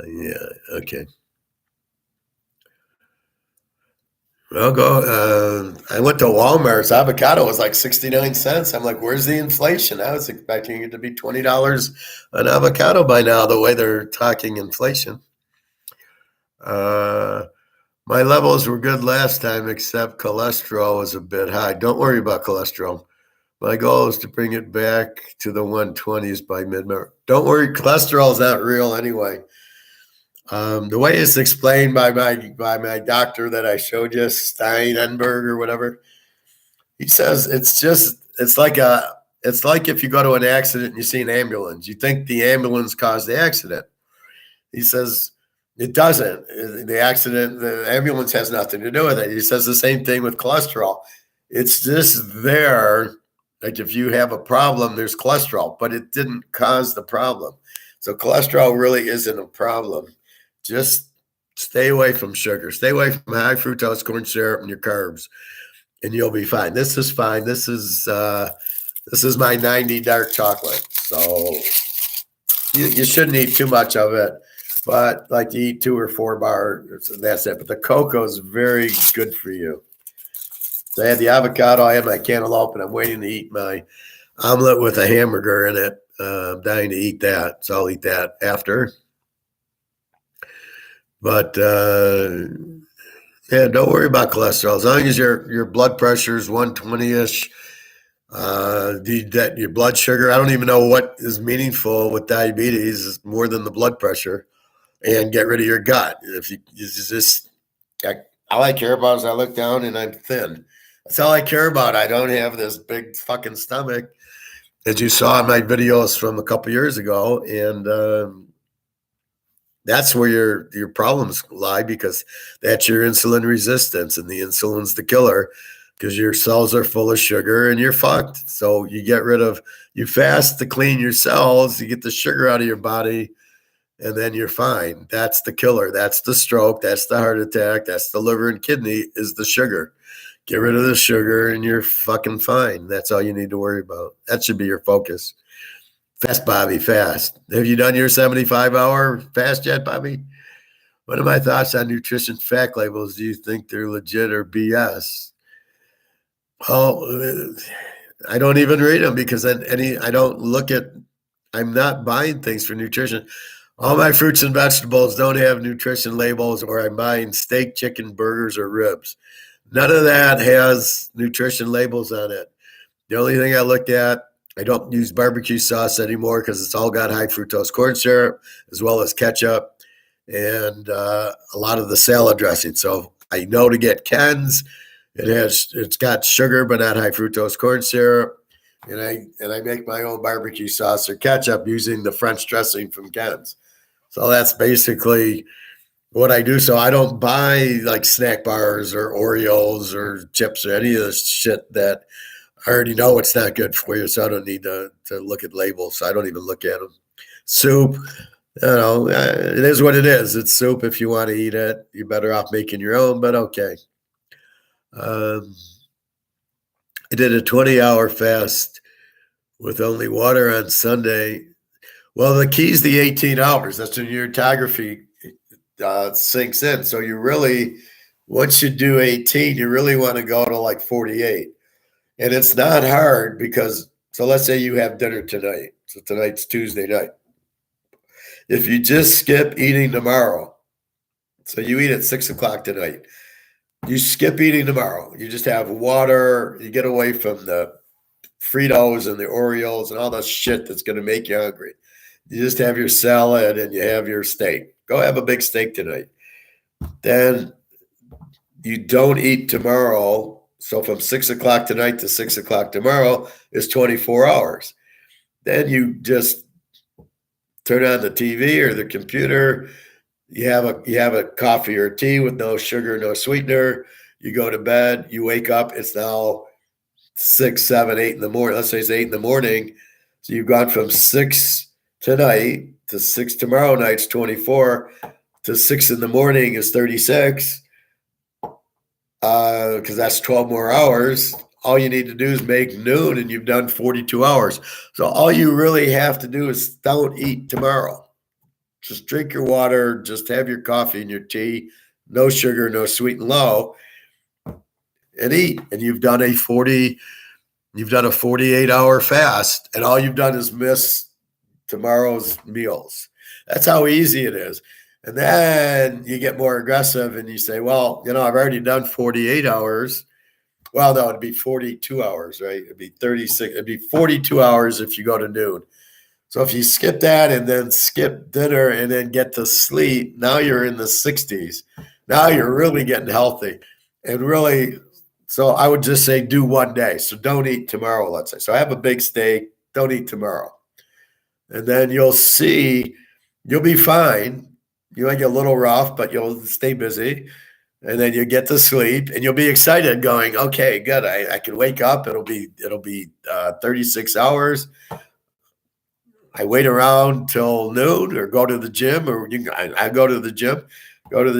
Yeah, okay. Well, I went to Walmart's. Avocado was like 69 cents. I'm like, where's the inflation? I was expecting it to be $20 an avocado by now, the way they're talking inflation. My levels were good last time, except cholesterol was a bit high. Don't worry about cholesterol. My goal is to bring it back to the 120s by mid-March. Don't worry, cholesterol is not real anyway. The way it's explained by my doctor that I showed you, Steinenberg or whatever, he says it's like if you go to an accident and you see an ambulance, you think the ambulance caused the accident. He says it doesn't. The ambulance has nothing to do with it. He says the same thing with cholesterol. It's just there. Like if you have a problem, there's cholesterol, but it didn't cause the problem. So cholesterol really isn't a problem. Just stay away from sugar. Stay away from high fructose corn syrup and your carbs, and you'll be fine. This is fine. This is my 90 dark chocolate. So you shouldn't eat too much of it, but like you eat 2 or 4 bars, that's it. But the cocoa is very good for you. So I had the avocado, I had my cantaloupe, and I'm waiting to eat my omelet with a hamburger in it. I'm dying to eat that, so I'll eat that after. But yeah, don't worry about cholesterol. As long as your blood pressure is 120-ish, your blood sugar, I don't even know what is meaningful with diabetes more than the blood pressure, and get rid of your gut. If you just, all I care about is I look down and I'm thin. That's all I care about. I don't have this big fucking stomach, as you saw in my videos from a couple years ago, and that's where your problems lie, because that's your insulin resistance, and the insulin's the killer because your cells are full of sugar and you're fucked. So you fast to clean your cells, you get the sugar out of your body, and then you're fine. That's the killer. That's the stroke. That's the heart attack. That's the liver and kidney, is the sugar. Get rid of the sugar and you're fucking fine. That's all you need to worry about. That should be your focus. Fast, Bobby, fast. Have you done your 75-hour fast yet, Bobby? What are my thoughts on nutrition fact labels? Do you think they're legit or BS? Well, I don't even read them because I'm not buying things for nutrition. All my fruits and vegetables don't have nutrition labels, or I'm buying steak, chicken, burgers, or ribs. None of that has nutrition labels on it. The only thing I look at, I don't use barbecue sauce anymore because it's all got high fructose corn syrup, as well as ketchup and a lot of the salad dressing. So I know to get Ken's. It's got sugar but not high fructose corn syrup, and I make my own barbecue sauce or ketchup using the French dressing from Ken's. So that's basically what I do. So I don't buy like snack bars or Oreos or chips or any of this shit that I already know it's not good for you. So I don't need to look at labels. So I don't even look at them. Soup, it is what it is. It's soup. If you want to eat it, you're better off making your own, but okay. I did a 20-hour fast with only water on Sunday. Well, the key is the 18 hours. That's when your autography sinks in. So you really once you do 18, you really want to go to like 48. And it's not hard because, so let's say you have dinner tonight. So tonight's Tuesday night. If you just skip eating tomorrow, so you eat at 6 o'clock tonight, you skip eating tomorrow. You just have water. You get away from the Fritos and the Oreos and all the shit that's going to make you hungry. You just have your salad and you have your steak. Go have a big steak tonight. Then you don't eat tomorrow. So from 6 o'clock tonight to 6 o'clock tomorrow is 24 hours. Then you just turn on the TV or the computer. You have a coffee or tea with no sugar, no sweetener. You go to bed. You wake up. It's now 6, 7, 8 in the morning. Let's say it's 8 in the morning. So you've gone from 6 tonight to 6 tomorrow night's 24 to 6 in the morning is 36. Because that's 12 more hours. All you need to do is make noon and you've done 42 hours. So all you really have to do is don't eat tomorrow. Just drink your water, just have your coffee and your tea, no sugar, no sweet and low, and eat. And you've done a 48-hour fast, and all you've done is miss tomorrow's meals. That's how easy it is. And then you get more aggressive and you say, well, I've already done 48 hours. Well, no, it'd be 42 hours, right? It'd be 36. It'd be 42 hours if you go to noon. So if you skip that and then skip dinner and then get to sleep, now you're in the 60s. Now you're really getting healthy. And really, so I would just say do one day. So don't eat tomorrow, let's say. So have a big steak. Don't eat tomorrow. And then you'll see, you'll be fine. You might get a little rough, but you'll stay busy. And then you get to sleep and you'll be excited going, okay, good. I can wake up. It'll be 36 hours. I wait around till noon or go to the gym I go to the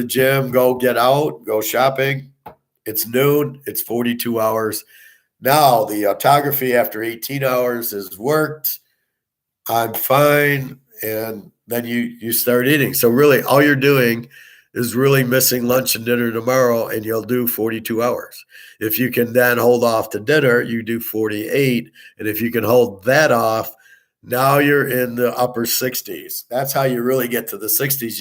gym, go get out, go shopping. It's noon. It's 42 hours. Now the autography after 18 hours has worked. I'm fine. And then you start eating. So really all you're doing is really missing lunch and dinner tomorrow, and you'll do 42 hours. If you can then hold off to dinner, you do 48. And if you can hold that off, now you're in the upper 60s. That's how you really get to the 60s.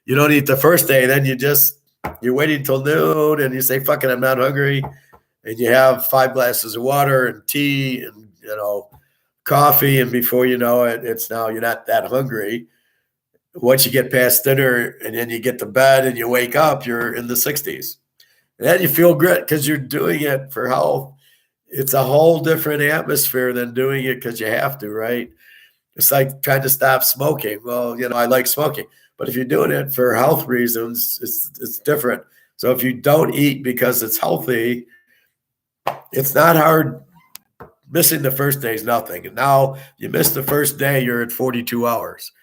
You don't eat the first day. Then you're waiting till noon and you say, fuck it, I'm not hungry. And you have 5 glasses of water and tea and, coffee. And before you know it, it's now you're not that hungry. Once you get past dinner and then you get to bed and you wake up, you're in the 60s. And then you feel good because you're doing it for health. It's a whole different atmosphere than doing it because you have to, right? It's like trying to stop smoking. Well, I like smoking, but if you're doing it for health reasons, it's different. So if you don't eat because it's healthy, it's not hard. Missing the first day is nothing. And now you miss the first day, you're at 42 hours.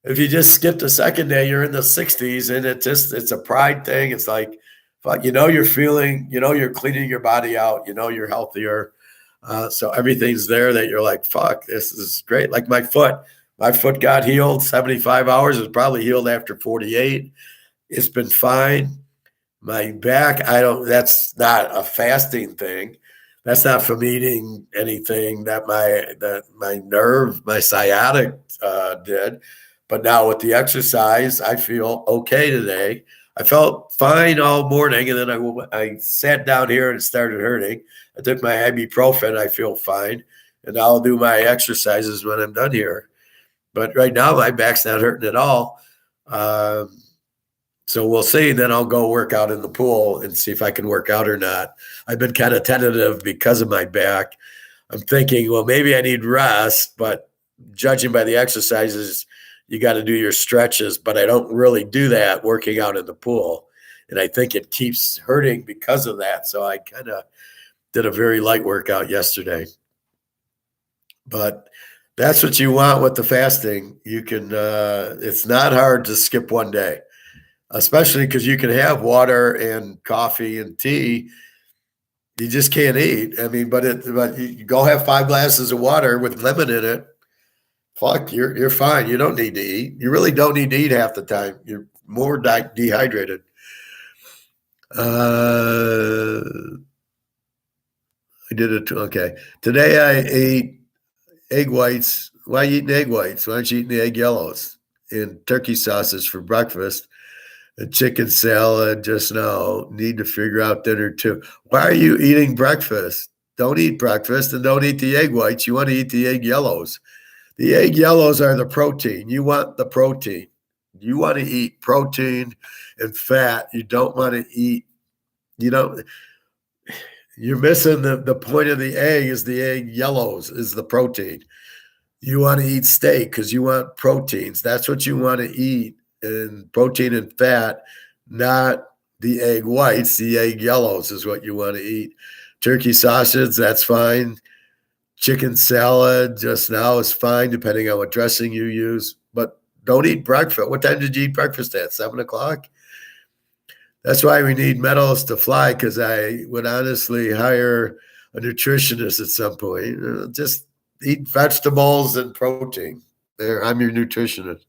If you just skip the second day, you're in the 60s, and it's a pride thing. It's like, fuck, you're feeling, you're cleaning your body out, you're healthier. So everything's there that you're like, fuck, this is great. Like my foot got healed 75 hours. It was probably healed after 48. It's been fine. My back, that's not a fasting thing. That's not from eating anything that my nerve, my sciatic did. But now with the exercise, I feel okay today. I felt fine all morning, and then I sat down here and it started hurting. I took my ibuprofen. I feel fine, and I'll do my exercises when I'm done here. But right now, my back's not hurting at all. So we'll see. Then I'll go work out in the pool and see if I can work out or not. I've been kind of tentative because of my back. I'm thinking, well, maybe I need rest, but judging by the exercises, you got to do your stretches, but I don't really do that working out in the pool. And I think it keeps hurting because of that. So I kind of did a very light workout yesterday. But that's what you want with the fasting. You can, it's not hard to skip one day, especially because you can have water and coffee and tea. You just can't eat. I mean, but you go have 5 glasses of water with lemon in it. Fuck, you're fine. You don't need to eat. You really don't need to eat half the time. You're more dehydrated. Uh, I did it. Okay. Today I ate egg whites. Why are you eating egg whites? Why aren't you eating the egg yellows? And turkey sausage for breakfast. A chicken salad just now. Need to figure out dinner too. Why are you eating breakfast? Don't eat breakfast and don't eat the egg whites. You want to eat the egg yellows. The egg yellows are the protein. You want the protein. You want to eat protein and fat. You don't want to eat, you know, you're missing the point of the egg is the egg yellows is the protein. You want to eat steak because you want proteins. That's what you want to eat, and protein and fat, not the egg whites. The egg yellows is what you want to eat. Turkey sausage, that's fine. Chicken salad just now is fine, depending on what dressing you use. But don't eat breakfast. What time did you eat breakfast at? 7 o'clock? That's why we need medals to fly, because I would honestly hire a nutritionist at some point. Just eat vegetables and protein. There, I'm your nutritionist.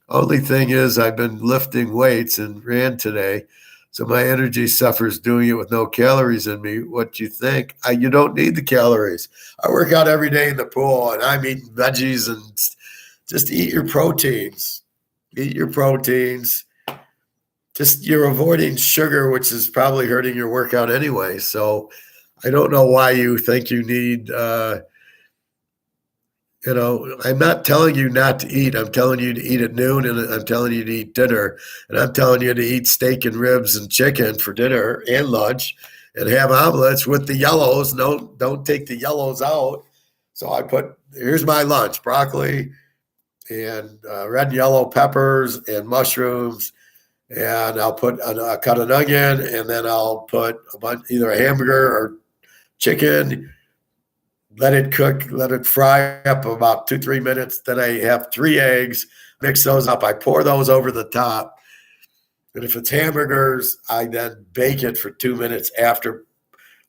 Only thing is, I've been lifting weights and ran today, so my energy suffers doing it with no calories in me. What do you think? You don't need the calories. I work out every day in the pool, and I'm eating veggies and just eat your proteins. Eat your proteins. Just you're avoiding sugar, which is probably hurting your workout anyway. So I don't know why you think you need I'm not telling you not to eat. I'm telling you to eat at noon, and I'm telling you to eat dinner, and I'm telling you to eat steak and ribs and chicken for dinner and lunch, and have omelets with the yellows. No, don't take the yellows out. So here's my lunch: broccoli and red and yellow peppers and mushrooms, and I'll cut an onion, and then I'll put either a hamburger or chicken. Let it cook, let it fry up about 2-3 minutes. Then I have 3 eggs, mix those up. I pour those over the top. And if it's hamburgers, I then bake it for 2 minutes after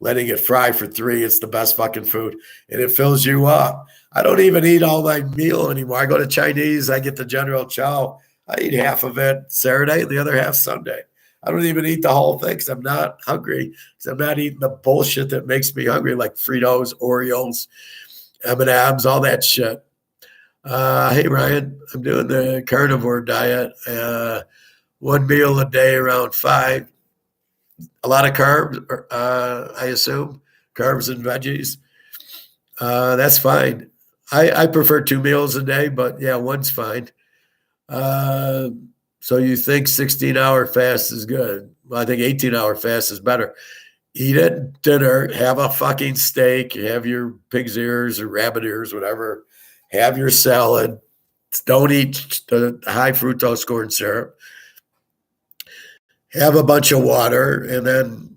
letting it fry for 3. It's the best fucking food. And it fills you up. I don't even eat all my meal anymore. I go to Chinese, I get the General Chow. I eat half of it Saturday and the other half Sunday. I don't even eat the whole thing because I'm not hungry. Because I'm not eating the bullshit that makes me hungry, like Fritos, Oreos, M&Ms, all that shit. Hey, Ryan, I'm doing the carnivore diet. 1 meal a day around 5. A lot of carbs, I assume, carbs and veggies. That's fine. I prefer 2 meals a day, but yeah, one's fine. So you think 16-hour fast is good? Well, I think 18-hour fast is better. Eat at dinner, have a fucking steak, have your pig's ears or rabbit ears, whatever. Have your salad. Don't eat the high fructose corn syrup. Have a bunch of water, and then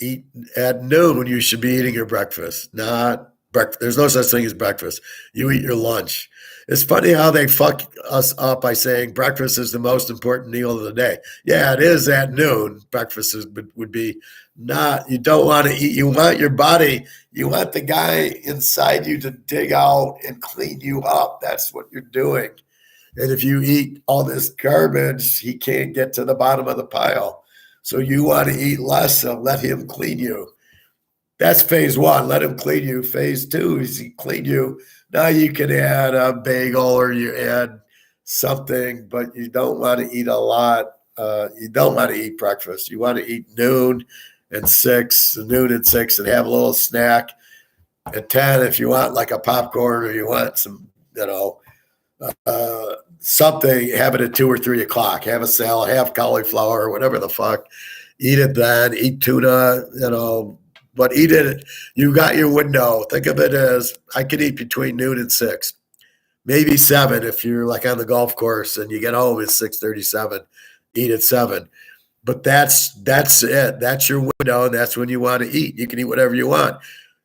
eat at noon when you should be eating your breakfast, not breakfast. There's no such thing as breakfast. You eat your lunch. It's funny how they fuck us up by saying breakfast is the most important meal of the day. Yeah, it is at noon. Breakfast would be not, you don't want to eat. You want your body, you want the guy inside you to dig out and clean you up. That's what you're doing. And if you eat all this garbage, he can't get to the bottom of the pile. So you want to eat less and let him clean you. That's phase 1. Let him clean you. Phase 2 is he clean you. Now you can add a bagel or you add something, but you don't want to eat a lot. You don't want to eat breakfast. You want to eat noon and 6, and have a little snack at 10 if you want like a popcorn or you want some, something, have it at 2 or 3 o'clock. Have a salad, have cauliflower, or whatever the fuck. Eat it then. Eat tuna, but eat it. You got your window. Think of it as I could eat between noon and 6, maybe 7 if you're like on the golf course and you get home at 6:37. Eat at 7. But that's it. That's your window, and that's when you want to eat. You can eat whatever you want.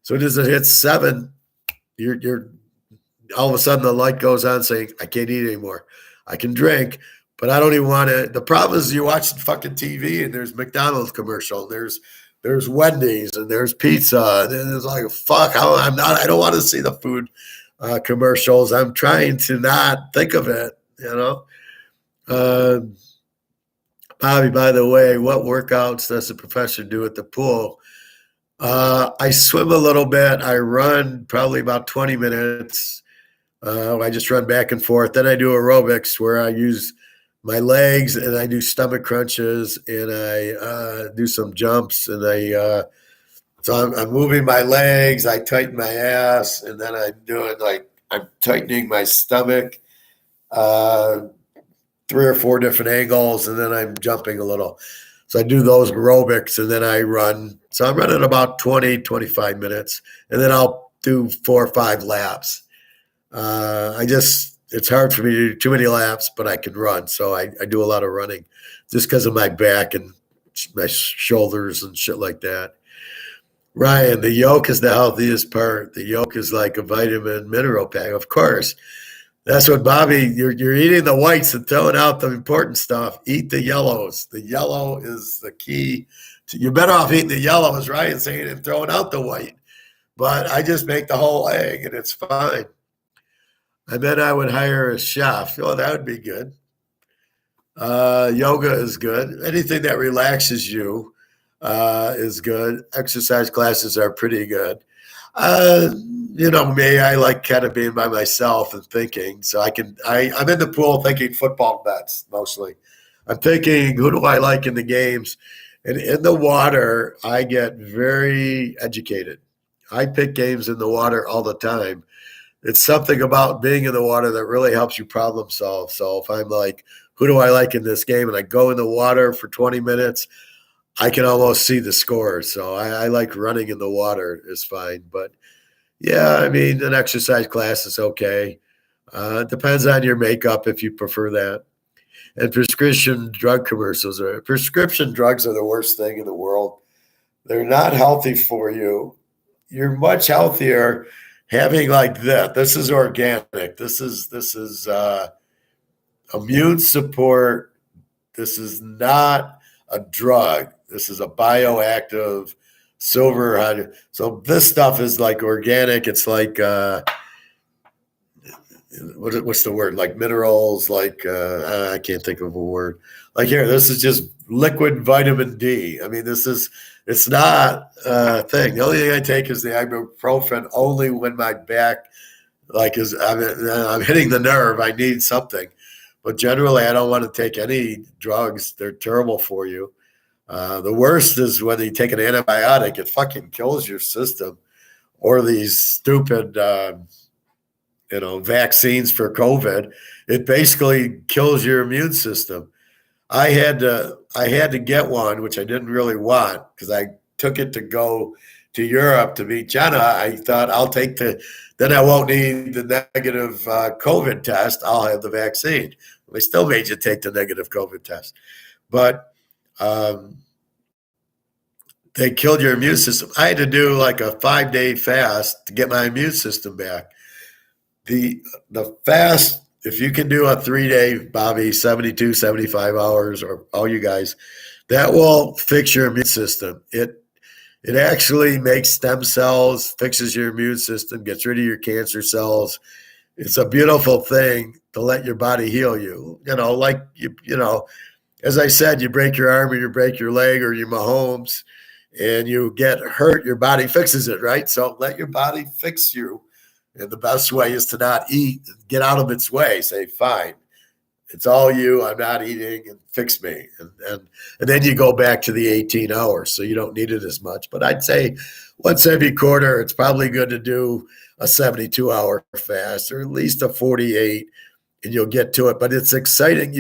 So as it hits 7, you're all of a sudden the light goes on saying, I can't eat anymore. I can drink, but I don't even want to. The problem is you're watching fucking TV and there's McDonald's commercial. There's Wendy's and there's pizza. And it's like, fuck, I don't want to see the food commercials. I'm trying to not think of it, Bobby, by the way, what workouts does the professor do at the pool? I swim a little bit. I run probably about 20 minutes. I just run back and forth. Then I do aerobics where I use my legs and I do stomach crunches and I do some jumps and I'm moving my legs. I tighten my ass and then I'm tightening my stomach, uh, 3 or 4 different angles, and then I'm jumping a little. So I do those aerobics and then I run. So I'm running about 20, 25 minutes and then I'll do 4 or 5 laps. It's hard for me to do too many laps, but I can run. So I do a lot of running just because of my back and my shoulders and shit like that. Ryan, the yolk is the healthiest part. The yolk is like a vitamin mineral pack. Of course. That's what Bobby, you're eating the whites and throwing out the important stuff. Eat the yellows. The yellow is the key. You're better off eating the yellow, as Ryan's saying, and throwing out the white. But I just make the whole egg and it's fine. And then I would hire a chef. Oh, that would be good. Yoga is good. Anything that relaxes you is good. Exercise classes are pretty good. Uh, me, I like kind of being by myself and thinking. So I'm in the pool thinking football bets mostly. I'm thinking, who do I like in the games? And in the water, I get very educated. I pick games in the water all the time. It's something about being in the water that really helps you problem solve. So if I'm like, who do I like in this game? And I go in the water for 20 minutes, I can almost see the score. So I like running in the water is fine. But yeah, I mean, an exercise class is okay. Depends on your makeup if you prefer that. And prescription drugs are the worst thing in the world. They're not healthy for you. You're much healthier having like this. This is organic. This is immune support. This is not a drug. This is a bioactive silver hydro. So this stuff is like organic. It's like what's the word? Like minerals. Like I can't think of a word. Like here, this is just liquid vitamin D. I mean, it's not a thing. The only thing I take is the ibuprofen only when my back I'm hitting the nerve. I need something. But generally, I don't want to take any drugs. They're terrible for you. The worst is when you take an antibiotic, it fucking kills your system. Or these stupid, vaccines for COVID. It basically kills your immune system. I had to get one, which I didn't really want because I took it to go to Europe to meet Jenna. I thought then I won't need the negative COVID test. I'll have the vaccine. They still made you take the negative COVID test, but they killed your immune system. I had to do like a 5-day fast to get my immune system back. The fast, if you can do a 3-day, Bobby, 72, 75 hours, or all you guys, that will fix your immune system. It actually makes stem cells, fixes your immune system, gets rid of your cancer cells. It's a beautiful thing to let your body heal you. As I said, you break your arm or you break your leg or you're Mahomes and you get hurt, your body fixes it, right? So let your body fix you. And the best way is to not eat, get out of its way, say, fine, it's all you, I'm not eating, and fix me. And then you go back to the 18 hours, so you don't need it as much. But I'd say once every quarter, it's probably good to do a 72-hour fast or at least a 48, and you'll get to it. But it's exciting.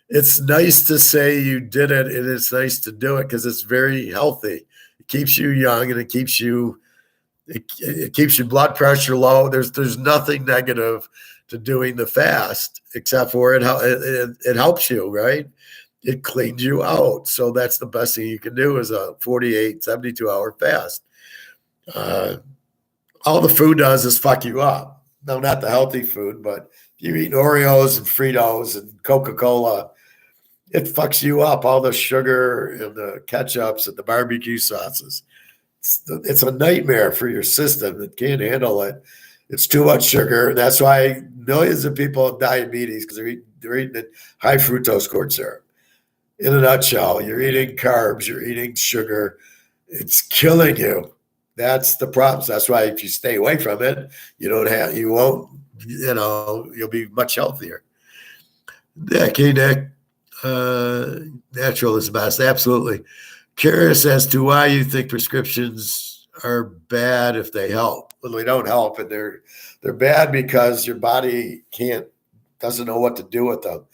It's nice to say you did it, and it's nice to do it because it's very healthy. It keeps you young, and it keeps your blood pressure low. There's nothing negative to doing the fast except for it helps you, right? It cleans you out. So that's the best thing you can do is a 48, 72-hour fast. All the food does is fuck you up. No, not the healthy food, but if you eat Oreos and Fritos and Coca-Cola, it fucks you up. All the sugar and the ketchups and the barbecue sauces. It's a nightmare for your system. It can't handle it. It's too much sugar. That's why millions of people have diabetes because they're eating high fructose corn syrup. in a nutshell. You're eating carbs, you're eating sugar. It's killing you. That's the problem. So that's why if you stay away from it, you won't, you'll be much healthier. Yeah, okay, Nick. Natural is best. Absolutely. Curious as to why you think prescriptions are bad if they help. Well, they don't help, and they're bad because your body doesn't know what to do with them.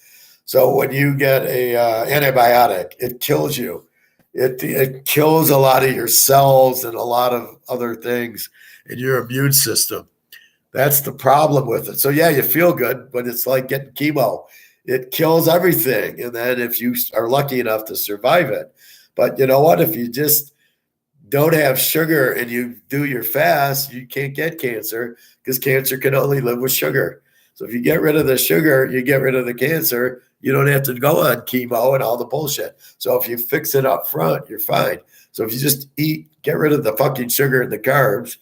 So when you get a antibiotic, it kills you. It kills a lot of your cells and a lot of other things in your immune system. That's the problem with it. So yeah, you feel good, but it's like getting chemo. It kills everything. And then if you are lucky enough to survive it, but you know what? If you just don't have sugar and you do your fast, you can't get cancer because cancer can only live with sugar. So if you get rid of the sugar, you get rid of the cancer. You don't have to go on chemo and all the bullshit. So if you fix it up front, you're fine. So if you just get rid of the fucking sugar and the carbs,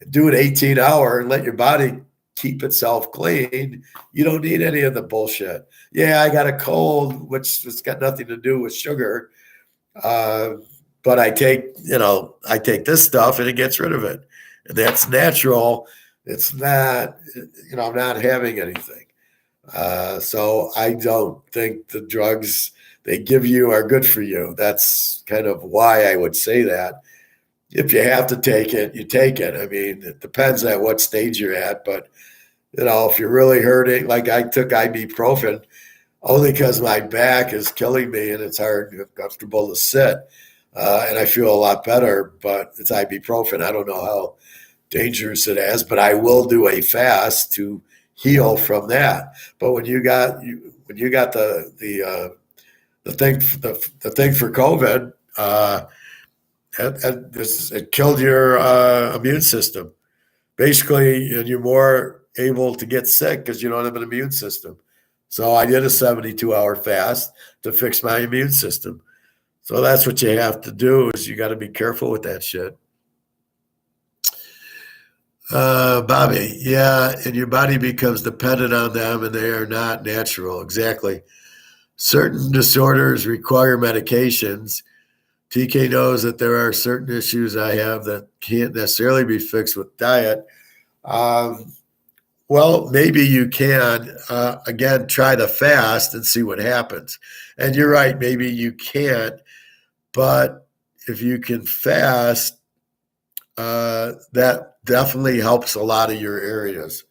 do an 18-hour and let your body keep itself clean, you don't need any of the bullshit. Yeah, I got a cold, which has got nothing to do with sugar. But I take this stuff and it gets rid of it. And that's natural. It's not, I'm not having anything. So I don't think the drugs they give you are good for you. That's kind of why I would say that. If you have to take it, you take it. I mean, it depends at what stage you're at. But, if you're really hurting, like I took ibuprofen only because my back is killing me and it's hard and comfortable to sit. And I feel a lot better, but it's ibuprofen. I don't know how dangerous it is, but I will do a fast to heal from that. But when you got the thing for COVID, it killed your immune system, basically, and you're more able to get sick because you don't have an immune system. So I did a 72-hour fast to fix my immune system. So that's what you have to do is you got to be careful with that shit. Bobby, yeah, and your body becomes dependent on them and they are not natural. Exactly. Certain disorders require medications. TK knows that there are certain issues I have that can't necessarily be fixed with diet. Well, maybe you can, again, try the fast and see what happens. And you're right, maybe you can't. But if you can fast, that definitely helps a lot of your areas.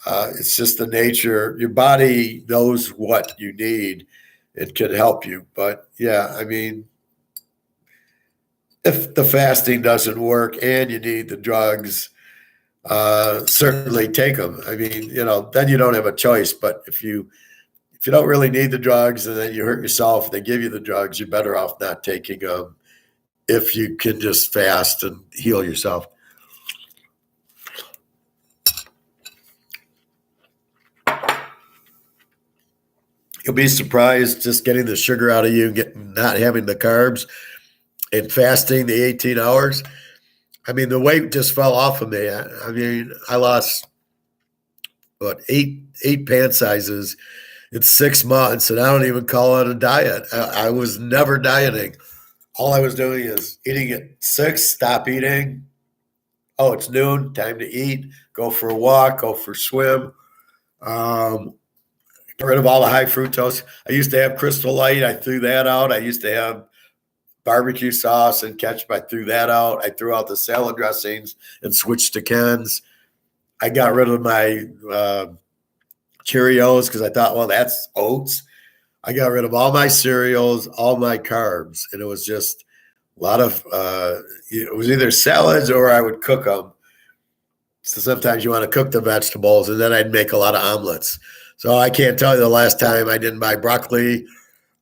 It's just the nature. Your body knows what you need. It can help you. But yeah, I mean, if the fasting doesn't work and you need the drugs, certainly take them. I mean, then you don't have a choice. But if you don't really need the drugs and then you hurt yourself, they give you the drugs, you're better off not taking them if you can just fast and heal yourself. You'll be surprised just getting the sugar out of you, not having the carbs and fasting the 18 hours. I mean, the weight just fell off of me. I mean, I lost, eight pant sizes in 6 months, and I don't even call it a diet. I was never dieting. All I was doing is eating at 6, stop eating. Oh, it's noon, time to eat, go for a walk, go for a swim. Get rid of all the high fructose. I used to have Crystal Light. I threw that out. I used to have barbecue sauce and ketchup. I threw that out. I threw out the salad dressings and switched to Ken's. I got rid of my Cheerios because I thought, well, that's oats. I got rid of all my cereals, all my carbs, and it was just a lot of it was either salads or I would cook them. So sometimes you want to cook the vegetables, and then I'd make a lot of omelets. So I can't tell you the last time I didn't buy broccoli,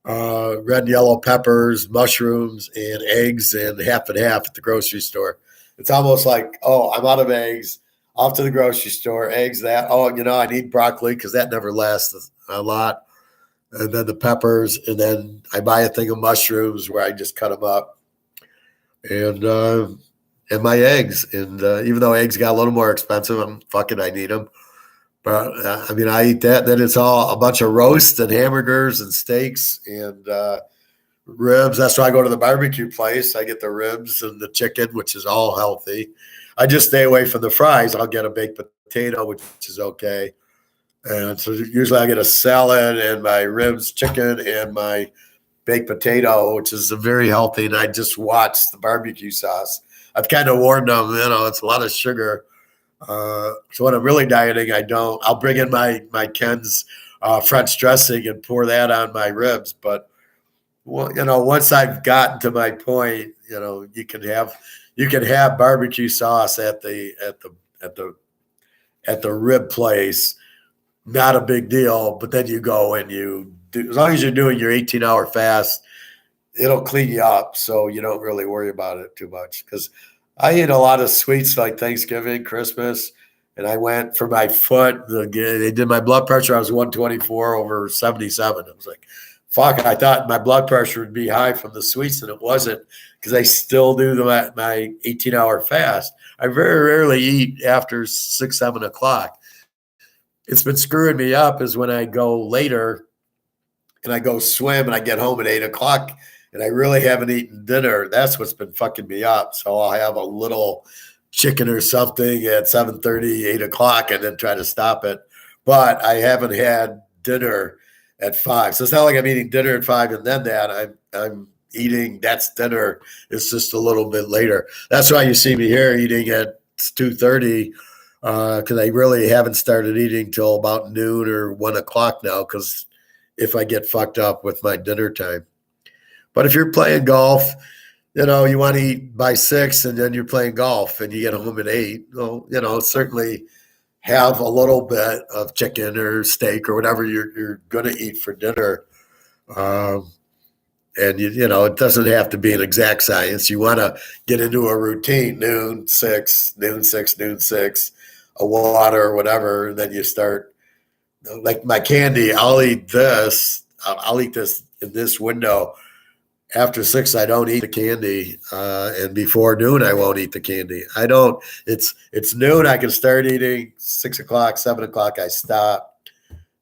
red and yellow peppers, mushrooms, and eggs, and half and half at the grocery store. It's almost like, oh, I'm out of eggs. Off to the grocery store, eggs, that. Oh, I need broccoli because that never lasts a lot. And then the peppers, and then I buy a thing of mushrooms where I just cut them up, and my eggs. And even though eggs got a little more expensive, I need them. But I eat that. Then it's all a bunch of roasts and hamburgers and steaks, and Ribs. That's why I go to the barbecue place. I get the ribs and the chicken, which is all healthy. I just stay away from the fries. I'll get a baked potato, which is okay. And so usually I get a salad and my ribs, chicken, and my baked potato, which is very healthy. And I just watch the barbecue sauce. I've kind of warned them, it's a lot of sugar. So when I'm really dieting, I don't. I'll bring in my Ken's French dressing and pour that on my ribs. But well, once I've gotten to my point, you can have barbecue sauce at the rib place. Not a big deal. But then you go and you do, as long as you're doing your 18-hour fast, it'll clean you up, so you don't really worry about it too much. Because I eat a lot of sweets like Thanksgiving, Christmas, and I went for my foot. They did my blood pressure. I was 124 over 77. I was like, fuck, I thought my blood pressure would be high from the sweets, and it wasn't, because I still do my 18-hour fast. I very rarely eat after 6, 7 o'clock. It's been screwing me up is when I go later and I go swim and I get home at 8 o'clock and I really haven't eaten dinner. That's what's been fucking me up. So I'll have a little chicken or something at 7:30, 8 o'clock, and then try to stop it. But I haven't had dinner at 5. So it's not like I'm eating dinner at 5 and then that. I'm eating, that's dinner. It's just a little bit later. That's why you see me here eating at 2:30, because I really haven't started eating till about noon or 1 o'clock now, because if I get fucked up with my dinner time. But if you're playing golf, you want to eat by 6 and then you're playing golf and you get home at 8. Well, certainly have a little bit of chicken or steak or whatever you're going to eat for dinner. And it doesn't have to be an exact science. You want to get into a routine, noon, 6, noon, 6, noon, 6, a water or whatever. And then you start, like my candy, I'll eat this. I'll eat this in this window. After 6, I don't eat the candy, and before noon, I won't eat the candy. I don't. It's noon. I can start eating. 6 o'clock, 7 o'clock, I stop.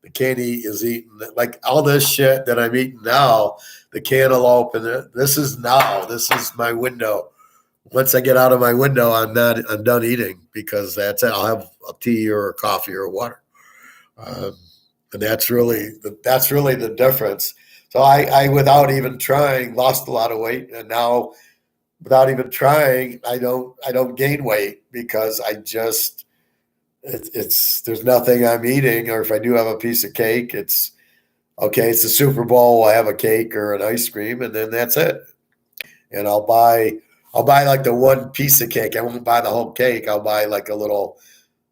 The candy is eaten. Like all this shit that I'm eating now. The cantaloupe and this is now. This is my window. Once I get out of my window, I'm done eating, because that's it. I'll have a tea or a coffee or water. And that's really the difference. So I, without even trying, lost a lot of weight, and now without even trying, I don't gain weight, because it's there's nothing I'm eating. Or if I do have a piece of cake, it's okay. It's the Super Bowl. I have a cake or an ice cream, and then that's it. And I'll buy like the one piece of cake. I won't buy the whole cake. I'll buy like a little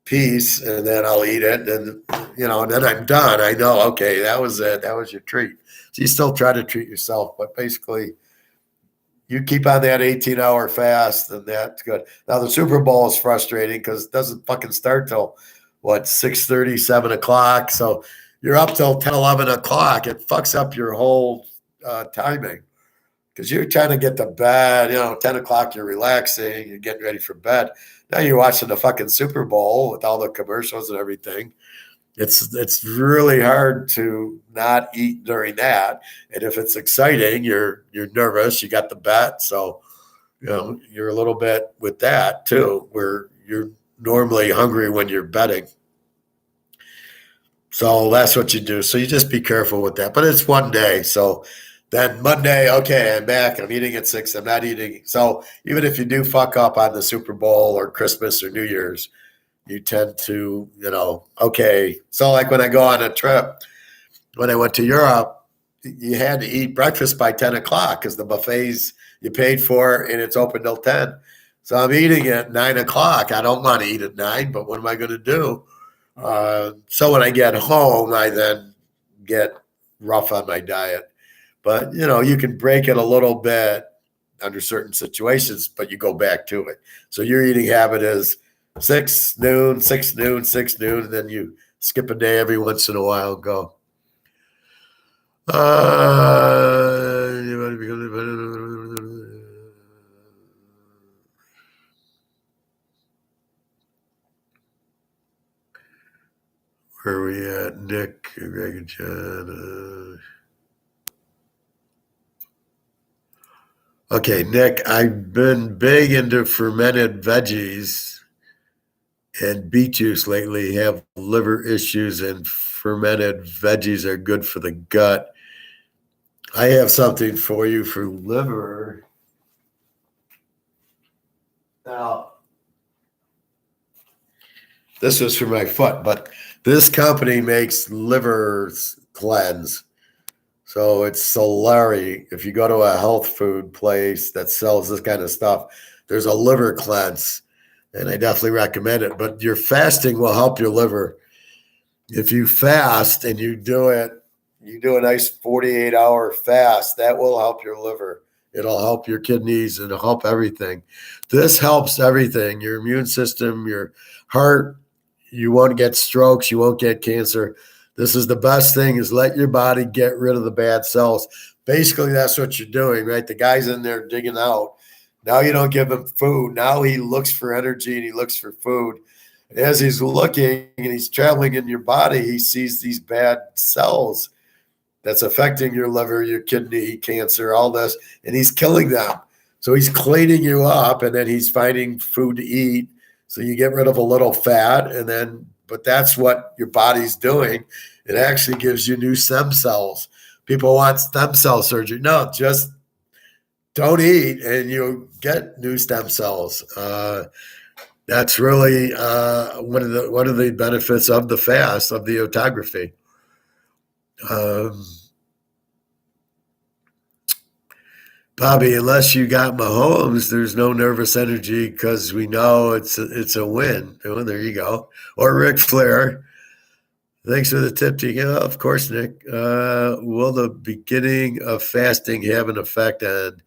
piece, and then I'll eat it, and and then I'm done. I know, okay, that was it. That was your treat. So you still try to treat yourself, but basically you keep on that 18-hour fast, and that's good. Now the Super Bowl is frustrating because it doesn't fucking start till 6:30, 7 o'clock. So you're up till 10, 11 o'clock. It fucks up your whole timing, because you're trying to get to bed. 10 o'clock, you're relaxing, you're getting ready for bed. Now you're watching the fucking Super Bowl with all the commercials and everything. It's really hard to not eat during that. And if it's exciting, you're nervous. You got the bet, so you're a little bit with that too, where you're normally hungry when you're betting. So that's what you do. So you just be careful with that. But it's one day. So then Monday, okay, I'm back. I'm eating at 6. I'm not eating. So even if you do fuck up on the Super Bowl or Christmas or New Year's, you tend to, okay. So like when I go on a trip, when I went to Europe, you had to eat breakfast by 10 o'clock because the buffets you paid for and it's open till 10. So I'm eating at 9 o'clock. I don't want to eat at 9, but what am I going to do? So when I get home, I then get rough on my diet. But, you can break it a little bit under certain situations, but you go back to it. So your eating habit is 6 noon, 6 noon, 6 noon, and then you skip a day every once in a while and go. Where are we at? Nick, Greg, and John. Okay, Nick, I've been big into fermented veggies and beet juice lately. Have liver issues, and fermented veggies are good for the gut. I have something for you for liver. Now, this was for my foot, but this company makes liver cleanse. So it's Solari. If you go to a health food place that sells this kind of stuff, there's a liver cleanse, and I definitely recommend it. But your fasting will help your liver. If you fast and you do a nice 48-hour fast, that will help your liver. It'll help your kidneys, it'll help everything. This helps everything, your immune system, your heart. You won't get strokes, you won't get cancer. This is the best thing, is let your body get rid of the bad cells. Basically, that's what you're doing, right? The guy's in there digging out. Now you don't give him food. Now he looks for energy and he looks for food. And as he's looking and he's traveling in your body, he sees these bad cells that's affecting your liver, your kidney, cancer, all this, and he's killing them. So he's cleaning you up, and then he's finding food to eat. So you get rid of a little fat, and then, but that's what your body's doing. It actually gives you new stem cells. People want stem cell surgery. No, just don't eat, and you'll get new stem cells. That's really one of the benefits of the fast, of the autography. Bobby, unless you got Mahomes, there's no nervous energy because we know it's a win. Oh, there you go. Or Ric Flair. Thanks for the tip, yeah, of course, Nick. Will the beginning of fasting have an effect on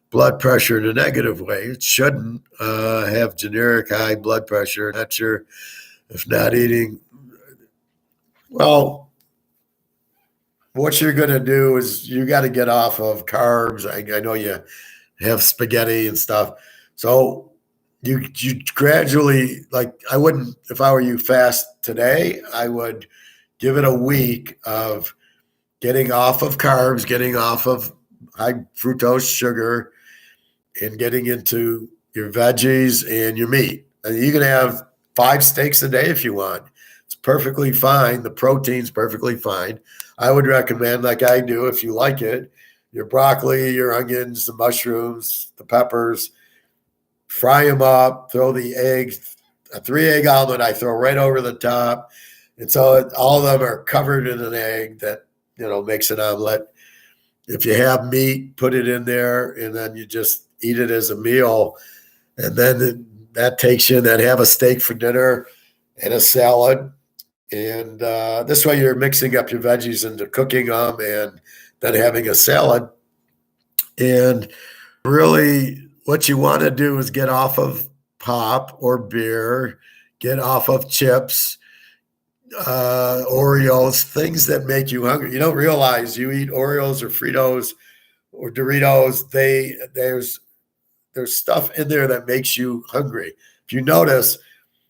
blood pressure in a negative way? It shouldn't. Have generic high blood pressure. Not sure if not eating. Well, what you're going to do is you got to get off of carbs. I know you have spaghetti and stuff. So you gradually, like, I wouldn't, if I were you, fast today. I would give it a week of getting off of carbs, getting off of high fructose sugar, and getting into your veggies and your meat. And you can have 5 steaks a day if you want. It's perfectly fine. The protein's perfectly fine. I would recommend, like I do, if you like it, your broccoli, your onions, the mushrooms, the peppers, fry them up, throw the eggs, a 3-egg omelet I throw right over the top. And so all of them are covered in an egg that, makes an omelet. If you have meat, put it in there, and then you just eat it as a meal. And then that takes you, then have a steak for dinner and a salad. And this way you're mixing up your veggies into cooking them and then having a salad. And really what you want to do is get off of pop or beer, get off of chips, Oreos, things that make you hungry. You don't realize you eat Oreos or Fritos or Doritos. There's stuff in there that makes you hungry. If you notice,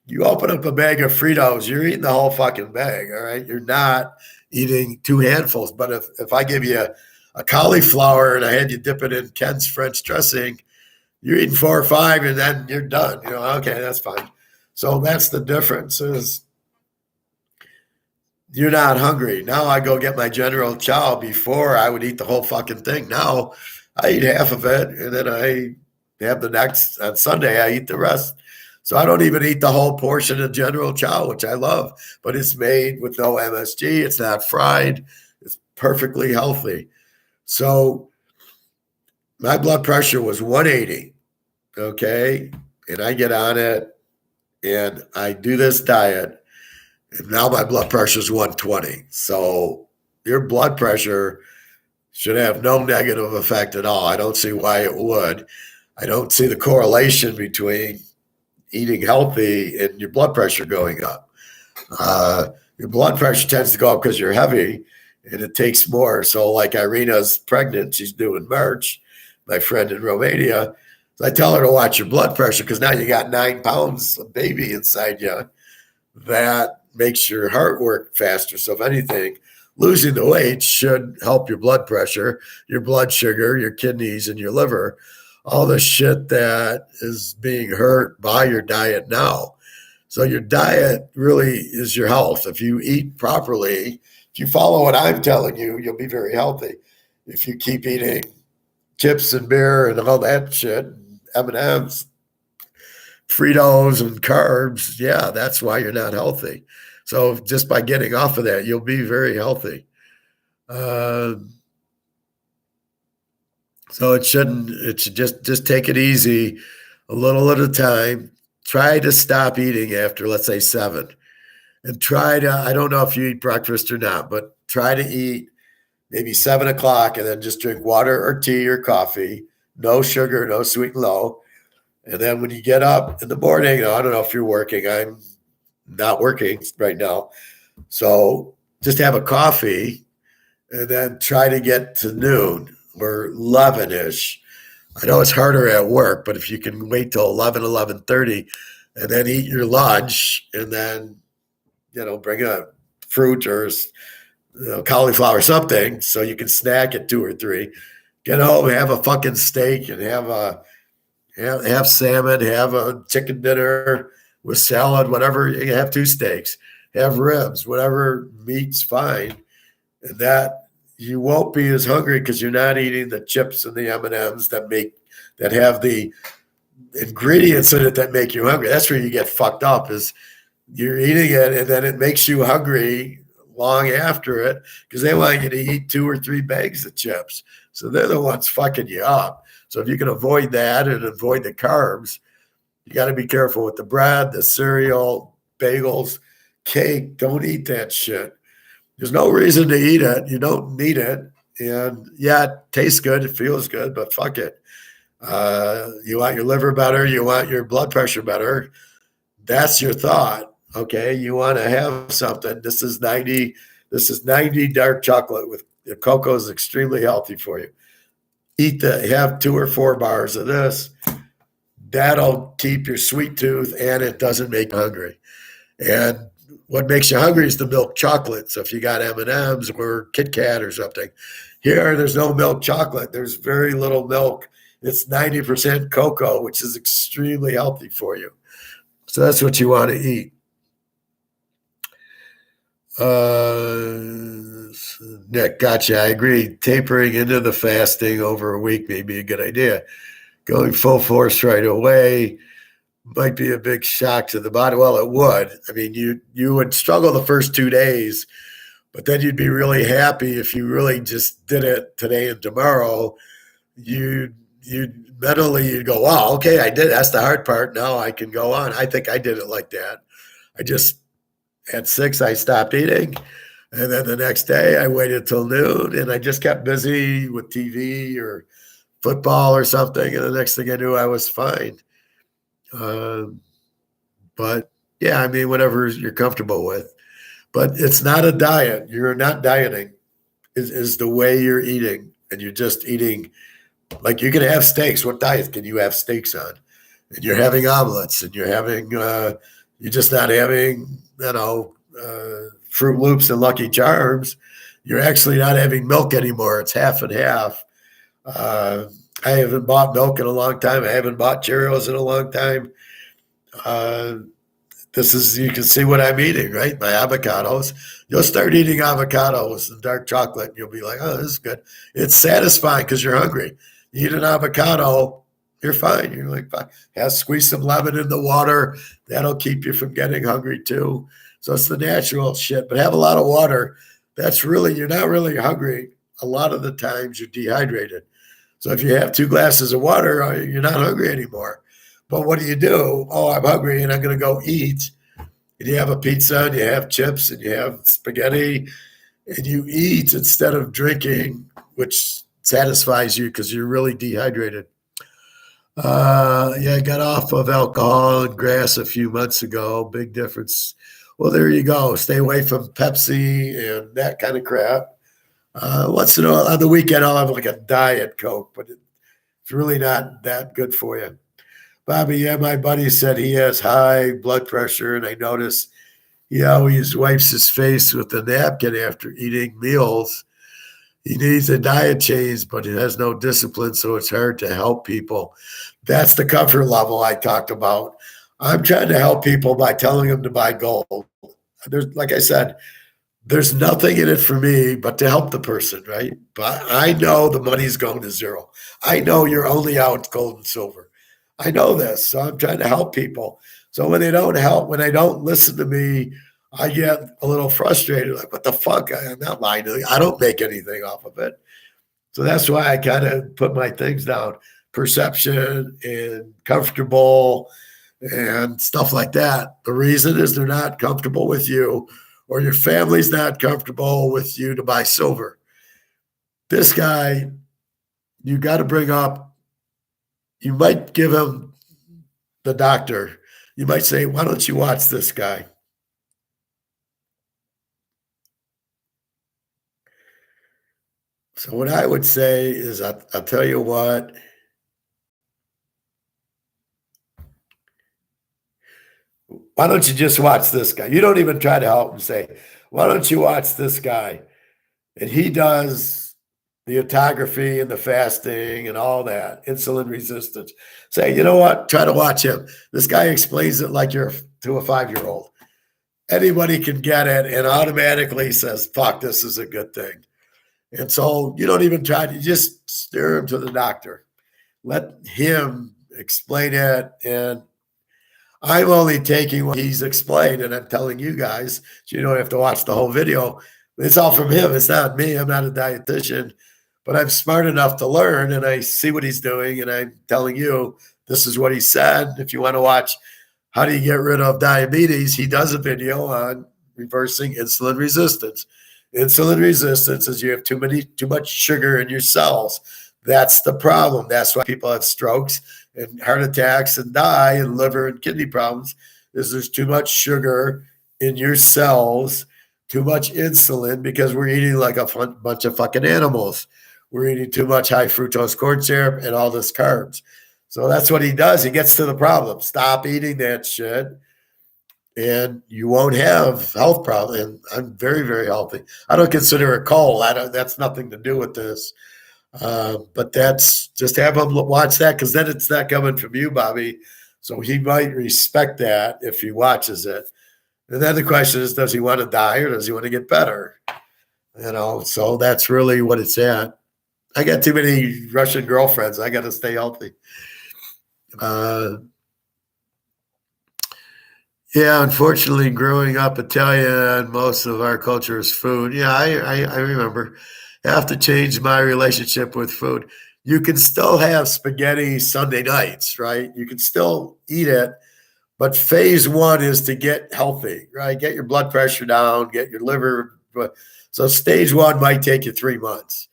you open up a bag of Fritos, you're eating the whole fucking bag, all right? You're not eating 2 handfuls. But if I give you a cauliflower and I had you dip it in Ken's French dressing, you're eating 4 or 5 and then you're done. Okay, that's fine. So that's the difference, is you're not hungry. Now I go get my General Chow. Before I would eat the whole fucking thing. Now I eat half of it, and then I have the next, on Sunday, I eat the rest. So I don't even eat the whole portion of General Chow, which I love, but it's made with no MSG. It's not fried. It's perfectly healthy. So my blood pressure was 180, okay? And I get on it, and I do this diet, and now my blood pressure is 120. So your blood pressure should have no negative effect at all. I don't see why it would. I don't see the correlation between eating healthy and your blood pressure going up. Your blood pressure tends to go up because you're heavy and it takes more. So like Irina's pregnant, she's due in March, my friend in Romania. So I tell her to watch your blood pressure because now you got 9 pounds of baby inside you. That makes your heart work faster. So if anything, losing the weight should help your blood pressure, your blood sugar, your kidneys, and your liver, all the shit that is being hurt by your diet now. So your diet really is your health. If you eat properly, if you follow what I'm telling you, you'll be very healthy. If you keep eating chips and beer and all that shit, M&Ms, Fritos and carbs, yeah, that's why you're not healthy. So just by getting off of that, you'll be very healthy. So it should just take it easy, a little at a time. Try to stop eating after, let's say, 7. And try to, I don't know if you eat breakfast or not, but try to eat maybe 7 o'clock and then just drink water or tea or coffee, no sugar, no sweet and low. And then when you get up in the morning, I don't know if you're working, I'm not working right now. So just have a coffee and then try to get to noon or 11-ish. I know it's harder at work, but if you can wait till 11, 11:30 and then eat your lunch and then, bring a fruit or cauliflower or something so you can snack at 2 or 3. Get home, have a fucking steak and have salmon, have a chicken dinner with salad, whatever. You have 2 steaks, have ribs, whatever meat's fine. And that you won't be as hungry because you're not eating the chips and the M&Ms that have the ingredients in it that make you hungry. That's where you get fucked up, is you're eating it and then it makes you hungry long after it because they want you to eat 2 or 3 bags of chips. So they're the ones fucking you up. So if you can avoid that and avoid the carbs, you got to be careful with the bread, the cereal, bagels, cake. Don't eat that shit. There's no reason to eat it. You don't need it. And yeah, it tastes good. It feels good, but fuck it. You want your liver better. You want your blood pressure better. That's your thought. Okay. You want to have something. This is 90 dark chocolate with the cocoa is extremely healthy for you. Have 2 or 4 bars of this. That'll keep your sweet tooth and it doesn't make you hungry. And what makes you hungry is the milk chocolate. So if you got M&Ms or Kit Kat or something, there's no milk chocolate. There's very little milk. It's 90% cocoa, which is extremely healthy for you. So that's what you want to eat. Nick, gotcha. I agree. Tapering into the fasting over a week may be a good idea. Going full force right away might be a big shock to the body. Well, it would. I mean, you would struggle the first 2 days, but then you'd be really happy if you really just did it today and tomorrow. You'd go, wow, okay, I did it. That's the hard part. Now I can go on. I think I did it like that. At 6, I stopped eating. And then the next day I waited till noon and I just kept busy with TV or football or something. And the next thing I knew, I was fine. But yeah, I mean, whatever you're comfortable with. But it's not a diet. You're not dieting. Is the way you're eating. And you're just eating. Like you can have steaks. What diet can you have steaks on? And you're having omelets and you're just not having, Fruit Loops and Lucky Charms. You're actually not having milk anymore. It's half and half. I haven't bought milk in a long time. I haven't bought Cheerios in a long time. You can see what I'm eating, right? My avocados. You'll start eating avocados and dark chocolate, and you'll be like, oh, this is good. It's satisfying because you're hungry. You eat an avocado, you're fine. You're like, fine. Squeeze some lemon in the water. That'll keep you from getting hungry too. So it's the natural shit, but have a lot of water. You're not really hungry. A lot of the times you're dehydrated. So if you have 2 glasses of water, you're not hungry anymore. But what do? Oh, I'm hungry and I'm going to go eat. And you have a pizza and you have chips and you have spaghetti and you eat instead of drinking, which satisfies you because you're really dehydrated. I got off of alcohol and grass a few months ago. Big difference. Well, there you go. Stay away from Pepsi and that kind of crap. Once in a while, on the weekend, I'll have like a Diet Coke, but it's really not that good for you. Bobby, yeah, my buddy said he has high blood pressure, and I noticed he always wipes his face with a napkin after eating meals. He needs a diet change, but he has no discipline, so it's hard to help people. That's the comfort level I talked about. I'm trying to help people by telling them to buy gold. There's, like I said, there's nothing in it for me but to help the person, right? But I know the money's going to zero. I know you're only out gold and silver. I know this, so I'm trying to help people. So when they don't help, when they don't listen to me, I get a little frustrated. Like, what the fuck? I'm not lying to you. I don't make anything off of it. So that's why I kind of put my things down: perception and comfortable and stuff like that. The reason is they're not comfortable with you, or your family's not comfortable with you to buy silver. This guy, you got to bring up, you might give him the doctor. You might say, why don't you watch this guy? So what I would say is, I'll tell you what, why don't you just watch this guy? You don't even try to help him. Say, why don't you watch this guy? And he does the autography and the fasting and all that, insulin resistance. Say, you know what? Try to watch him. This guy explains it like you're to a 5-year-old. Anybody can get it and automatically says, fuck, this is a good thing. And so you don't even try to, just steer him to the doctor. Let him explain it. And I'm only taking what he's explained and I'm telling you guys, so you don't have to watch the whole video. It's all from him. It's not me. I'm not a dietitian, but I'm smart enough to learn and I see what he's doing. And I'm telling you, this is what he said. If you want to watch how do you get rid of diabetes, he does a video on reversing insulin resistance. Insulin resistance is you have too much sugar in your cells. That's the problem. That's why people have strokes and heart attacks and die, and liver and kidney problems, is there's too much sugar in your cells, too much insulin, because we're eating like a bunch of fucking animals. We're eating too much high fructose corn syrup and all this carbs. So that's what he does. He gets to the problem. Stop eating that shit and you won't have health problems. And I'm very, very healthy. I don't consider it coal. That's nothing to do with this. But that's just have him watch that, because then it's not coming from you, Bobby. So he might respect that if he watches it. And then the question is, does he want to die or does he want to get better? So that's really what it's at. I got too many Russian girlfriends. I got to stay healthy. Yeah, unfortunately, growing up Italian, most of our culture is food. Yeah, I remember. I have to change my relationship with food. You can still have spaghetti Sunday nights, right? You can still eat it, but phase one is to get healthy, right? Get your blood pressure down, get your liver. So stage one might take you 3 months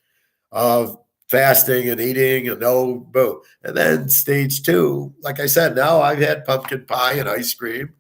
of fasting and eating and boom. And then stage two, like I said, now I've had pumpkin pie and ice cream.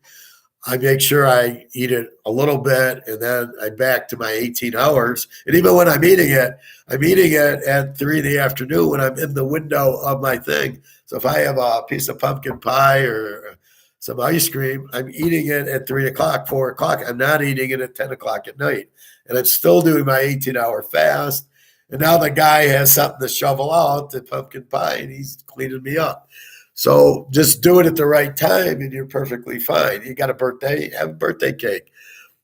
I make sure I eat it a little bit and then I back to my 18 hours. And even when I'm eating it at 3 in the afternoon when I'm in the window of my thing. So if I have a piece of pumpkin pie or some ice cream, I'm eating it at 3 o'clock, 4 o'clock. I'm not eating it at 10 o'clock at night. And I'm still doing my 18-hour fast. And now the guy has something to shovel out, the pumpkin pie, and he's cleaning me up. So just do it at the right time and you're perfectly fine. You got a birthday, have a birthday cake.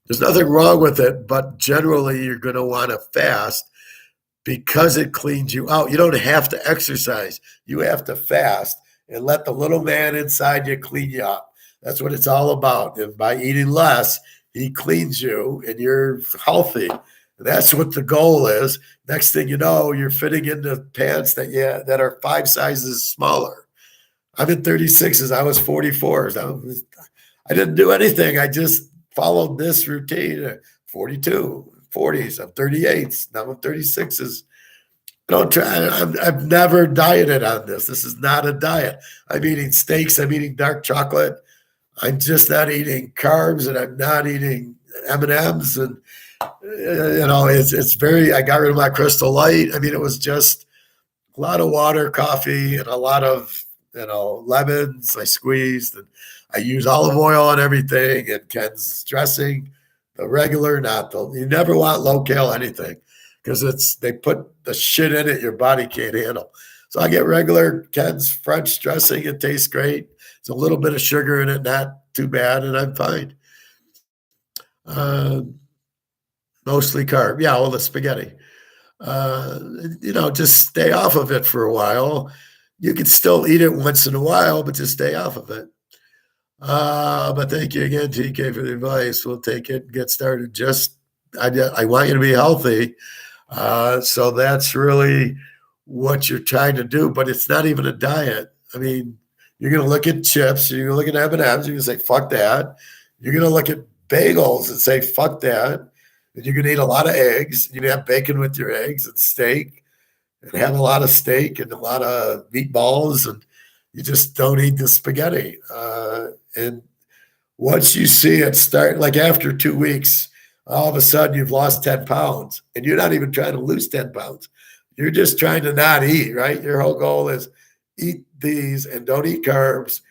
There's nothing wrong with it, but generally you're going to want to fast because it cleans you out. You don't have to exercise. You have to fast and let the little man inside you clean you up. That's what it's all about. And by eating less, he cleans you and you're healthy. That's what the goal is. Next thing you know, you're fitting into pants that are 5 sizes smaller. I'm in 36s. I was 44s. I didn't do anything. I just followed this routine. 42, 40s. I'm 38s. Now I'm 36s. Don't try. I've never dieted on this. This is not a diet. I'm eating steaks. I'm eating dark chocolate. I'm just not eating carbs, and I'm not eating M&Ms. And it's very. I got rid of my Crystal Light. I mean, it was just a lot of water, coffee, and a lot of lemons I squeezed and I use olive oil on everything and Ken's dressing, the regular, not the. You never want low cal anything because they put the shit in it your body can't handle. So I get regular Ken's French dressing. It tastes great. It's a little bit of sugar in it, not too bad, and I'm fine. Uh, Mostly carb. Yeah, all the spaghetti. Uh, just stay off of it for a while. You can still eat it once in a while, but just stay off of it. But thank you again, TK, for the advice. We'll take it and get started. I want you to be healthy. So that's really what you're trying to do, but it's not even a diet. I mean, you're going to look at chips, you're going to look at M&Ms, you're going to say, fuck that. You're going to look at bagels and say, fuck that. And you're going to eat a lot of eggs. You're going to have bacon with your eggs and steak and have a lot of steak and a lot of meatballs. And you just don't eat the spaghetti. And once you see it start, like after 2 weeks, all of a sudden you've lost 10 pounds and you're not even trying to lose 10 pounds. You're just trying to not eat, right? Your whole goal is eat these and don't eat carbs.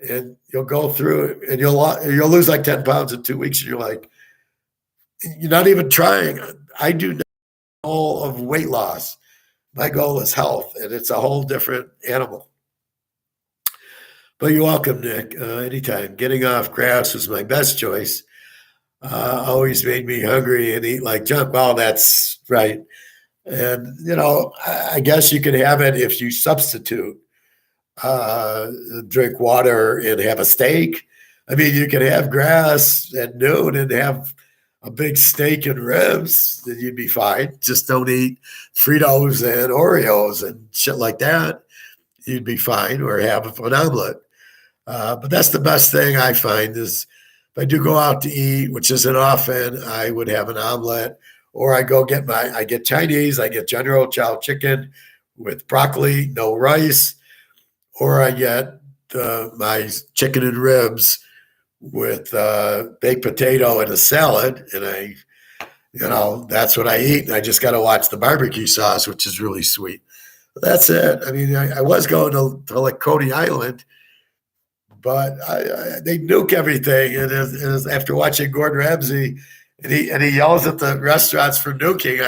And you'll go through it and you'll lose like 10 pounds in 2 weeks. And you're like, you're not even trying. I do not goal of weight loss. My goal is health, and it's a whole different animal. But you're welcome, Nick. Anytime. Getting off grass was my best choice. Always made me hungry and eat like junk. Well, that's right. And, I guess you could have it if you substitute, drink water and have a steak. I mean, you could have grass at noon and have a big steak and ribs, then you'd be fine. Just don't eat Fritos and Oreos and shit like that. You'd be fine, or have an omelet. But that's the best thing I find is if I do go out to eat, which isn't often, I would have an omelet, or I get Chinese, I get General Chow chicken with broccoli, no rice, or I get my chicken and ribs with baked potato and a salad, and that's what I eat. And I just got to watch the barbecue sauce, which is really sweet. But that's it. I mean, I was going to like Coney Island, but they nuke everything. And after watching Gordon Ramsay, and he yells at the restaurants for nuking.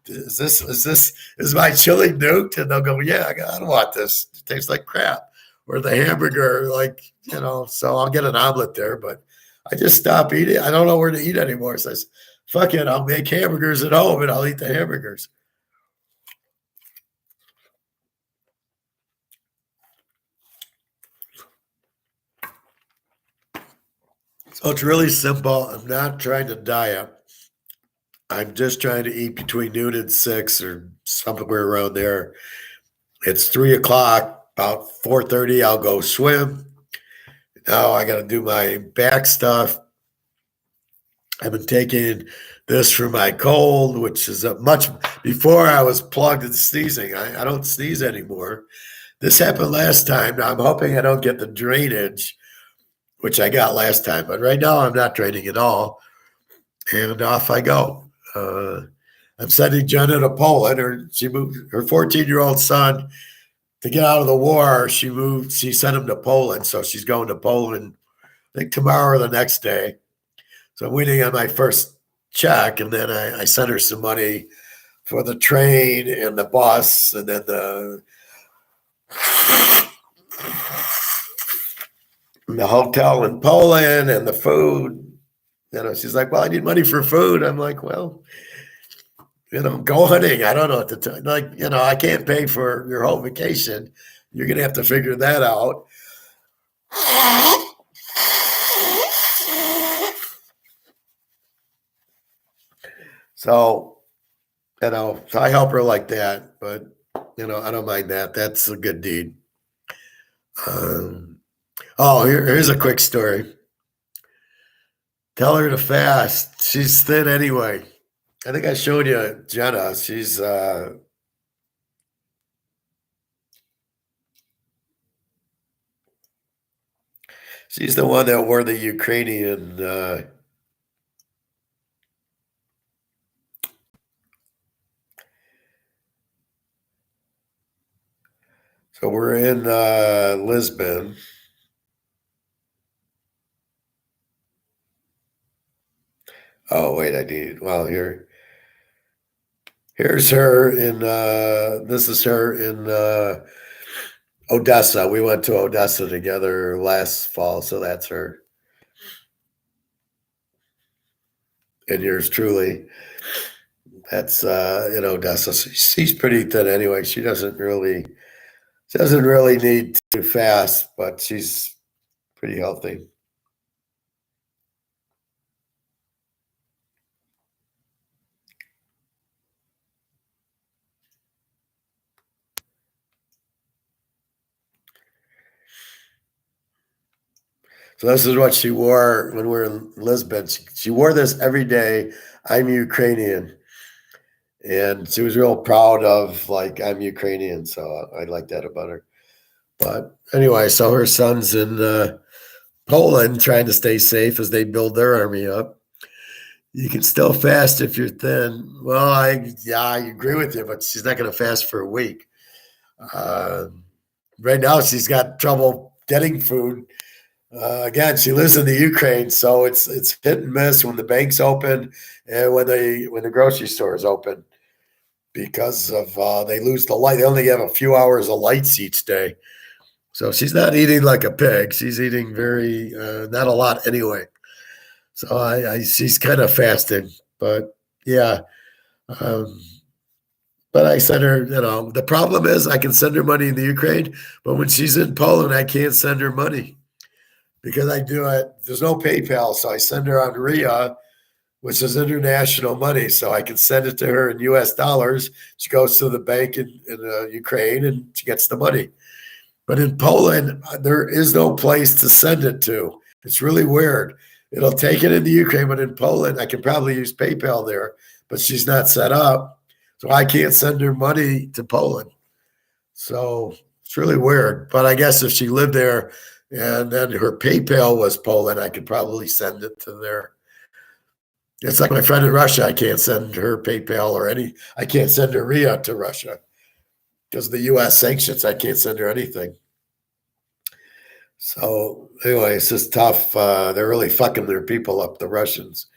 Is my chili nuked? And they'll go, yeah, I don't want this. It tastes like crap. Or the hamburger, so I'll get an omelet there, but I just stop eating. I don't know where to eat anymore. So I said, fuck it, I'll make hamburgers at home and I'll eat the hamburgers. So it's really simple. I'm not trying to diet. I'm just trying to eat between noon and 6 or somewhere around there. It's 3 o'clock. About 4:30, I'll go swim. Now I got to do my back stuff. I've been taking this for my cold, which is much before I was plugged and sneezing. I don't sneeze anymore. This happened last time. Now I'm hoping I don't get the drainage, which I got last time. But right now I'm not draining at all. And off I go. I'm sending Jenna to Poland. She moved her 14-year-old son to get out of the war. She sent him to Poland. So she's going to Poland, I think tomorrow or the next day. So I'm waiting on my first check, and then I sent her some money for the train and the bus, and then the hotel in Poland and the food. She's like, well, I need money for food. I'm like, well, go hunting. I don't know what to tell you. I can't pay for your whole vacation. You're going to have to figure that out. So, so I help her like that, but, I don't mind that. That's a good deed. Here's a quick story. Tell her to fast. She's thin anyway. I think I showed you Jenna. She's the one that wore the Ukrainian so we're in Lisbon. Oh wait, here's her in this is her in Odessa. We went to Odessa together last fall, so that's her. And yours truly. That's in Odessa. She's pretty thin anyway. She doesn't really need to fast, but she's pretty healthy. So this is what she wore when we were in Lisbon. She wore this every day. I'm Ukrainian, and she was real proud of like I'm Ukrainian. So I like that about her. But anyway, so her son's in Poland trying to stay safe as they build their army up. You can still fast if you're thin. Well, I agree with you, but she's not going to fast for a week. Uh, right now, she's got trouble getting food. Again, she lives in the Ukraine, so it's hit and miss when the bank's open and when the grocery store is open because of they lose the light. They only have a few hours of lights each day, so she's not eating like a pig. She's eating very not a lot anyway. So she's kind of fasting, but yeah. Um, but I send her, the problem is I can send her money in the Ukraine, but when she's in Poland, I can't send her money because I do it. There's no PayPal, so I send her on RIA, which is international money. So I can send it to her in US dollars. She goes to the bank in Ukraine and she gets the money. But in Poland, there is no place to send it to. It's really weird. It'll take it into Ukraine, but in Poland, I can probably use PayPal there, but she's not set up. So I can't send her money to Poland. So it's really weird. But I guess if she lived there and then her PayPal was Poland, I could probably send it to there. It's like my friend in Russia. I can't send her PayPal I can't send her RIA to Russia because of the US sanctions. I can't send her anything. So anyway, it's just tough. They're really fucking their people up, the Russians.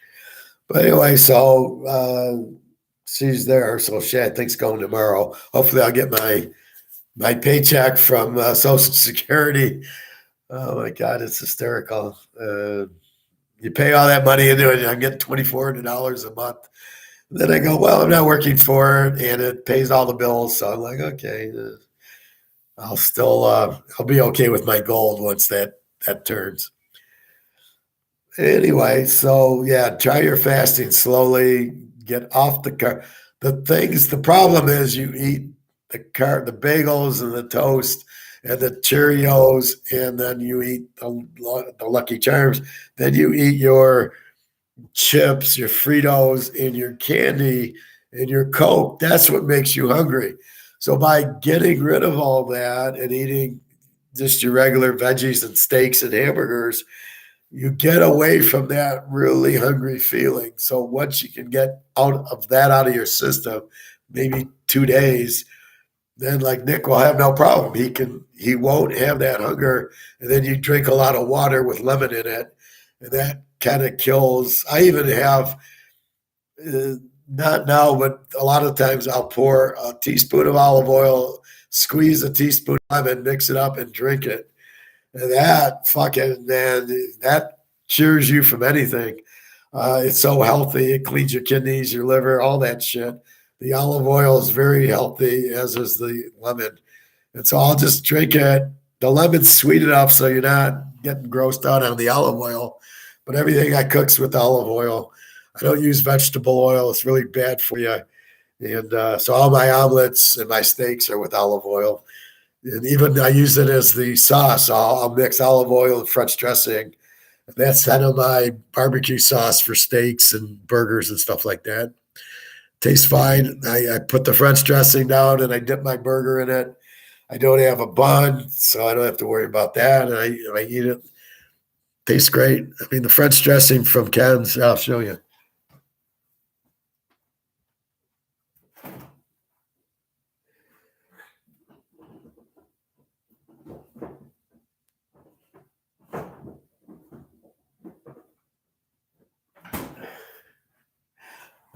But anyway, so she's there. So she, I think's going tomorrow. Hopefully, I'll get my paycheck from Social Security. Oh my God, it's hysterical. You pay all that money into it, and I'm getting $2,400 a month. And then I go, well, I'm not working for it, and it pays all the bills. So I'm like, okay, I'll be okay with my gold once that turns. Anyway, so yeah, try your fasting slowly. Get off the car. The problem is you eat the bagels and the toast and the Cheerios, and then you eat the Lucky Charms. Then you eat your chips, your Fritos, and your candy and your Coke. That's what makes you hungry. So by getting rid of all that and eating just your regular veggies and steaks and hamburgers, you get away from that really hungry feeling. So once you can get out of your system, maybe 2 days, then like Nick will have no problem. He won't have that hunger. And then you drink a lot of water with lemon in it. And that kind of kills. I even have uh, not now, but a lot of times I'll pour a teaspoon of olive oil, squeeze a teaspoon of lemon, mix it up and drink it. And that fucking man, that cures you from anything. It's so healthy. It cleans your kidneys, your liver, all that shit. The olive oil is very healthy, as is the lemon. And so I'll just drink it. The lemon's sweet enough so you're not getting grossed out on the olive oil. But everything I cook's with olive oil. I don't use vegetable oil. It's really bad for you. And so all my omelets and my steaks are with olive oil. And even I use it as the sauce. I'll mix olive oil and French dressing. That's kind of my barbecue sauce for steaks and burgers and stuff like that. Tastes fine. I put the French dressing down and I dip my burger in it. I don't have a bun, so I don't have to worry about that. And I eat it. Tastes great. I mean, the French dressing from Ken's, I'll show you.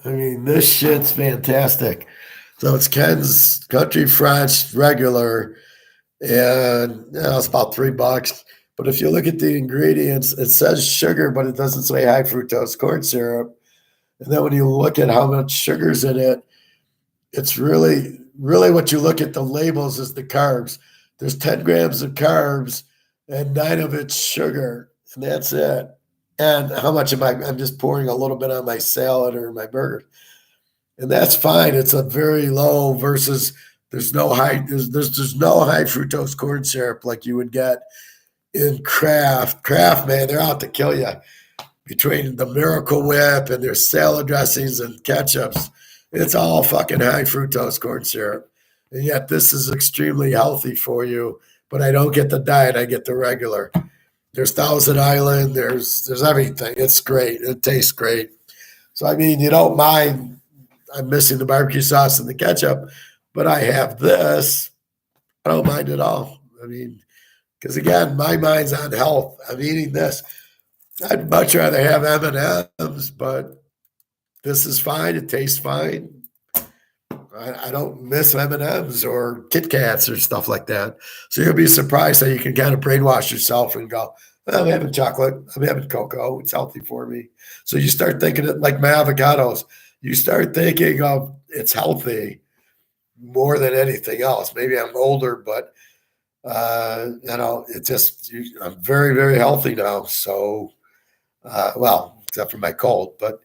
I mean, this shit's fantastic. So it's Ken's Country French regular, and it's about $3. But if you look at the ingredients, it says sugar, but it doesn't say high fructose corn syrup. And then when you look at how much sugar's in it, it's really what you look at the labels is the carbs. There's 10 grams of carbs and 9 of it's sugar, and that's it. And how much am I? I'm just pouring a little bit on my salad or my burger, and that's fine. It's a very low versus there's no high fructose corn syrup like you would get in Kraft. Kraft, man, they're out to kill you between the Miracle Whip and their salad dressings and ketchups. It's all fucking high fructose corn syrup. And yet this is extremely healthy for you. But I don't get the diet, I get the regular. There's Thousand Island, there's everything. It's great. It tastes great. So I mean, you don't mind I'm missing the barbecue sauce and the ketchup, but I have this. I don't mind at all. I mean, because again, my mind's on health. I'm eating this. I'd much rather have M&Ms, but this is fine. It tastes fine. I don't miss M&Ms or Kit Kats or stuff like that. So you'll be surprised that you can kind of brainwash yourself and go, I'm having chocolate. I'm having cocoa. It's healthy for me. So you start thinking it like my avocados. You start thinking of it's healthy more than anything else. Maybe I'm older, but it just I'm very, very healthy now. So, well, except for my cold, but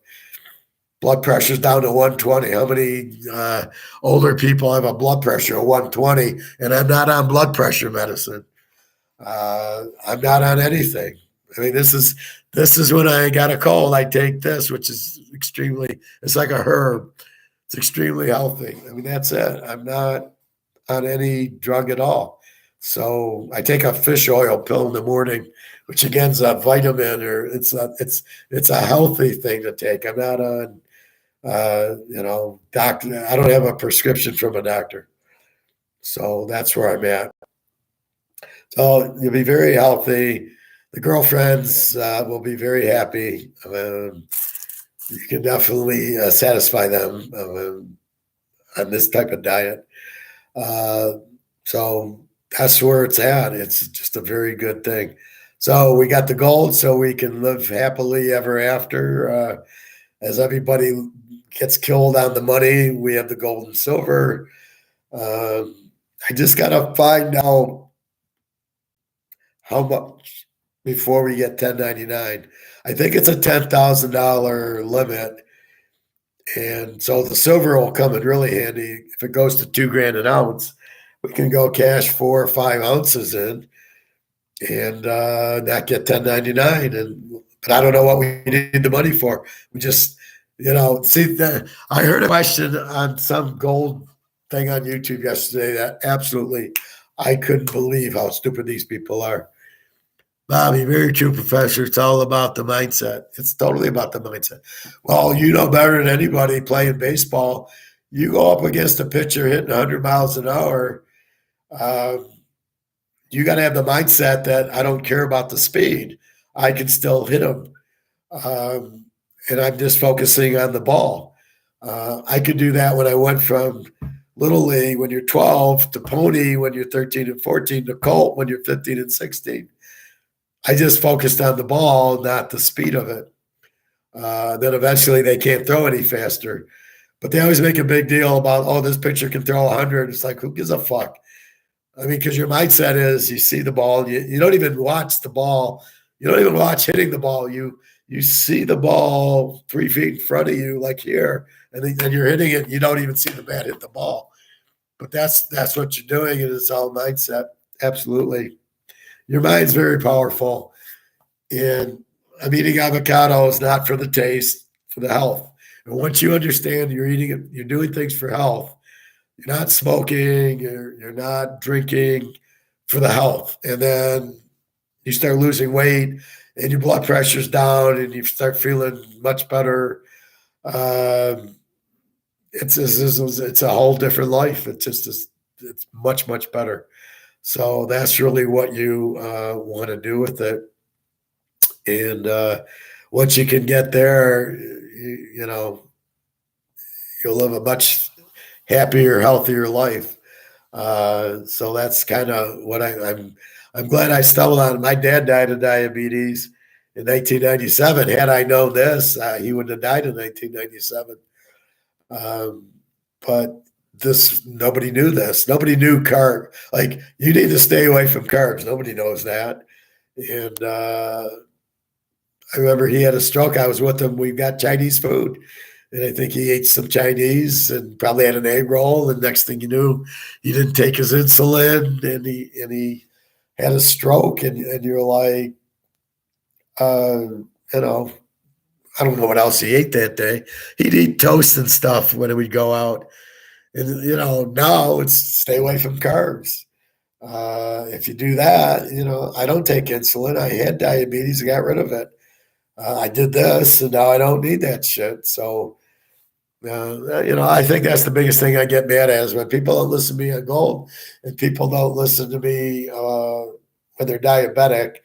blood pressure's down to 120. How many older people have a blood pressure of 120? And I'm not on blood pressure medicine. I'm not on anything. I mean, this is when I got a cold. I take this, which is it's like a herb. It's extremely healthy. I mean, that's it. I'm not on any drug at all. So I take a fish oil pill in the morning, which again is a vitamin, or it's a healthy thing to take. I'm not on, doctor. I don't have a prescription from a doctor. So that's where I'm at. So you'll be very healthy. The girlfriends will be very happy. You can definitely satisfy them on this type of diet. So that's where it's at. It's just a very good thing. So we got the gold, so we can live happily ever after. As everybody gets killed on the money, we have the gold and silver. I just got to find out how much before we get 1099. I think it's a $10,000 limit. And so the silver will come in really handy. If it goes to $2,000 an ounce, we can go cash 4 or 5 ounces in and not get 1099. But I don't know what we need the money for. We just, see that I heard a question on some gold thing on YouTube yesterday that absolutely I couldn't believe how stupid these people are. Bobby, very true, Professor. It's all about the mindset. It's totally about the mindset. Well, you know better than anybody playing baseball. You go up against a pitcher hitting 100 miles an hour. You got to have the mindset that I don't care about the speed. I can still hit him. And I'm just focusing on the ball. I could do that when I went from Little League when you're 12 to Pony when you're 13 and 14 to Colt when you're 15 and 16. I just focused on the ball, not the speed of it. Then eventually they can't throw any faster. But they always make a big deal about, this pitcher can throw 100. It's like, who gives a fuck? I mean, because your mindset is you see the ball. You don't even watch the ball. You don't even watch hitting the ball. You see the ball 3 feet in front of you, like here, and then you're hitting it. You don't even see the bat hit the ball. But that's what you're doing, and it's all mindset. Absolutely. Your mind's very powerful. And I'm eating avocados not for the taste, for the health. And once you understand you're eating it, you're doing things for health. You're not smoking, you're not drinking for the health. And then you start losing weight and your blood pressure's down and you start feeling much better. It's a whole different life. It's much, much better. So that's really what you want to do with it. And once you can get there, you'll live a much happier, healthier life. So that's kind of what I'm glad I stumbled on. My dad died of diabetes in 1997. Had I known this, he wouldn't have died in 1997. Um, but this nobody knew this. Nobody knew carb. Like you need to stay away from carbs. Nobody knows that. And I remember he had a stroke. I was with him. We got Chinese food. And I think he ate some Chinese and probably had an egg roll. And next thing you knew, he didn't take his insulin and he had a stroke. And you're like, you know, I don't know what else he ate that day. He'd eat toast and stuff when we'd go out. And, you know, now it's stay away from carbs. If you do that, you know, I don't take insulin. I had diabetes. I got rid of it. I did this, and now I don't need that shit. So, you know, I think that's the biggest thing I get mad at is when people don't listen to me on gold and people don't listen to me when they're diabetic,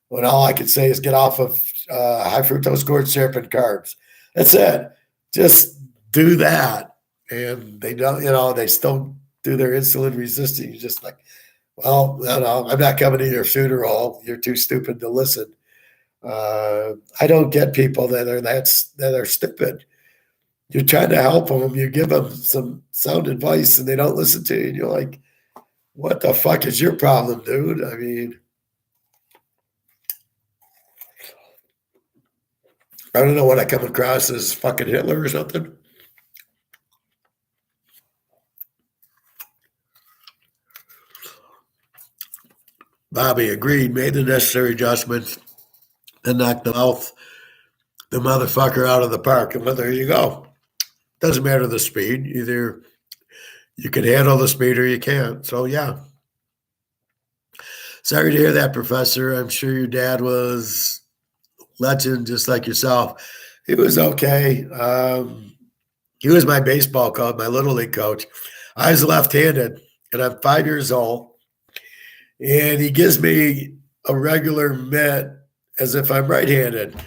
when all I can say is get off of high fructose corn syrup and carbs. That's it. Just do that. And they don't, you know, they still do their insulin resistant. You're just like, well, no, I'm not coming to your funeral. You're too stupid to listen. I don't get people that are stupid. You're trying to help them. You give them some sound advice, and they don't listen to you. And you're like, "What the fuck is your problem, dude?" I mean, I don't know what I come across as fucking Hitler or something. Bobby agreed, made the necessary adjustments, and knocked the motherfucker out of the park. And well, there you go. Doesn't matter the speed. Either you can handle the speed or you can't. So yeah. Sorry to hear that, Professor. I'm sure your dad was legend, just like yourself. He was okay. He was my baseball coach, my little league coach. I was left-handed, and I'm 5 years old. And he gives me a regular mitt as if I'm right-handed.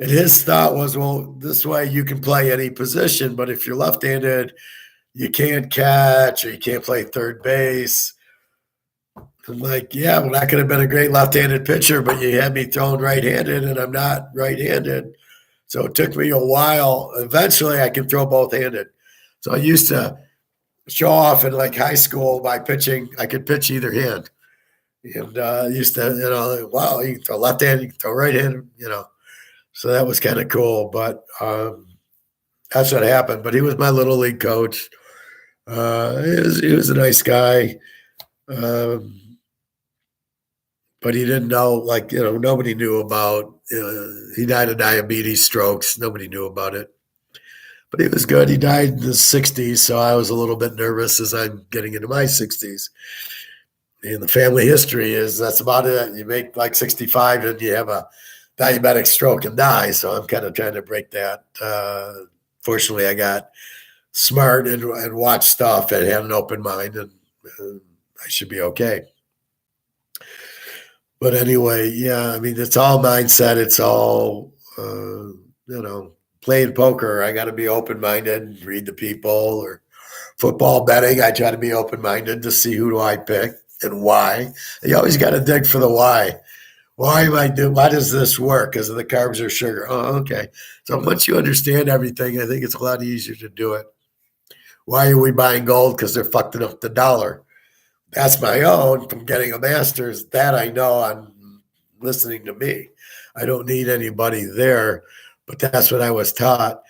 And his thought was, well, this way you can play any position, but if you're left-handed, you can't catch or you can't play third base. I'm like, yeah, well, that could have been a great left-handed pitcher, but you had me throwing right-handed, and I'm not right-handed. So it took me a while. Eventually, I can throw both-handed. So I used to show off in like high school by pitching. I could pitch either hand. And used to, you know, wow, you can throw left-handed, you can throw right-handed, you know. So that was kind of cool. But that's what happened. But he was my little league coach. He was a nice guy. But he didn't know, like, you know, nobody knew about, he died of diabetes, strokes. Nobody knew about it. But he was good. He died in the 60s, so I was a little bit nervous as I'm getting into my 60s. And the family history is that's about it. You make like 65 and you have a diabetic stroke and die. So I'm kind of trying to break that. Fortunately, I got smart and watched stuff and had an open mind, and I should be okay. But anyway, yeah, I mean, it's all mindset. It's all, you know, playing poker. I got to be open minded and read the people, or football betting. I try to be open minded to see who do I pick and why. You always got to dig for the why. Why am I doing? Why does this work? Because of the carbs or sugar. Oh, okay. So once you understand everything, I think it's a lot easier to do it. Why are we buying gold? Because they're fucking up the dollar. That's my own from getting a master's. That I know I'm listening to me. I don't need anybody there, but that's what I was taught.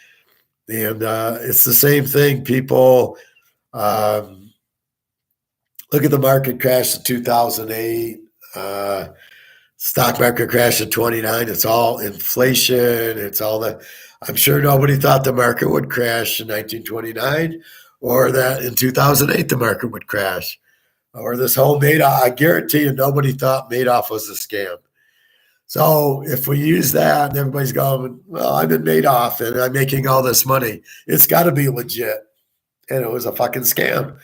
And it's the same thing. People look at the market crash in 2008. Stock market crash in 29. It's all inflation. It's all that. I'm sure nobody thought the market would crash in 1929 or that in 2008 the market would crash. Or this whole Madoff, I guarantee you nobody thought Madoff was a scam. So if we use that and everybody's going, well, I'm in Madoff and I'm making all this money, it's got to be legit. And it was a fucking scam.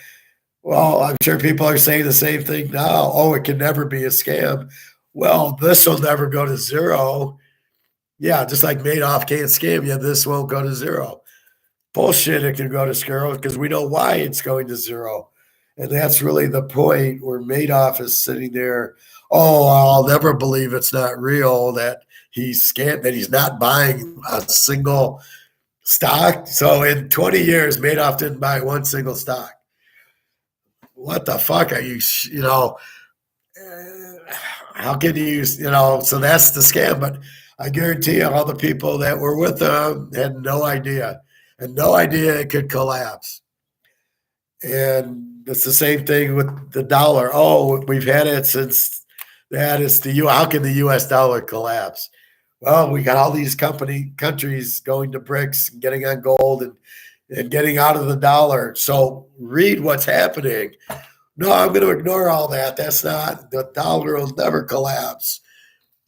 Well, I'm sure people are saying the same thing now. Oh, it can never be a scam. Well, this will never go to zero. Yeah, just like Madoff can't scam you, this won't go to zero. bullshit it can go to zero because we know why it's going to zero. And that's really the point where Madoff is sitting there. Oh, I'll never believe it's not real that that he's not buying a single stock. So in 20 years, Madoff didn't buy one single stock. What the fuck are you, how can so that's the scam. But I guarantee you, all the people that were with him had no idea and no idea it could collapse. And it's the same thing with the dollar. Oh, we've had it since that. It's the U. How can the U.S. dollar collapse? Well, we got all these countries going to BRICS and getting on gold and getting out of the dollar. So read what's happening. No, I'm going to ignore all that. That's not, the dollar will never collapse.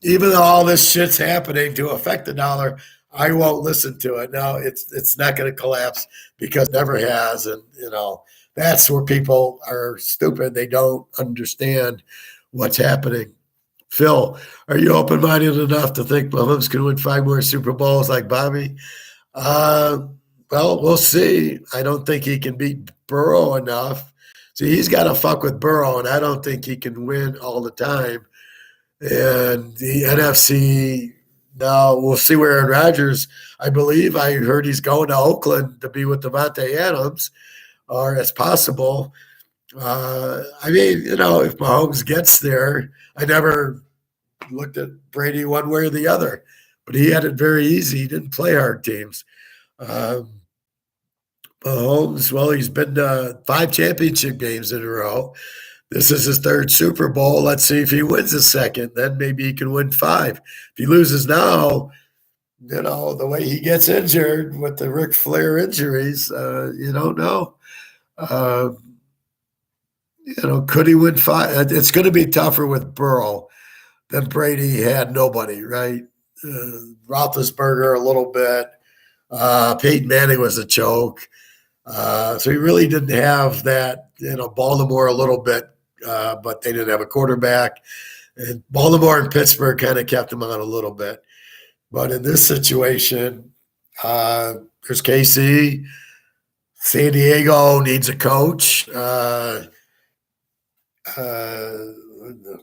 Even though all this shit's happening to affect the dollar, I won't listen to it. No, it's not going to collapse because it never has. And, that's where people are stupid. They don't understand what's happening. Phil, are you open minded enough to think Mahomes can win 5 more Super Bowls like Bobby? Uh, well, we'll see. I don't think he can beat Burrow enough. See, he's got to fuck with Burrow, and I don't think he can win all the time. And the NFC, now we'll see where Aaron Rodgers, I believe, I heard he's going to Oakland to be with Devontae Adams, or it's possible. I mean, if Mahomes gets there, I never looked at Brady one way or the other, but he had it very easy. He didn't play hard teams. Um, Mahomes, well, he's been to 5 championship games in a row. This is his 3rd Super Bowl. Let's see if he wins a second. Then maybe he can win 5. If he loses now, the way he gets injured with the Ric Flair injuries, you don't know. Uh, could he win 5? It's going to be tougher with Burrow than Brady had nobody, right? Roethlisberger a little bit. Peyton Manning was a choke. So he really didn't have that, Baltimore a little bit, but they didn't have a quarterback. And Baltimore and Pittsburgh kind of kept him on a little bit. But in this situation, there's KC. San Diego needs a coach.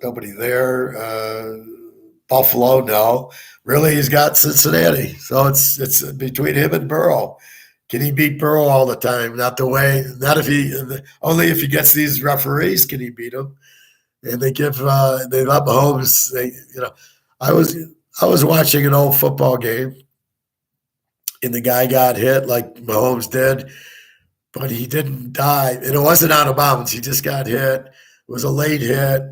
Nobody there. Buffalo, no. Really, he's got Cincinnati. So it's between him and Burrow. Can he beat Burrow all the time? Not the way. Not if he. Only if he gets these referees can he beat him. And they let Mahomes. I was watching an old football game, and the guy got hit like Mahomes did, but he didn't die, and it wasn't out of bounds. He just got hit. It was a late hit,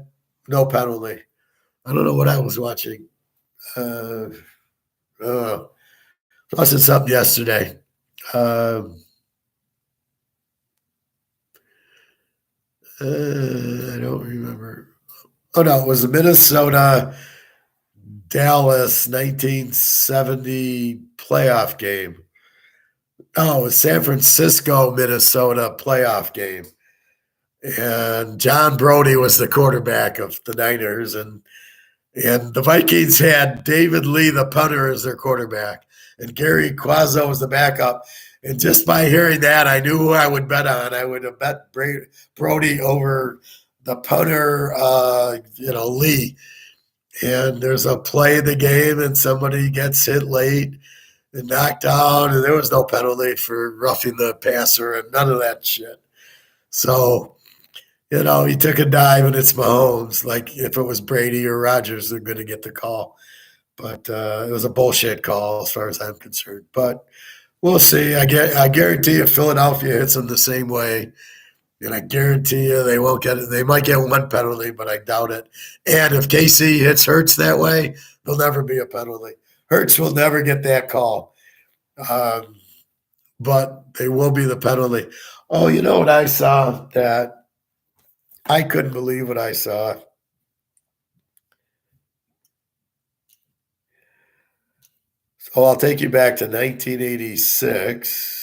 no penalty. I don't know what I was watching. Uh, uh, Plus, it's up yesterday. I don't remember. Oh no, it was the Minnesota Dallas 1970 playoff game. Oh, it was San Francisco Minnesota playoff game. And John Brody was the quarterback of the Niners, and the Vikings had David Lee, the punter, as their quarterback, and Gary Quazzo was the backup. And just by hearing that, I knew who I would bet on. I would have bet Brody over the punter, Lee. And there's a play in the game, and somebody gets hit late and knocked out, and there was no penalty for roughing the passer and none of that shit. So, he took a dive, and it's Mahomes. Like if it was Brady or Rodgers, they're going to get the call. But it was a bullshit call as far as I'm concerned. But we'll see. I guarantee you Philadelphia hits them the same way. And I guarantee you they won't get it. They might get one penalty, but I doubt it. And if KC hits Hurts that way, there'll never be a penalty. Hurts will never get that call. But they will be the penalty. Oh, you know what I saw that I couldn't believe what I saw. So I'll take you back to 1986.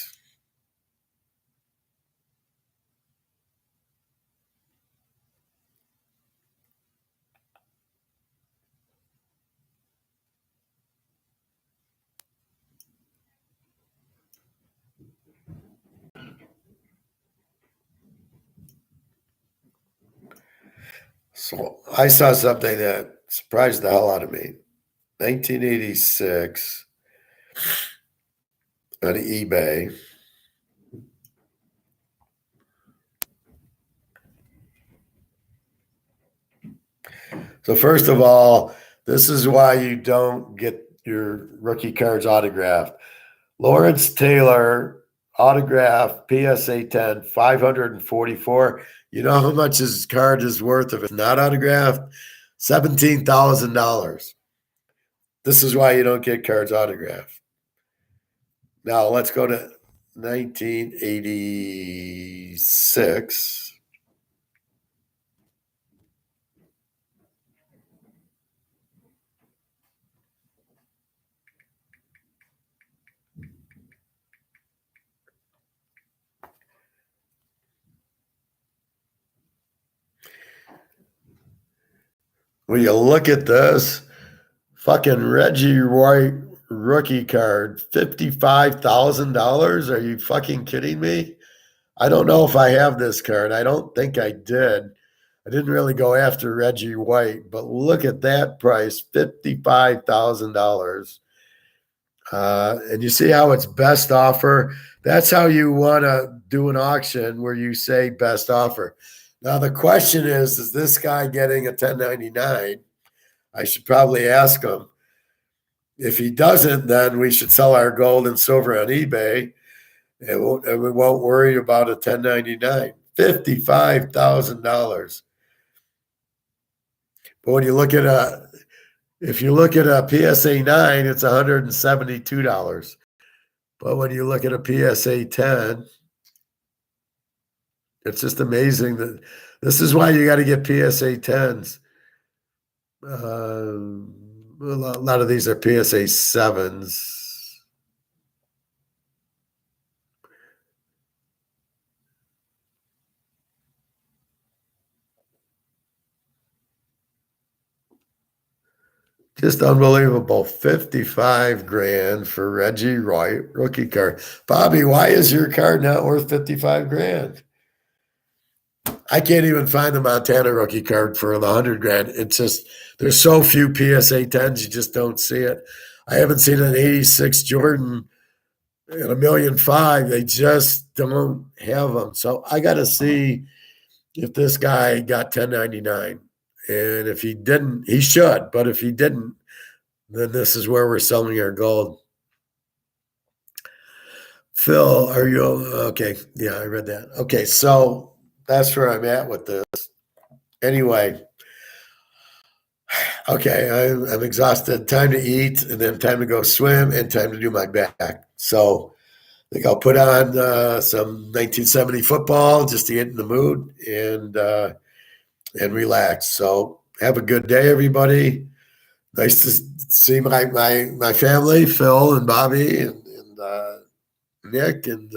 So I saw something that surprised the hell out of me. 1986 on eBay. So first of all, this is why you don't get your rookie cards autographed. Lawrence Taylor autograph PSA 10, 544. You know how much his card is worth if it's not autographed? $17,000. This is why you don't get cards autographed. Now let's go to 1986. When you look at this, fucking Reggie White rookie card, $55,000. Are you fucking kidding me? I don't know if I have this card. I don't think I did. I didn't really go after Reggie White, but look at that price, $55,000. And you see how it's best offer. That's how you want to do an auction where you say best offer. Now, the question is this guy getting a 1099? I should probably ask him. If he doesn't, then we should sell our gold and silver on eBay, and we won't worry about a 1099. $55,000. But when you look at if you look at a PSA 9, it's $172. But when you look at a PSA 10, it's just amazing that this is why you got to get PSA 10s. A lot of these are PSA 7s. Just unbelievable. 55 grand for Reggie White rookie card. Bobby, why is your card not worth 55 grand? I can't even find the Montana rookie card for the 100 grand. It's just, there's so few PSA 10s, you just don't see it. I haven't seen an 86 Jordan in $1.5 million. They just don't have them. So I got to see if this guy got 1099. And if he didn't, he should. But if he didn't, then this is where we're selling our gold. Phil, are you okay? Yeah, I read that. Okay, so that's where I'm at with this. Anyway, okay, I'm exhausted. Time to eat, and then time to go swim, and time to do my back. So I think I'll put on some 1970 football just to get in the mood and relax. So have a good day, everybody. Nice to see my family, Phil and Bobby and Nick and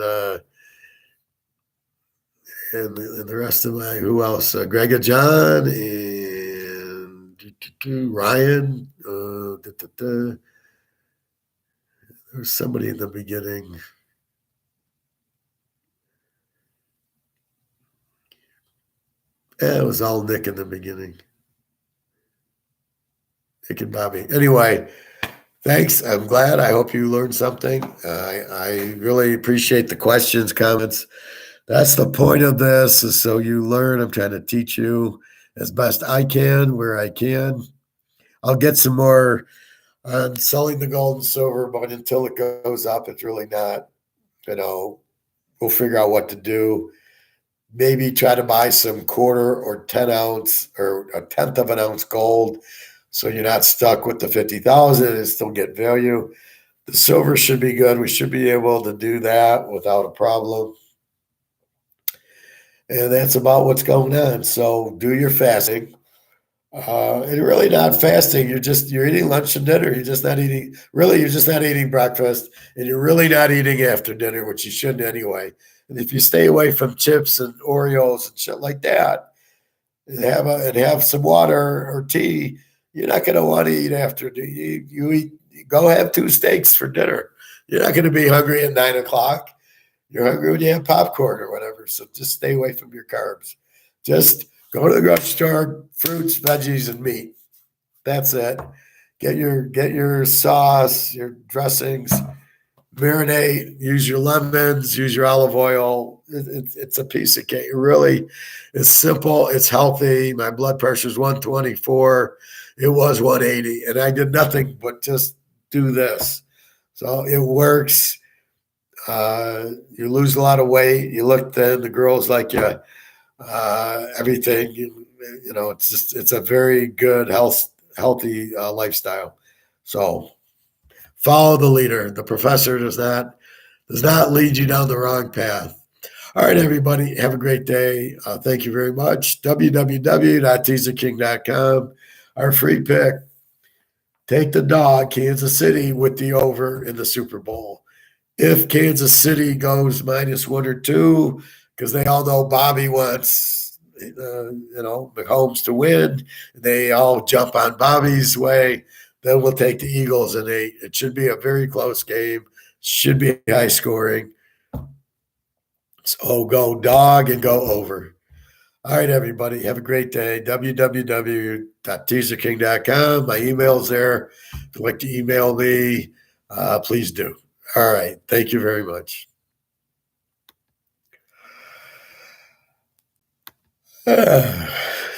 the rest of my, who else? Greg and John and Ryan. There's somebody in the beginning. It was all Nick in the beginning. Nick and Bobby. Anyway, thanks. I'm glad. I hope you learned something. I really appreciate the questions, comments. That's the point of this, is so you learn. I'm trying to teach you as best I can, where I can. I'll get some more on selling the gold and silver, but until it goes up, it's really not, we'll figure out what to do. Maybe try to buy some quarter or 10 ounce or a tenth of an ounce gold, so you're not stuck with the 50,000 and still get value. The silver should be good. We should be able to do that without a problem. And that's about what's going on. So do your fasting. And you're really not fasting. You're eating lunch and dinner. You're just not eating breakfast, and you're really not eating after dinner, which you shouldn't anyway. And if you stay away from chips and Oreos and shit like that, and have some water or tea, you're not going to want to eat after. You go have 2 steaks for dinner. You're not going to be hungry at 9 o'clock. You're hungry when you have popcorn or whatever. So just stay away from your carbs. Just Go to the grocery store, fruits, veggies, and meat. That's it. Get your sauce, your dressings, marinate, use your lemons, use your olive oil. It's a piece of cake. It really is simple. It's healthy. My blood pressure is 124. It was 180. And I did nothing but just do this. So it works. You lose a lot of weight. You look thin. The girls like you. Everything. It's a very good healthy lifestyle. So follow the leader. The professor does not lead you down the wrong path. All right, everybody, have a great day. Thank you very much. www.teaserking.com. Our free pick: take the dog, Kansas City, with the over in the Super Bowl. If Kansas City goes -1 or 2, because they all know Bobby wants, Mahomes to win, they all jump on Bobby's way. Then we'll take the Eagles in 8. It should be a very close game. Should be high scoring. So go dog and go over. All right, everybody. Have a great day. www.teaserking.com. My email's there. If you'd like to email me, please do. All right. Thank you very much.